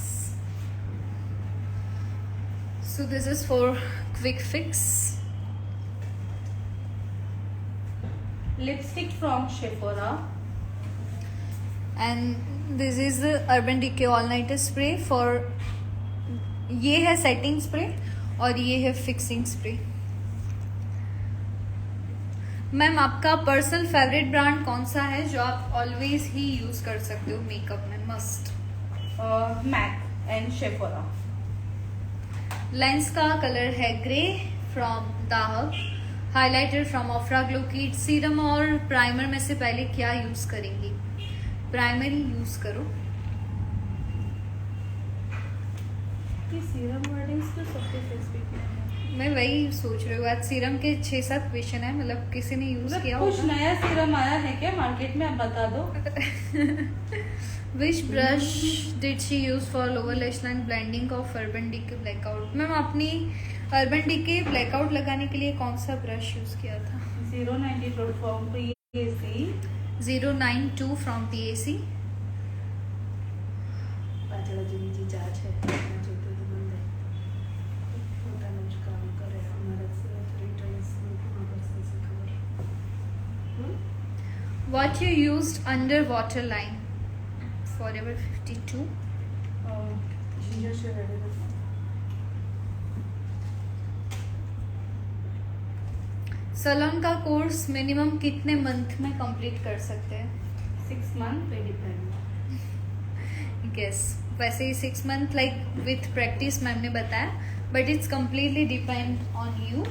So this is for quick fix. Lipstick from Sephora. And this is the Urban Decay All Nighter Spray for. ये है सेटिंग स्प्रे और ये है फिक्सिंग स्प्रे. मैम आपका पर्सनल फेवरेट ब्रांड कौन सा है जो आप ऑलवेज ही यूज कर सकते हो मेकअप में must? MAC and Sephora. Lens का कलर है grey from Dahab. Highlighter from Ofra glow kit. Serum और प्राइमर में से पहले क्या यूज करेंगी? प्राइमर ही यूज करो. सीरम वर्डिंग्स तो सबके फेस पे है. मैं वही सोच रही हूँ. आज सीरम के 6-7 क्वेश्चन है, मतलब किसी ने यूज किया कुछ होगा. नया सीरम आया है क्या मार्केट में, आप बता दो. Which brush did she use for lower lash line blending of Urban Decay blackout? Ma'am अपनी अर्बन डीके ब्लैकआउट लगाने के लिए कौन सा ब्रश यूज किया था? 092 from PAC. 092 from PAC. What you used under waterline? Forever 52. Ginger से ready. Salon का कोर्स मिनिमम कितने मंथ में कंप्लीट कर सकते हैं? 6 मंथ पे डिपेंड. Yes, वैसे ही 6 month like with practice ma'am ने बताया, but it's completely depend on you.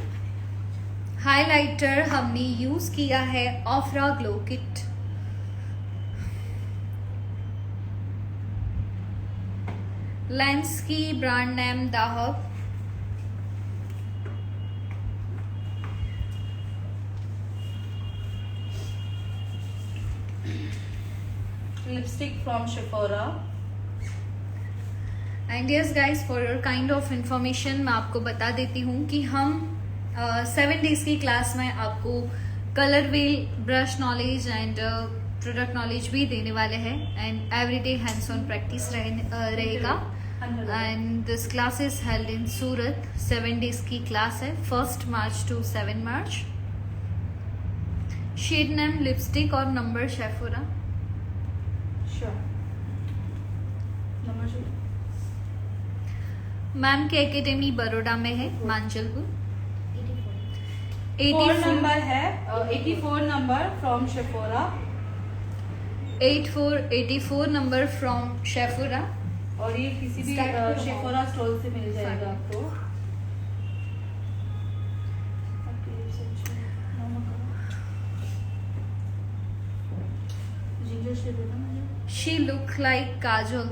Highlighter हमने यूज किया है ऑफ्रा ग्लो किट. लेंस की brand name Dahab. Lipstick from Sephora. And yes guys, for your kind of information मैं आपको बता देती हूँ कि हम 7 डेज की क्लास में आपको colour wheel, brush knowledge and product knowledge भी देने वाले हैं. And everyday hands on practice रहेगा. And this class is held in Surat. 7 days की क्लास है, 1 March to 7 March. Shade name lipstick और number Sephora. Sure. Number ma'am के academy Baroda में है, मांचलपुर. 4 नंबर है. 84 number from Sephora. 84 number from Sephora. और ये किसी भी Start करो. शेफोरा स्टोर से मिल जाएगा आपको. जिंजर से देना मुझे. She look like Kajol.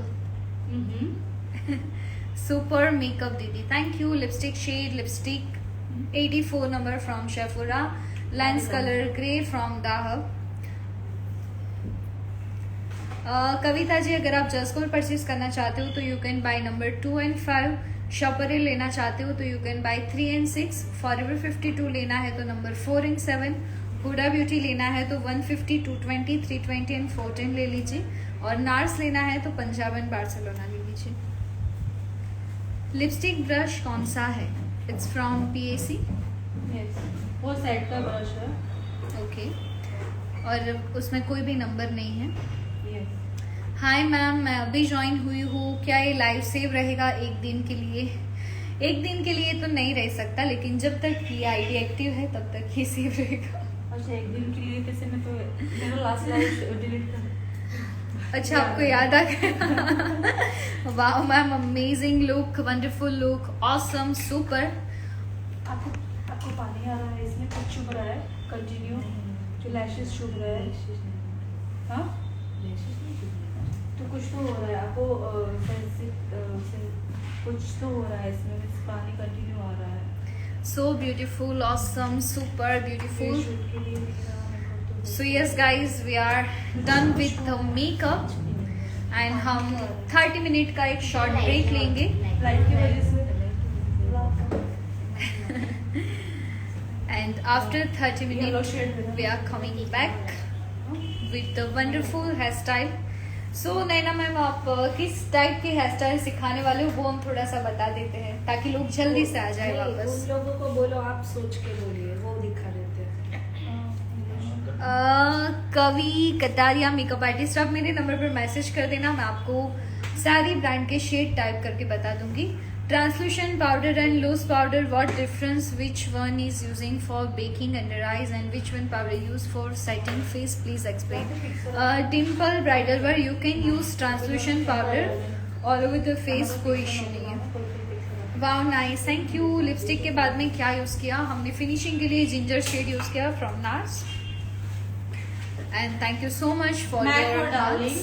Super makeup दीदी, thank you. Lipstick shade lipstick 84 number from Sephora. Lens colour grey from Dahab. Kavita ji, अगर आप जस्ट गोल्ड परचेज करना चाहते हो तो you can buy number 2 and 5। शॉपरे लेना चाहते हो तो you can buy 3 and 6। Forever 52 लेना है तो नंबर 4 and 7। हुडा ब्यूटी लेना है तो 150, 220, 320 and 410 ले लीजिए। और नार्स लेना है तो पंजाब एंड बार्सिलोना ले लीजिए। लिपस्टिक ब्रश कौन सा है? It's from PAC। Yes, वो सेट का ब्रश है। ओके, और उसमें कोई भी नंबर नहीं है। Yes. हाय मैम, मैं अभी ज्वाइन हुई हूँ। क्या ये लाइव सेव रहेगा एक दिन के लिए? एक दिन के लिए तो नहीं रह सकता, लेकिन जब तक ये आईडी एक्टिव है तब तक ही सेव रहेगा। अच्छा, एक दिन के लिए कैसे? मैं तो मेरा लास्ट लाइव डिलीट कर। अच्छा, आपको याद आ गया। वाह ma'am, amazing look, wonderful look, awesome, super. आपको पानी आ रहा है, इसमें कुछ चुभ रहा है कंटिन्यू, जो लैशेस चुभ रहा है। हाँ, तो कुछ तो हो रहा है आपको, कुछ तो हो रहा है इसमें, पानी कंटिन्यू आ रहा है। So beautiful, awesome, super beautiful. Shoot के लिए so yes guys, we are done with the makeup and हम 30 मिनट का एक शॉर्ट ब्रेक लेंगे। लाइट की वजह से। And after 30 minutes, we are coming back with the wonderful hairstyle. So Naina ma'am, आप किस टाइप की हेयर स्टाइल सिखाने वाले हो वो हम थोड़ा सा बता देते हैं ताकि लोग जल्दी से आ जाए वापस। उन लोगों को बोलो, आप सोच के बोलिए, वो दिखा देते हैं। कवि कटारिया मेकअप आर्टिस्ट, आप मेरे नंबर पर मैसेज कर देना, मैं आपको सारी ब्रांड के शेड टाइप करके बता दूंगी। Translucent powder and loose powder, what difference, which one is using for baking under eyes and which one powder use for setting face, please explain. Dimple bridal वर, you can use translucent powder all over the face, कोई issue नहीं है। Wow nice, thank you. Lipstick के बाद में क्या use किया? हमने फिनिशिंग के लिए जिंजर शेड यूज किया from Nars. And thank you so much for your darling.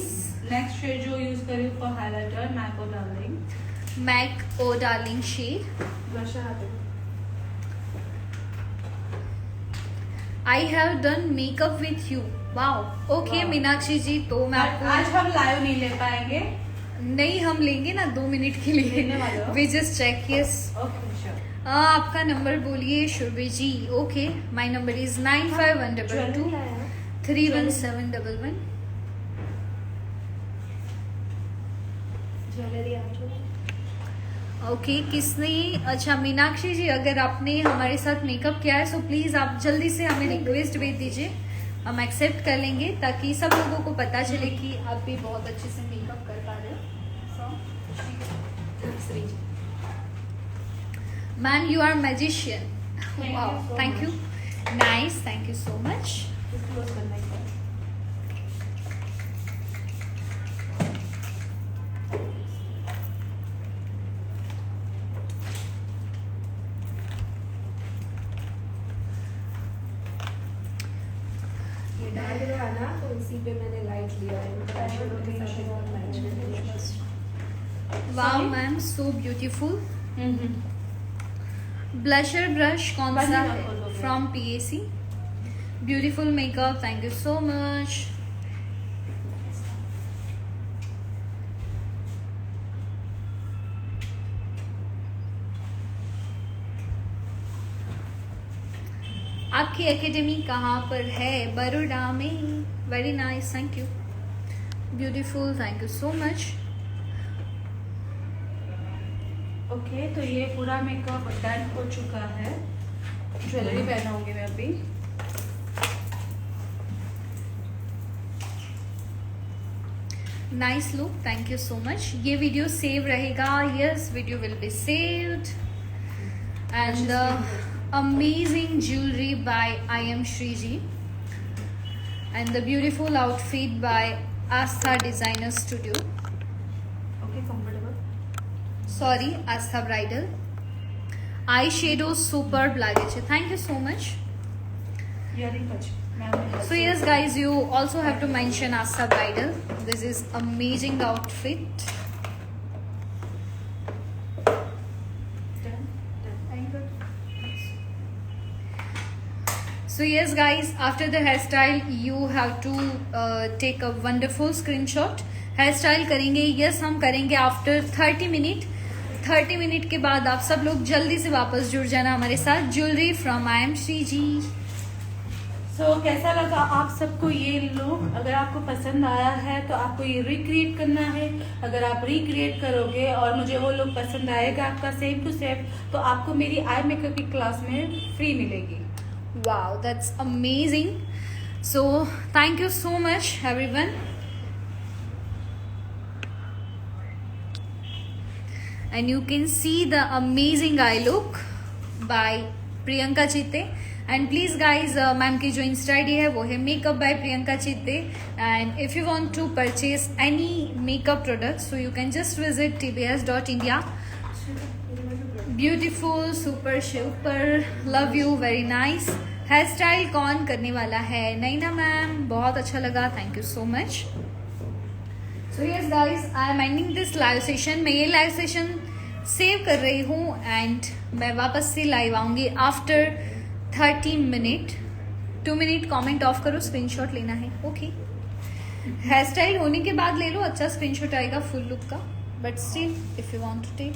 Next shade जो यूज करी for highlighter, MAC oh darling. MAC oh darling shade. Brush हाथ I have done makeup with you. Wow, okay Meenakshi ji, तो मैं आपको आज हम live नहीं ले पाएंगे। नहीं, हम लेंगे ना 2 मिनट के लेने वाले लिए। हो? We just check. Yes, okay sure. आपका नंबर बोलिए Surbhi ji. Okay, my number is 9512 31711। Jewellery okay, किसने? अच्छा मीनाक्षी जी, अगर आपने हमारे साथ मेकअप किया है सो प्लीज आप जल्दी से हमें रिक्वेस्ट भेज दीजिए, हम एक्सेप्ट कर लेंगे ताकि सब लोगों को पता चले कि आप भी बहुत अच्छे से मेकअप कर पा रहे हो। Ma'am, you are magician. Wow, thank you, nice, thank you so much. Close करना है। डार्क रहा ना, तो इसी पे मैंने लाइट लिया है। Wow ma'am, so beautiful. Blusher brush कौन सा है? From PAC। Beautiful makeup, thank you so much. आपकी एकेडमी कहाँ पर है? बड़ोड़ा में। Very nice, thank you. Beautiful, thank you so much. Okay, तो ये पूरा मेकअप डन हो चुका है। ज्वेलरी पहनाऊंगी मैं अभी। Nice look, thank you so much. ये वीडियो सेव रहेगा। Yes, video will be saved. And amazing jewelry by I am Shriji and the beautiful outfit by Astha Designer Studio. Okay, comfortable. Sorry, Astha Bridal. Eyeshadow superb लागे छे. Thank you so much. Earring touch. So yes guys, you also have to mention Astha Bridal. This is amazing outfit. So yes guys, after the hairstyle you have to take a wonderful screenshot. hairstyle करेंगे, yes हम करेंगे after 30 minute. 30 minute के बाद आप सब लोग जल्दी से वापस जुड़ जाना हमारे साथ. Jewellery from I am Shri ji. So कैसा लगा आप सबको ये लुक? अगर आपको पसंद आया है तो आपको ये रिक्रिएट करना है. अगर आप रिक्रिएट करोगे और मुझे वो लुक पसंद आएगा आपका सेम टू सेम, तो आपको मेरी आई मेकअप की क्लास में फ्री मिलेगी. Wow, that's amazing. So thank you so much everyone. And you can see the amazing eye look by Priyanka Chitte. And please guys, ma'am की जो Insta ID है वो है मेकअप बाय प्रियंका चित्ते. And if you want to purchase any makeup products, so you can just visit tbs.india. Beautiful, super super, love you, very nice. Hair style कौन करने वाला है? नैना मैम, बहुत अच्छा लगा, thank you so much. So yes guys, I am ending this live session. मैं ये live session save कर रही हूँ एंड मैं वापस से लाइव आऊँगी after 30 minute. 2 minute comment of करो, स्क्रीनशॉट लेना है. ओके, हेयर स्टाइल होने के बाद ले लो, अच्छा स्क्रीनशॉट आएगा फुल लुक का. But still if you want to take